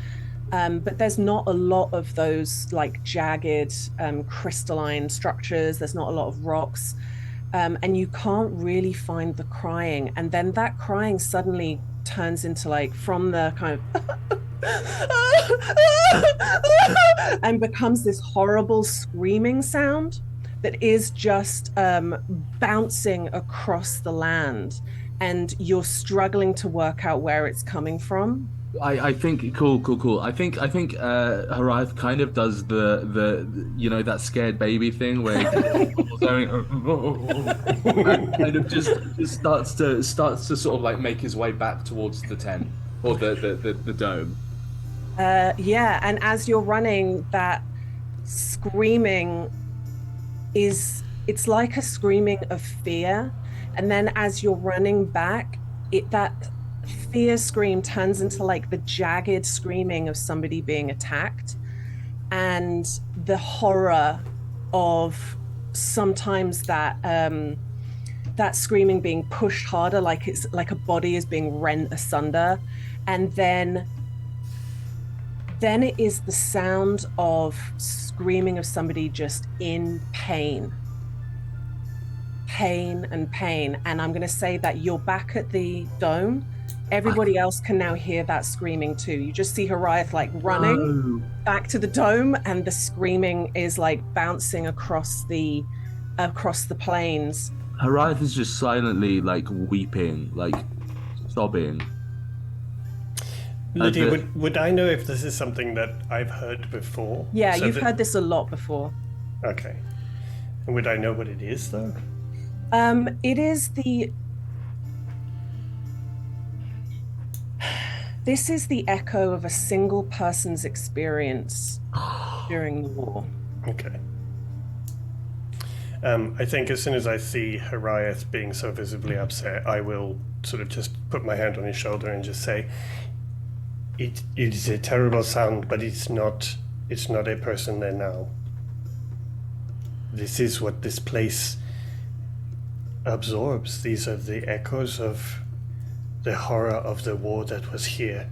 But there's not a lot of those like jagged crystalline structures. There's not a lot of rocks. And you can't really find the crying. And then that crying suddenly turns into like from the kind of and becomes this horrible screaming sound that is just bouncing across the land, and you're struggling to work out where it's coming from. I think cool. I think Harath kind of does the you know that scared baby thing where he's going and kind of just starts to sort of like make his way back towards the tent or the dome. Yeah, and as you're running, that screaming it's like a screaming of fear, and then as you're running back, that fear scream turns into like the jagged screaming of somebody being attacked, and the horror of sometimes that screaming being pushed harder, like it's like a body is being rent asunder, and then it is the sound of screaming of somebody just in pain. And I'm going to say that you're back at the dome. Everybody else can now hear that screaming too. You just see Harath like running back to the dome, and the screaming is like bouncing across the plains. Harath is just silently like weeping, like sobbing. Lydia, would I know if this is something that I've heard before? Yeah, you've heard this a lot before. Okay. And would I know what it is, though? It is this is the echo of a single person's experience during the war. Okay. I think as soon as I see Harath being so visibly upset, I will sort of just put my hand on his shoulder and just say, It is a terrible sound, but it's not a person there now. This is what this place absorbs. These are the echoes of the horror of the war that was here.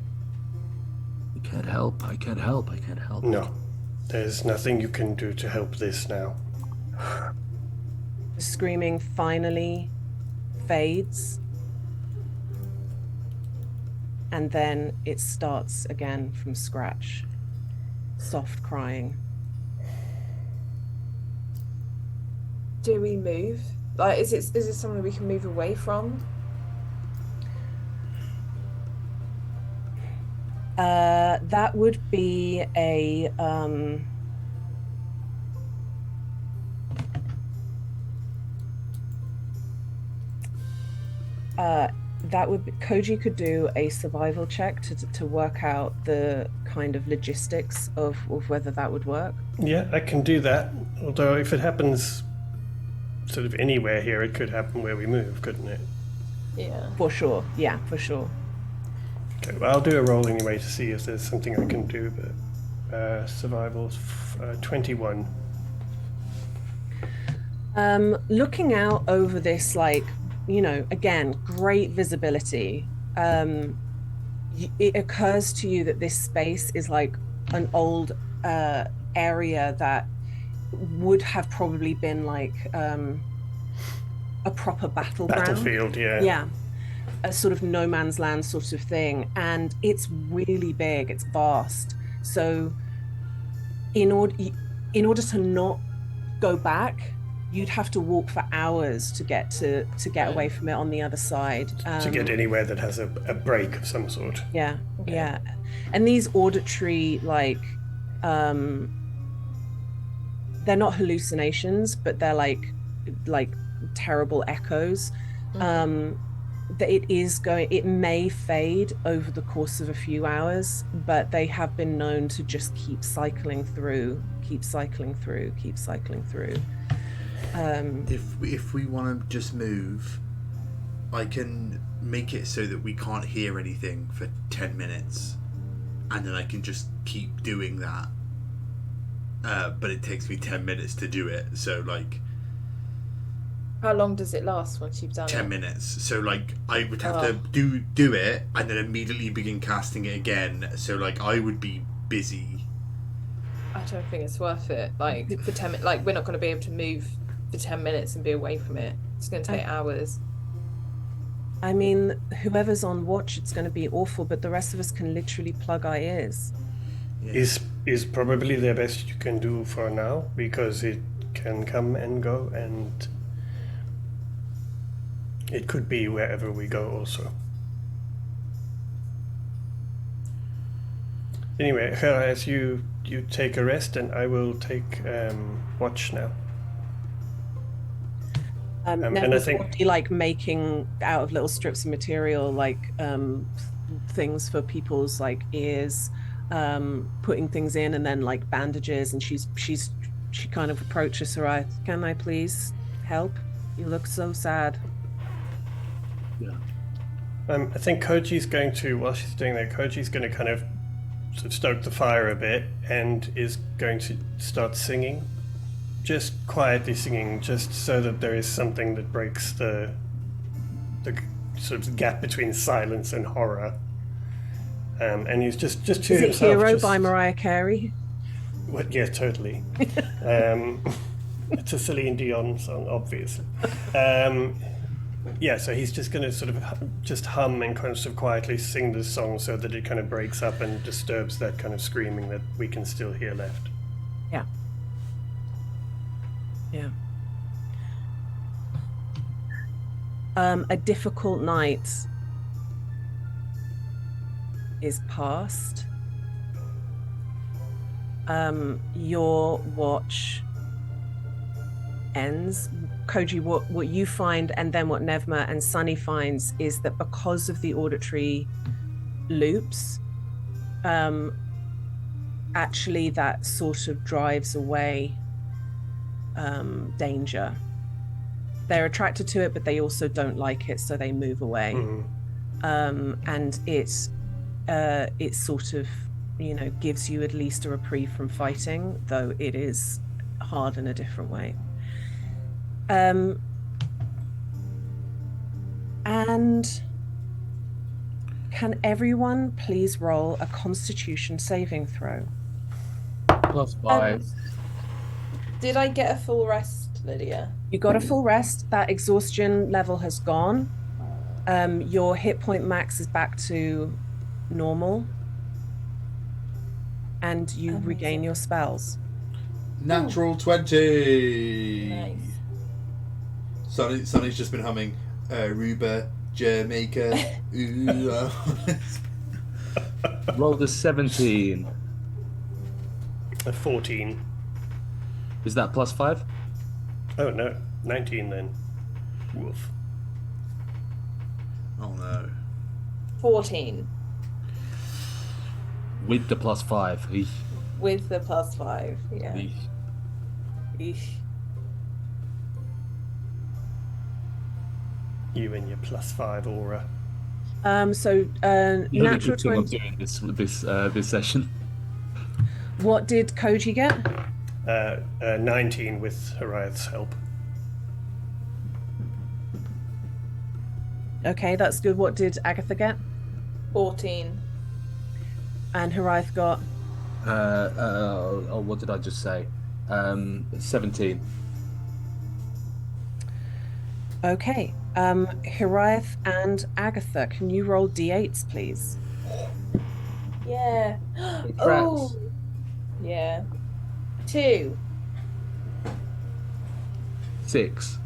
I can't help. No, there's nothing you can do to help this now. The screaming finally fades. And then it starts again from scratch. Soft crying. Do we move? Like, is it something we can move away from? That would be a Koji could do a survival check to work out the kind of logistics of whether that would work. Yeah, I can do that. Although if it happens sort of anywhere here, it could happen where we move, couldn't it? Yeah. For sure. Yeah, for sure. Okay, well, I'll do a roll anyway to see if there's something I can do, but survival's 21. Looking out over this, like, you know, again, great visibility. It occurs to you that this space is like an old area that would have probably been like a proper battlefield, yeah. Yeah, a sort of no man's land sort of thing, and it's really big. It's vast. So, in order to not go back, you'd have to walk for hours to get away from it on the other side. To get anywhere that has a break of some sort. Yeah, okay. Yeah. And these auditory, like, they're not hallucinations, but they're like terrible echoes. That it may fade over the course of a few hours, but they have been known to just keep cycling through. If we want to just move, I can make it so that we can't hear anything for 10 minutes, and then I can just keep doing that. But it takes me 10 minutes to do it, so like How long does it last once you've done 10 it? minutes. So like I would have to do it and then immediately begin casting it again. So like I would be busy. I don't think it's worth it. Like for 10 minutes, like we're not going to be able to move for 10 minutes and be away from it. It's going to take hours. I mean, whoever's on watch, it's going to be awful, but the rest of us can literally plug our ears. Is probably the best you can do for now, because it can come and go, and it could be wherever we go also. Anyway, as you take a rest, and I will take watch now. And I think already, like, making out of little strips of material, like things for people's like ears, putting things in, and then like bandages. And she kind of approaches her. Can I please help? You look so sad. Yeah. I think Koji's going to, while she's doing that, Koji's going to kind of sort of stoke the fire a bit, and is going to start singing. Just quietly singing, just so that there is something that breaks the sort of gap between silence and horror. And he's just to Is himself. Is it Hero by Mariah Carey? Well, yeah, totally. It's a Celine Dion song, obviously. Yeah, so he's just going to sort of just hum and kind of sort of quietly sing this song, so that it kind of breaks up and disturbs that kind of screaming that we can still hear left. Yeah. Yeah. A difficult night is past. Your watch ends. Koji, what you find, and then what Nevma and Sunny finds, is that because of the auditory loops, actually that sort of drives away danger. They're attracted to it, but they also don't like it, so they move away. And it sort of, gives you at least a reprieve from fighting, though it is hard in a different way. And can everyone please roll a Constitution saving throw? +5. Did I get a full rest, Lydia? You got a full rest. That exhaustion level has gone. Your hit point max is back to normal, and you regain your spells. Natural 20. Nice. Sonny's just been humming Aruba, Jamaica. Ooh. Rolled a 17. A 14. Is that +5? Oh no, 19 then. Woof. Oh no. 14. With the +5. Eesh. With the +5, yeah. Eesh. Eesh. You and your +5 aura. So natural 20. I'm doing this session. What did Koji get? 19 with Hariath's help. Okay, that's good. What did Agatha get? 14. And Hariath got? What did I just say? 17. Okay. Hariath and Agatha, can you roll d8s, please? Yeah. Congrats. Oh. Yeah. 2. 6.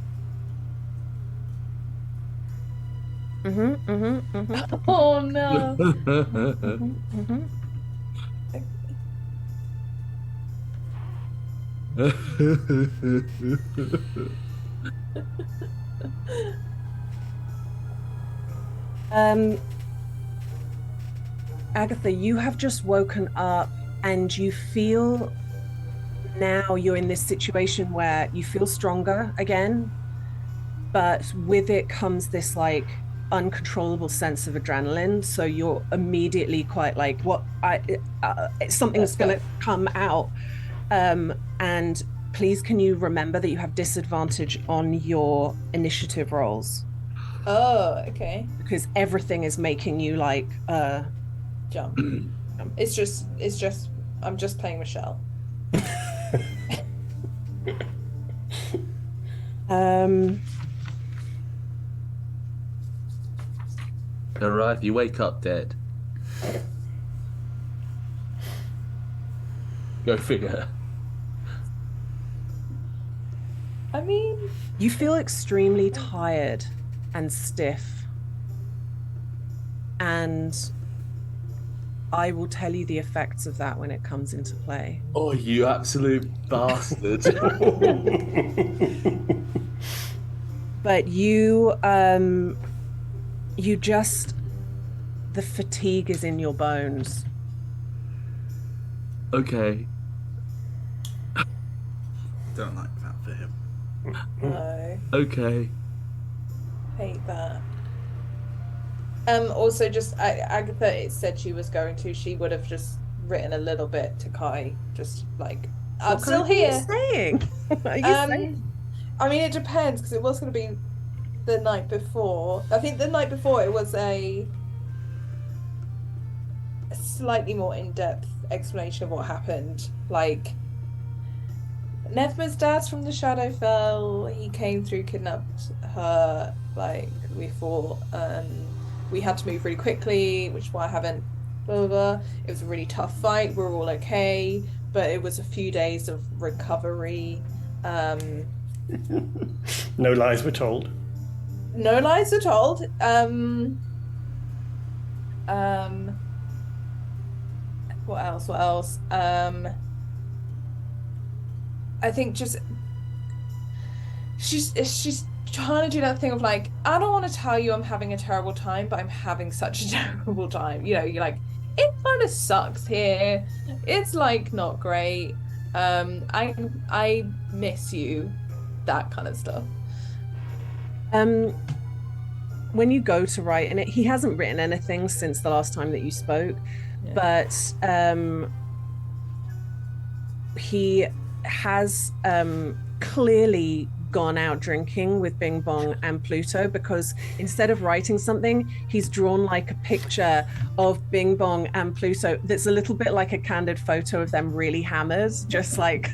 Oh no. Agatha, you have just woken up, and you feel now you're in this situation where you feel stronger again, but with it comes this like uncontrollable sense of adrenaline, so you're immediately quite like, what something's going to come out. And please, can you remember that you have disadvantage on your initiative rolls, Oh, okay. because everything is making you like Jump. It's just I'm just playing Michelle. Alright, you wake up dead. Go figure. I mean, you feel extremely tired and stiff, and I will tell you the effects of that when it comes into play. Oh, you absolute bastard. But you just, the fatigue is in your bones. Okay. Don't like that for him. no, Okay. hate that. Also, just Agatha, it said she was going to. She would have just written a little bit to Kai, just like, I'm What still are you here. saying? What are you saying? I mean, it depends, because it was going to be the night before. I think the night before it was a slightly more in-depth explanation of what happened. Like, Nethma's dad's from the Shadowfell. He came through, kidnapped her. Like, we fought. We had to move really quickly, which is why I haven't. Blah, blah, blah. It was a really tough fight. We're all okay, but it was a few days of recovery. No lies were told. No lies are told. What else? What else? I think just she's trying to do that thing of like, I don't want to tell you I'm having a terrible time, but I'm having such a terrible time. You know, you're like, it kind of sucks here. It's like not great. I miss you. That kind of stuff. When you go to write, and he hasn't written anything since the last time that you spoke, Yeah. but he has clearly gone out drinking with Bing Bong and Pluto, because instead of writing something, he's drawn like a picture of Bing Bong and Pluto that's a little bit like a candid photo of them really hammered, just like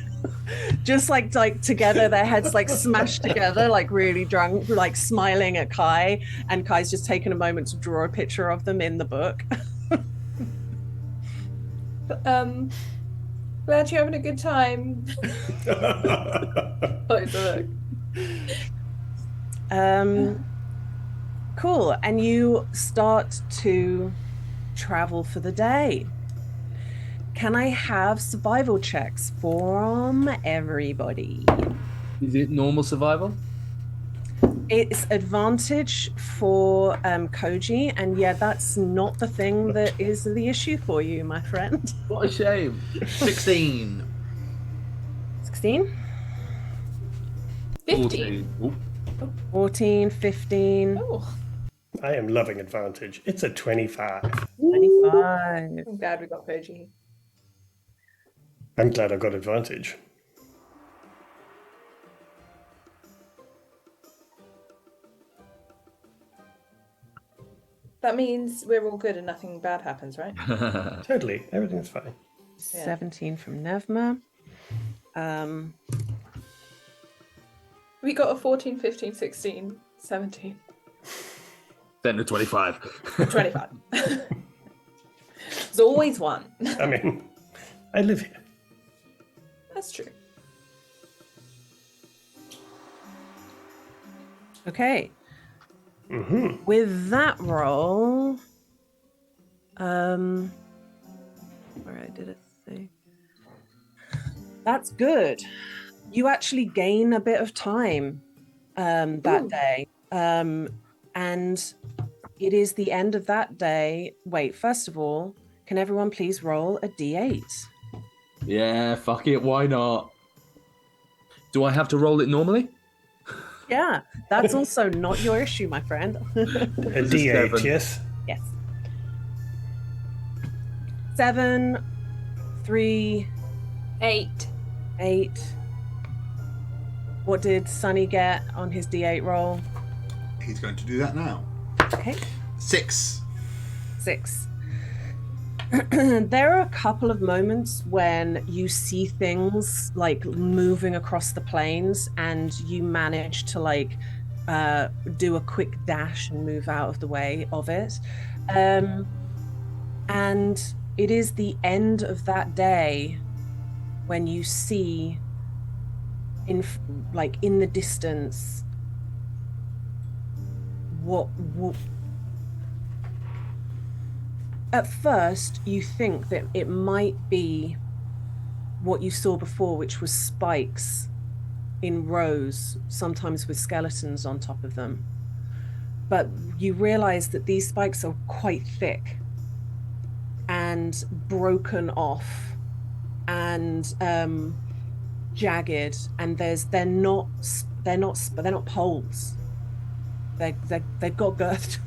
together, their heads like smashed together, like really drunk, like smiling at Kai, and Kai's just taken a moment to draw a picture of them in the book. Glad you're having a good time. Close the book. Cool. And you start to travel for the day. Can I have survival checks from everybody? Is it normal survival? It's advantage for Koji, and yeah, that's not the thing that is the issue for you, my friend. What a shame. 16. 16? 15. 14, 15, Oh, I am loving advantage. It's a 25. 25. I'm glad we got Koji. I'm glad I got advantage. That means we're all good and nothing bad happens, right? Totally. Everything's fine. 17 from Nevma. We got a 14, 15, 16, 17, Then a 25. 25. There's always one. I mean, I live here. That's true. Okay. With that roll, where did it say? That's good. You actually gain a bit of time that day. And it is the end of that day. Wait, first of all, can everyone please roll a d8? Yeah, fuck it, why not? Do I have to roll it normally? Yeah, that's also not your issue, my friend. A This is D8, 7. yes? Yes. 7, 3, 8. 8. What did Sonny get on his D8 roll? He's going to do that now. Okay. 6. 6. There are a couple of moments when you see things like moving across the plains and you manage to like do a quick dash and move out of the way of it. And it is the end of that day when you see in the distance what at first you think that it might be what you saw before, which was spikes in rows, sometimes with skeletons on top of them. But you realize that these spikes are quite thick and broken off and jagged, and they're not poles. They've got girth.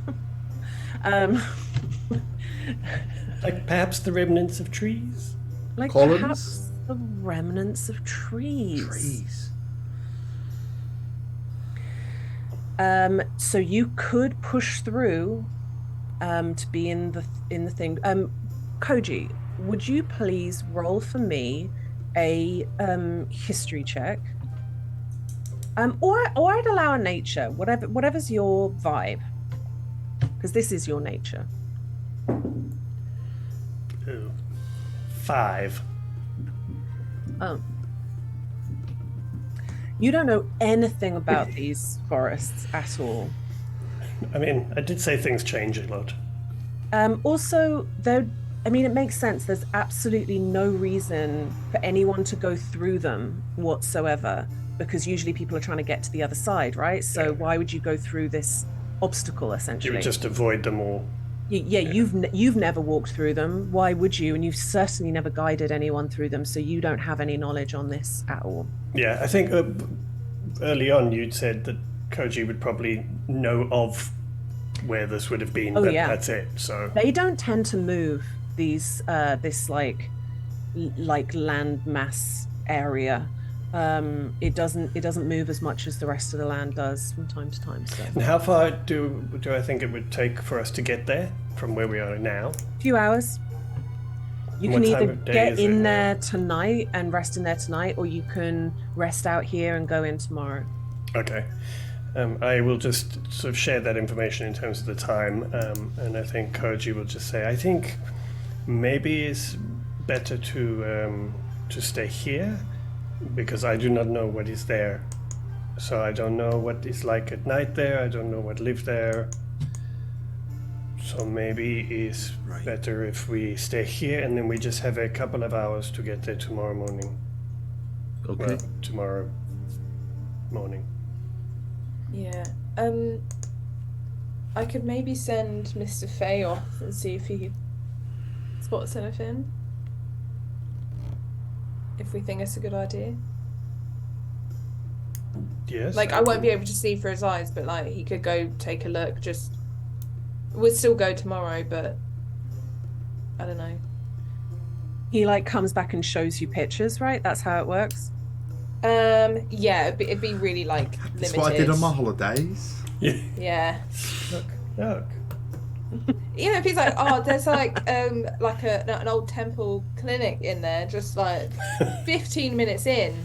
Like perhaps the remnants of trees? Like Columns? perhaps the remnants of trees. So you could push through to be in the thing. Koji, would you please roll for me a history check? Or I'd allow a nature, whatever's your vibe, because this is your nature. Ooh. 5. Oh. You don't know anything about these forests at all. I mean, I did say things change a lot. Also, it makes sense. There's absolutely no reason for anyone to go through them whatsoever, because usually people are trying to get to the other side, right? So why would you go through this obstacle, essentially? You would just avoid them all. You've never walked through them. Why would you? And you've certainly never guided anyone through them, so you don't have any knowledge on this at all. Yeah, I think early on you'd said that Koji would probably know of where this would have been, but that's it. So they don't tend to move these this like land mass area. It doesn't move as much as the rest of the land does from time to time. So. And how far do I think it would take for us to get there from where we are now? A few hours. You can either get in there tonight and rest in there tonight, or you can rest out here and go in tomorrow. Okay. I will just sort of share that information in terms of the time, and I think Koji will just say, I think maybe it's better to stay here, because I do not know what is there. So I don't know what it's like at night there, I don't know what lives there. So maybe it's better if we stay here and then we just have a couple of hours to get there tomorrow morning. Okay. Well, tomorrow morning. Yeah. I could maybe send Mr. Fay off and see if he spots anything. If we think it's a good idea. Yes. Like, I won't be able to see for his eyes, but like he could go take a look. We'll still go tomorrow, but I don't know. He like comes back and shows you pictures, right? That's how it works. Yeah, it'd be really like limited. That's what I did on my holidays. Yeah. Look. You know, if he's like, oh, there's like an old temple clinic in there, just like 15 minutes in,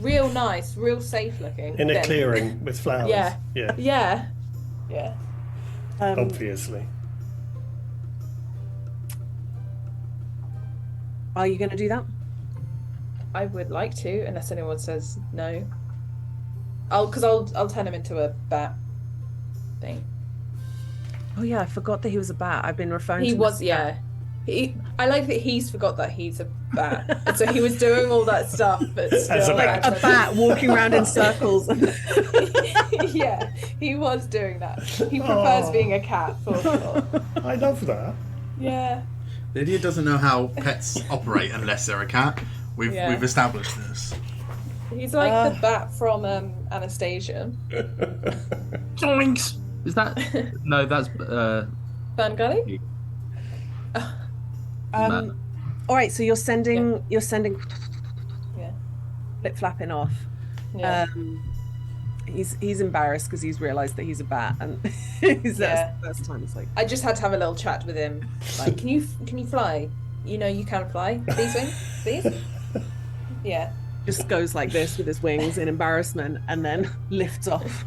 real nice, real safe looking. In a clearing with flowers. Yeah. Yeah. Yeah. Yeah. Obviously. Are you going to do that? I would like to, unless anyone says no. I'll turn him into a bat thing. Oh yeah, I forgot that he was a bat. I've been referring to He him was, as a yeah. bat. I like that he's forgot that he's a bat. And so he was doing all that stuff, but still As a Like a bat walking around in circles. Yeah, he was doing that. He prefers being a cat, for sure. I love that. Yeah. Lydia doesn't know how pets operate unless they're a cat. We've established this. He's like the bat from Anastasia. Joinks! Is that? No, that's Van Gully? Matt. All right, so you're sending Yeah. flip flapping off. Yeah. He's embarrassed because he's realized that he's a bat, and that's the first time it's like. I just had to have a little chat with him. Like, can you fly? You know you can fly. These wings, please. Yeah. Just goes like this with his wings in embarrassment, and then lifts off.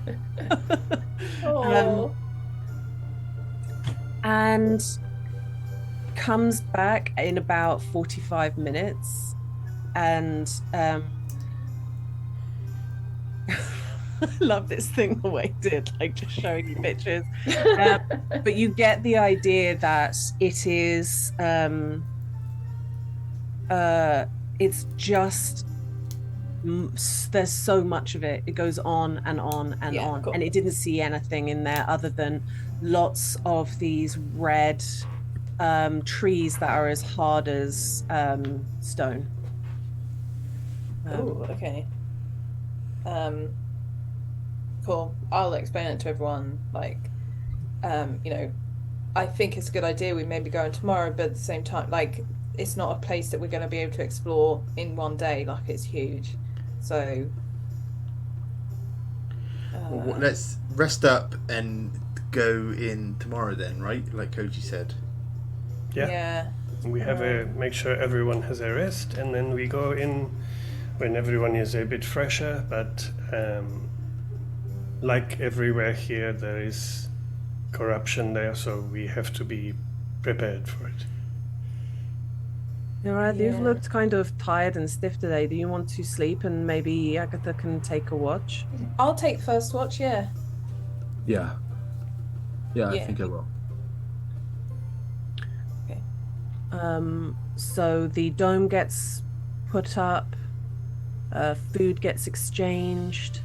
Oh. And comes back in about 45 minutes, and I love this thing the way it did, like just showing you pictures. But you get the idea that it is it's just there's so much of it. It goes on and on and on. Cool. And it didn't see anything in there other than lots of these red trees that are as hard as stone. Oh, okay. Cool. I'll explain it to everyone. Like, you know, I think it's a good idea. We maybe go in tomorrow, but at the same time, like, it's not a place that we're going to be able to explore in one day. Like, it's huge. So, Well, let's rest up and go in tomorrow then, right? Like Koji said. yeah. We have make sure everyone has a rest, and then we go in when everyone is a bit fresher. But like everywhere here, there is corruption there, so we have to be prepared for it. All right, you've Yeah. looked kind of tired and stiff today. Do you want to sleep and maybe Agatha can take a watch? I'll take first watch. Yeah. Yeah. Yeah, I Yeah. think I will. So the dome gets put up, food gets exchanged,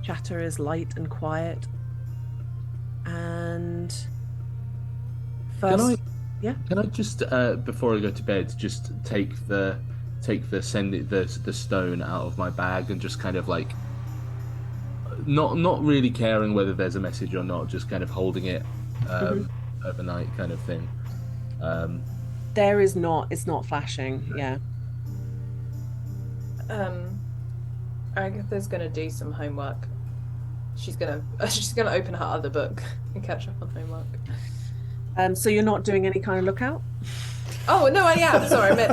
chatter is light and quiet, and first, Can I just before I go to bed just take the stone out of my bag and just kind of like not really caring whether there's a message or not, just kind of holding it overnight kind of thing. there is not, it's not flashing. Yeah. Agatha's gonna do some homework. She's gonna open her other book and catch up on homework. So you're not doing any kind of lookout? Oh no, I am. Sorry, I meant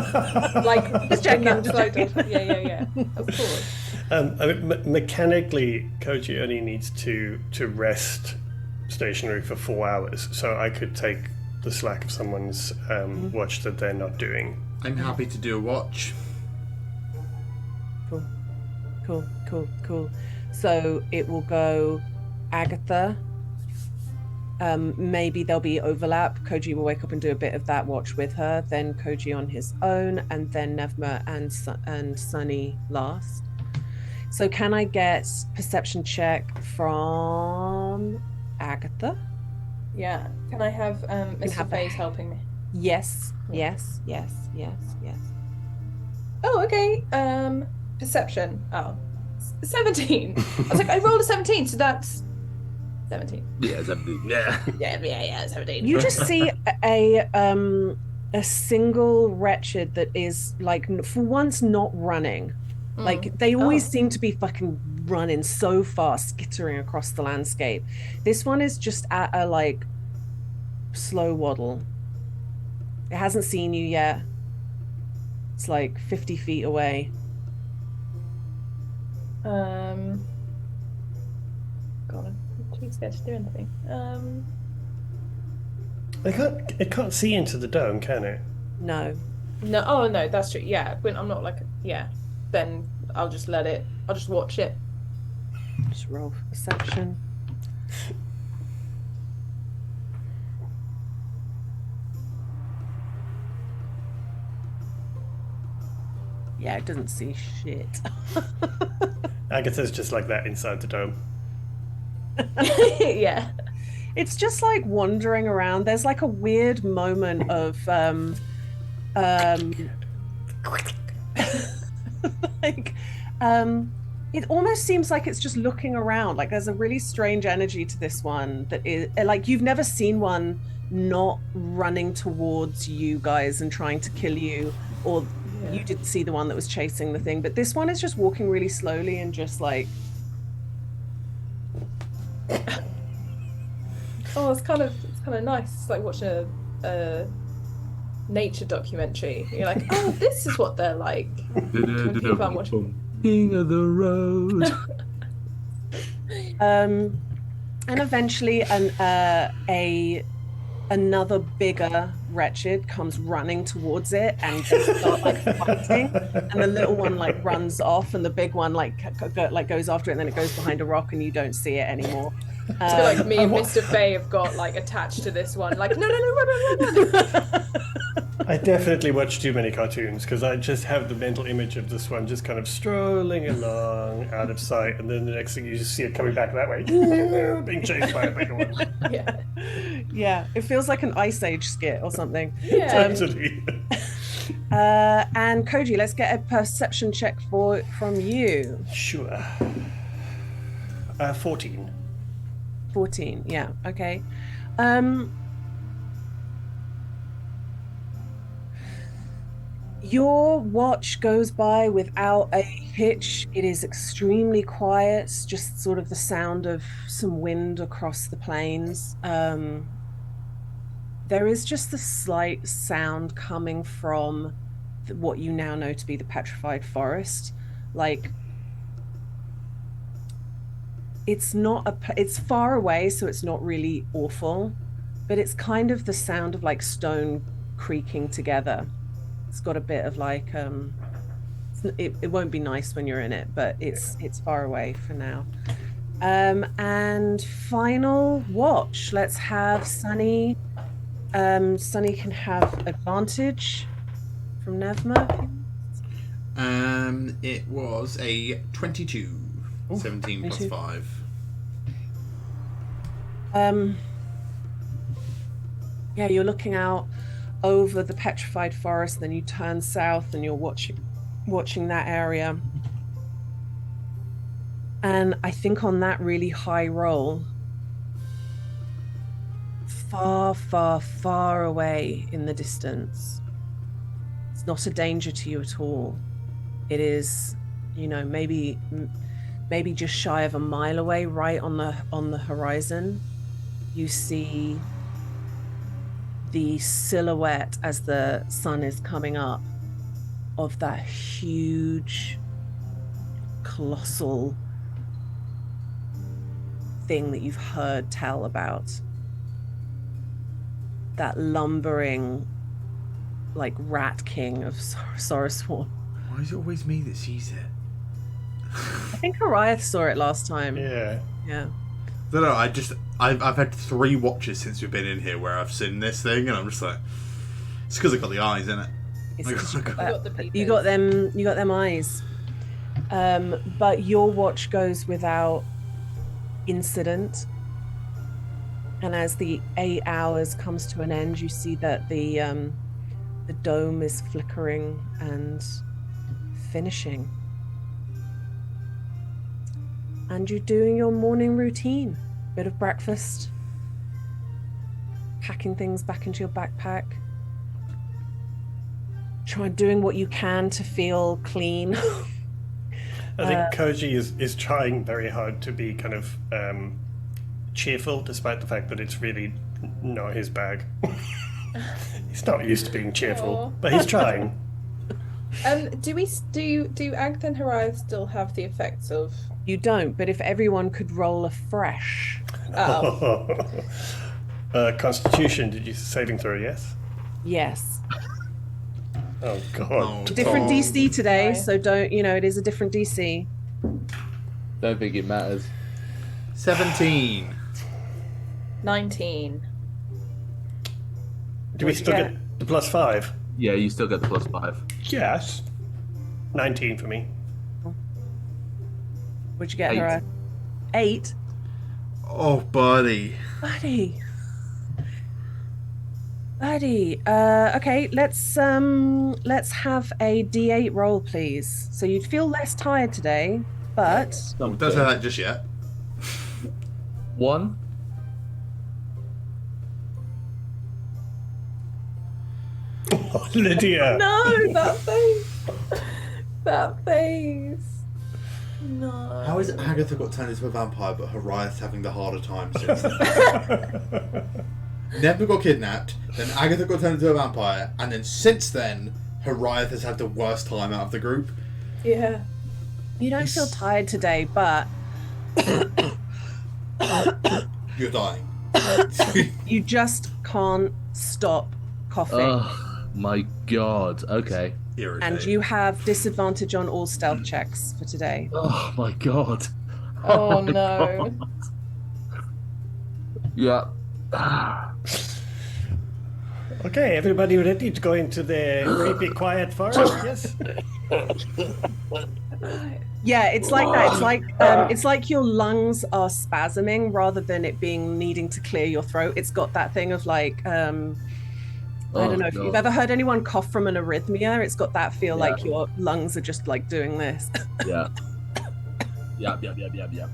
like Just checking, in that just slow checking. down. Yeah. Of course. I mean, mechanically, Koji only needs to rest stationary for 4 hours, so I could take the slack of someone's watch that they're not doing. I'm happy to do a watch. Cool. So it will go Agatha. Maybe there'll be overlap. Koji will wake up and do a bit of that watch with her, then Koji on his own, and then Nevma and Sunny last. So can I get perception check from Agatha? Yeah. Can I have Mr. have Faye's helping me? Yes. Oh, okay. Perception. Oh, 17. I was like, I rolled a 17, so that's 17. Yeah, yeah. Yeah, 17. You just see a single wretched that is like for once not running. Like they always seem to be fucking running so fast, skittering across the landscape. This one is just at a like slow waddle. It hasn't seen you yet. It's like 50 feet away. God, I'm too scared to do anything. It can't see into the dome, can it? No. No. Oh no, that's true. Yeah, when I'm not like then I'll just let it. I'll just watch it. Just roll for perception. Yeah, it doesn't see shit. Agatha's just like that inside the dome. Yeah. It's just like wandering around. There's like a weird moment of like it almost seems like it's just looking around. Like there's a really strange energy to this one that is like you've never seen one not running towards you guys and trying to kill you, or you didn't see the one that was chasing the thing, but this one is just walking really slowly and just like Oh, it's kind of nice. It's like watching a nature documentary. You're like, oh, this is what they're like. People I'm watching. King of the road. and eventually another bigger wretched comes running towards it, and they start like fighting, and the little one like runs off, and the big one like goes after it, and then it goes behind a rock, and you don't see it anymore. I feel like me and Mr. Fay have got like attached to this one. Like, no, run. I definitely watch too many cartoons because I just have the mental image of this one just kind of strolling along out of sight, and then the next thing you just see it coming back that way, being chased by a bigger one. Yeah, it feels like an Ice Age skit or something. Yeah. Totally. And Koji, let's get a perception check from you. Sure. 14. 14, yeah, okay. Your watch goes by without a hitch. It is extremely quiet, just sort of the sound of some wind across the plains. There is just a slight sound coming from what you now know to be the petrified forest. Like, it's far away, so it's not really awful, but it's kind of the sound of like stone creaking together. It's got a bit of like it won't be nice when you're in it, but it's far away for now. And final watch, let's have Sunny. Sunny can have advantage from Nevma. It was a 22. 17 plus 5. Yeah, you're looking out over the petrified forest, then you turn south and you're watching that area. And I think on that really high roll, far, far, far away in the distance, it's not a danger to you at all. It is, maybe just shy of a mile away, right on the horizon, you see the silhouette as the sun is coming up of that huge, colossal thing that you've heard tell about. That lumbering, like, rat king of Sorosworn. Why is it always me that sees it? I think Ariath saw it last time. Yeah. No, I've had 3 watches since we've been in here where I've seen this thing, and I'm just like, it's because I got the eyes, isn't it? You got them eyes. But your watch goes without incident, and as the 8 hours comes to an end, you see that the dome is flickering and finishing. And you're doing your morning routine. Bit of breakfast, packing things back into your backpack, doing what you can to feel clean. I think Koji is trying very hard to be kind of cheerful, despite the fact that it's really not his bag. He's not used to being cheerful, but he's trying. Do Agth and Hariah still have the effects of? You don't, but if everyone could roll afresh. Constitution, did you saving throw, yes? Yes. Oh, God. Different DC today, so don't, it is a different DC. Don't think it matters. 17. 19. Do we still get the +5? Yeah, you still get the +5. Yes. 19 for me. What'd you get, 8. Hariah? 8? Oh, buddy. Buddy. Buddy. Okay, let's have a D8 roll, please. So you'd feel less tired today, but Well, don't say that just yet. 1. Oh, Lydia. No, that face. That face. No. How has Agatha got turned into a vampire, but Horiath's having the harder time since then? Never got kidnapped, then Agatha got turned into a vampire, and then since then, Horiath has had the worst time out of the group. Yeah. you don't feel tired today, but You're dying. you just can't stop coughing. Oh my god. Okay. Irritating. And you have disadvantage on all stealth checks for today. Oh my god. Oh my no. God. Yeah. Okay, everybody ready to go into the creepy quiet forest? Yes. Yeah, it's like that. It's like your lungs are spasming rather than it being needing to clear your throat. It's got that thing of like I don't know if you've ever heard anyone cough from an arrhythmia. It's got that feel like your lungs are just like doing this. Yeah. Yep. Yep, yep, yep, yep.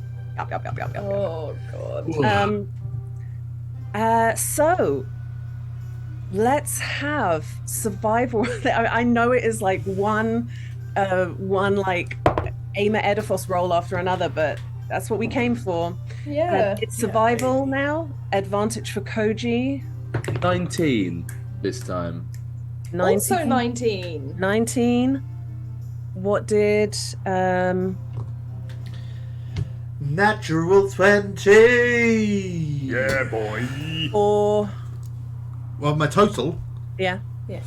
Oh god. So let's have survival. I know it is like one like aim at Ediphos roll after another, but that's what we came for. Yeah. It's survival now. Advantage for Koji. 19 this time. 19. Also 19. 19. What did Natural 20! Yeah, boy. or Well, my total. yeah.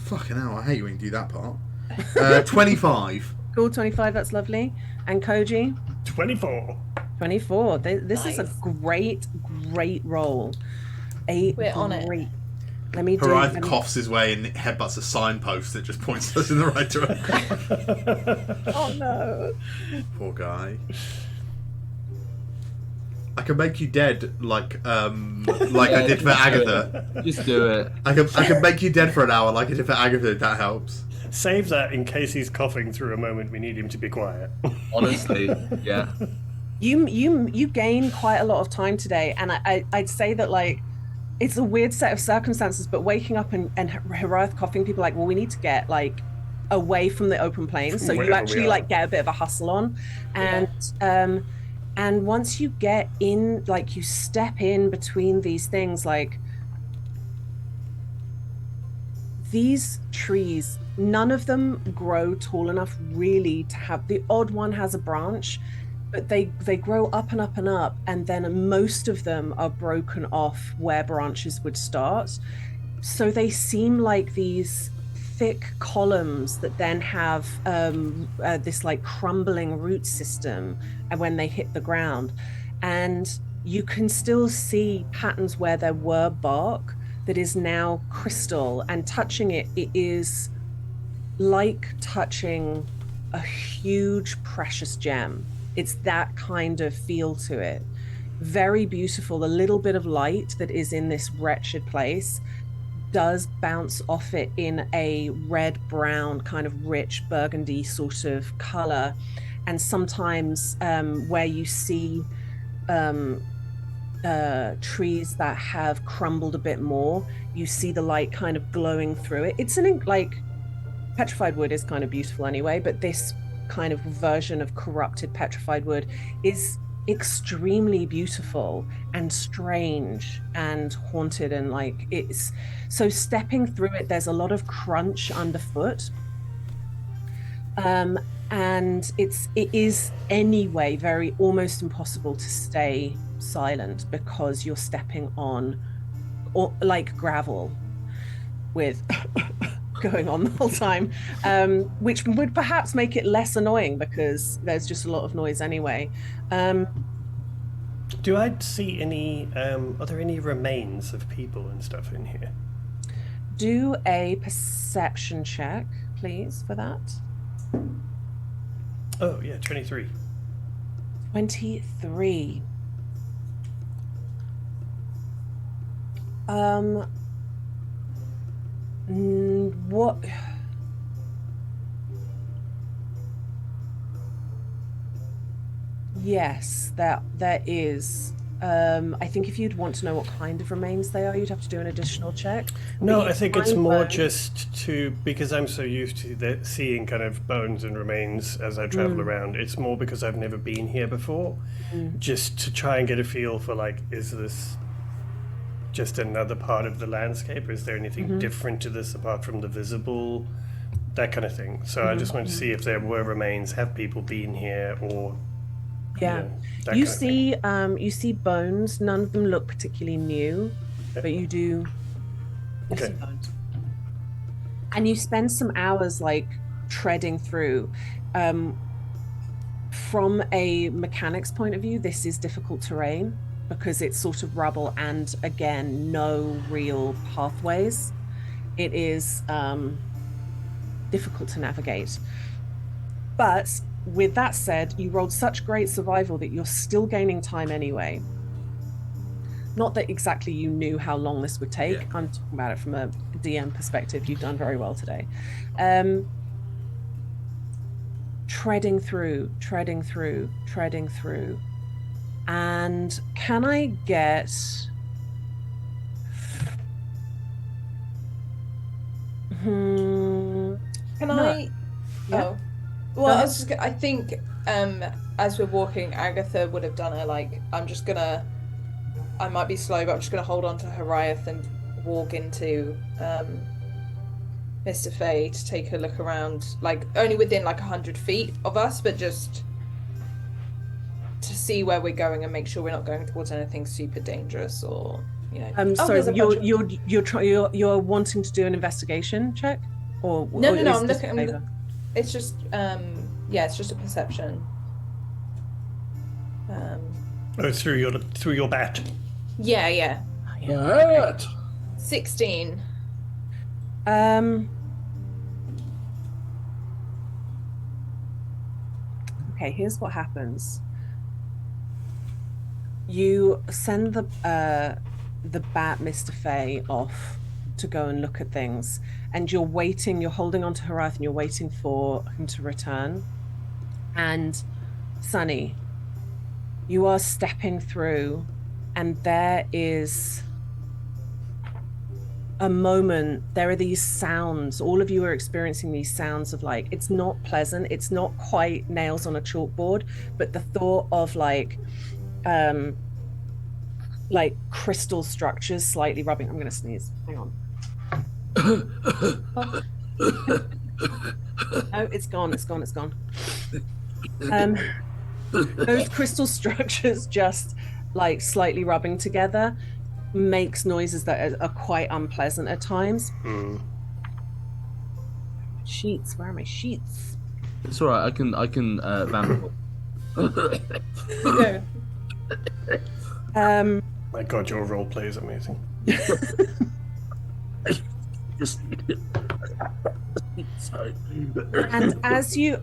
Fucking hell, I hate when you do that part. 25. Cool, 25, that's lovely. And Koji? 24. 24. This is a Nice. great roll. We're on it. Let me do Horiath coughs his way and headbutts a signpost that just points us in the right direction. Oh no. Poor guy. I can make you dead like I did for Agatha. Just do it. I can make you dead for an hour like I did for Agatha, if that helps. Save that in case he's coughing through a moment we need him to be quiet. Honestly, yeah. You gain quite a lot of time today, and I'd say that like it's a weird set of circumstances, but waking up and Horiath coughing, people are like, well, we need to get like away from the open plains, so you Wherever we actually are. like get a bit of a hustle on, and once you get in, like you step in between these things, like these trees, none of them grow tall enough really to have, the odd one has a branch, but they grow up and up and up, and then most of them are broken off where branches would start. So they seem like these thick columns that then have this like crumbling root system when they hit the ground. And you can still see patterns where there were bark that is now crystal, and touching it, it is like touching a huge precious gem. It's that kind of feel to it. Very beautiful. A little bit of light that is in this wretched place does bounce off it in a red brown kind of rich burgundy sort of color, and sometimes where you see trees that have crumbled a bit more, you see the light kind of glowing through it. It's like petrified wood is kind of beautiful anyway, but this kind of version of corrupted petrified wood is extremely beautiful and strange and haunted, and like it's so stepping through it, there's a lot of crunch underfoot, and it is anyway very almost impossible to stay silent because you're stepping on like gravel with going on the whole time, which would perhaps make it less annoying because there's just a lot of noise anyway. Do I see any, are there any remains of people and stuff in here? Do a perception check, please, for that. Oh, yeah, 23. 23. What? Yes, there is. I think if you'd want to know what kind of remains they are, you'd have to do an additional check. No, But you I think it's find more bones. just to, because I'm so used to seeing kind of bones and remains as I travel around. It's more because I've never been here before, just to try and get a feel for like, is this just another part of the landscape? Is there anything different to this apart from the visible, that kind of thing? So I just wanted to see if there were remains, have people been here, or Yeah. that You kind of thing. see bones. None of them look particularly new, but you do see Okay. bones. And you spend some hours like treading through. From a mechanics point of view, this is difficult terrain because it's sort of rubble and again, no real pathways. It is difficult to navigate. But with that said, you rolled such great survival that you're still gaining time anyway. Not that exactly you knew how long this would take. Yeah. I'm talking about it from a DM perspective. You've done very well today. Treading through. And can I get... Can No. I? Yeah. Oh, well, I was just. I think as we're walking, Agatha would have done I might be slow, but I'm just gonna hold on to Hariath and walk into Mr. Fay to take a look around, like only within like 100 feet of us, but just to see where we're going and make sure we're not going towards anything super dangerous or Sorry, there's a bunch of- you're wanting to do an investigation check, or No, or no, is I'm this looking. favor? It's just it's just a perception. Oh, through your bat. Yeah. What? 16. Okay, here's what happens. You send the bat Mr. Fay off to go and look at things, and you're holding on to Harath and you're waiting for him to return. And Sunny, you are stepping through, and there is a moment, there are these sounds, all of you are experiencing these sounds of like, it's not pleasant, it's not quite nails on a chalkboard, but the thought of like crystal structures slightly rubbing. I'm gonna sneeze, hang on. No, it's gone. Those crystal structures just like slightly rubbing together makes noises that are quite unpleasant at times. Sheets, where are my sheets? It's all right. I can vamp. My God, your role play is amazing. Just sorry. And as you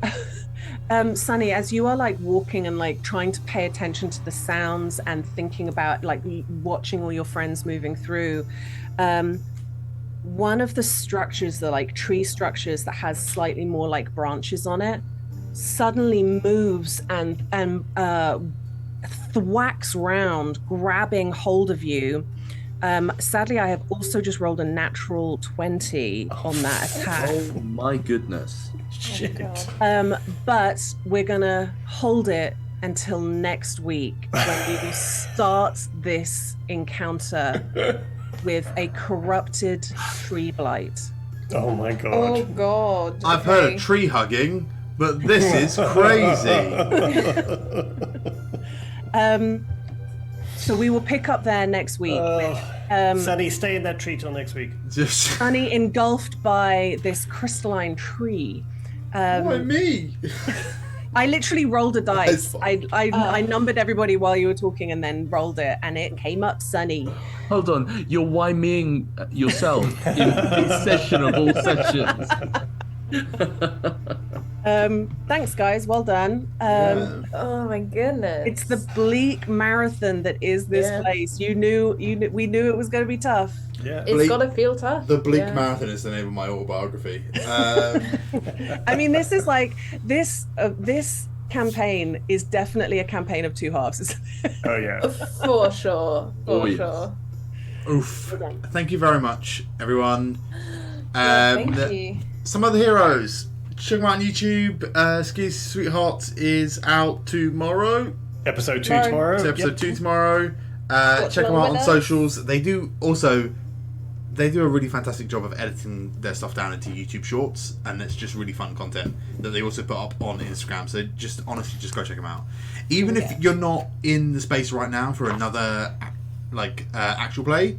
Sunny, as you are like walking and like trying to pay attention to the sounds and thinking about like watching all your friends moving through, one of the structures, the like tree structures that has slightly more like branches on it, suddenly moves and thwacks round, grabbing hold of you. Sadly, I have also just rolled a natural 20 on that attack. Oh my goodness. Shit. But we're gonna hold it until next week when we will start this encounter with a corrupted tree blight. Oh my God. Oh God. I've heard of tree hugging, but this is crazy. So we will pick up there next week. Sunny, stay in that tree till next week. Just Sunny engulfed by this crystalline tree. why me? I literally rolled a dice. That's fine. I numbered everybody while you were talking and then rolled it, and it came up Sunny. Hold on, you're why-meing yourself in this session of all sessions. Thanks, guys. Well done. Yeah. Oh my goodness. It's the bleak marathon that is this Yeah. place. We knew it was going to be tough. Yeah. It's Bleak- gotta feel tough. The Bleak Yeah. Marathon is the name of my autobiography. I mean, this is like this campaign is definitely a campaign of two halves. Oh yeah. For sure. For yes. sure. Oof. Thank you very much, everyone. Yeah, thank you. Some other heroes. Check them out on YouTube. Ski Sweetheart is out tomorrow. Episode 2 Tomorrow. tomorrow. It's episode Yep. 2 tomorrow. Watch Check them along out on with us. socials. They do a really fantastic job of editing their stuff down into YouTube shorts, and it's just really fun content that they also put up on Instagram. So just honestly, just go check them out. Even if you're not in the space right now for another actual play,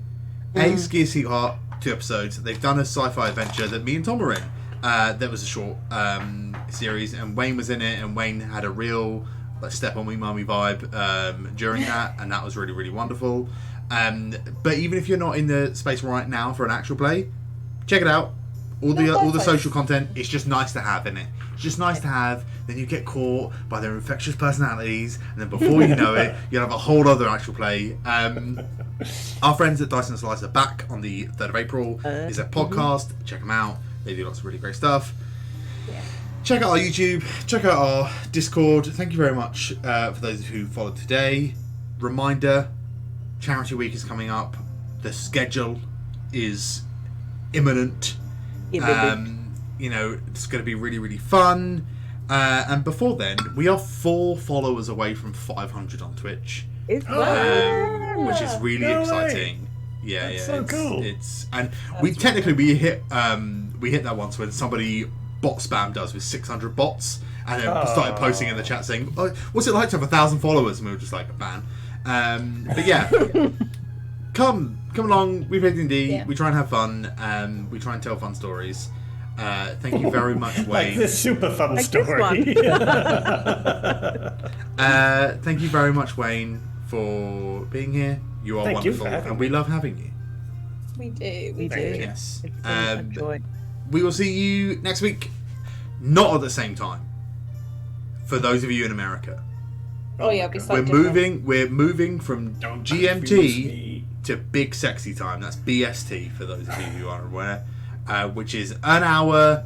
Ski Sweetheart 2 episodes. They've done a sci-fi adventure that me and Tom are in. That was a short series, and Wayne was in it, and Wayne had a real step on me mummy vibe during that, and that was really, really wonderful. But even if you're not in the space right now for an actual play, check it out. All the social content, it's just nice to have, isn't it? It's just nice to have. Then you get caught by their infectious personalities, and then before you know it, you'll have a whole other actual play. Our friends at Dice and Slice are back on the 3rd of April. It's a podcast. Check them out. They do lots of really great stuff. Yeah. Check out our YouTube. Check out our Discord. Thank you very much for those who followed today. Reminder, Charity Week is coming up. The schedule is imminent. It's going to be really, really fun. And before then, we are 4 followers away from 500 on Twitch, It's which is really No way. exciting. Yeah, That's yeah, so it's, cool. and we technically we hit that once when somebody bot spammed us with 600 bots and then started posting in the chat saying, oh, "What's it like to have 1,000 followers?" And we were just like, "Man." But yeah, come along. We play D&D. Yeah. We try and have fun. We try and tell fun stories. Thank you very much, Wayne. Like this super fun Like this story. one. Thank you very much, Wayne, for being here. You are Thank you for wonderful, having and me. we love having you. We do. We do. Yes. It's been a joy. We will see you next week. Not at the same time. For those of you in America, Oh yeah, we we're moving from Don't confuse GMT me. to Big Sexy Time. That's BST for those of you who aren't aware, which is an hour.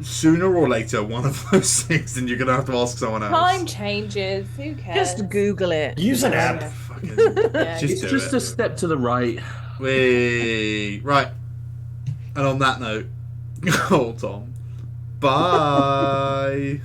Sooner or later, one of those things, and you're gonna have to ask someone else. Time changes. Who cares? Just Google it. Use an app. Fucking, Yeah, just It's do just it. a step to the right. Right. And on that note, oh Tom, bye.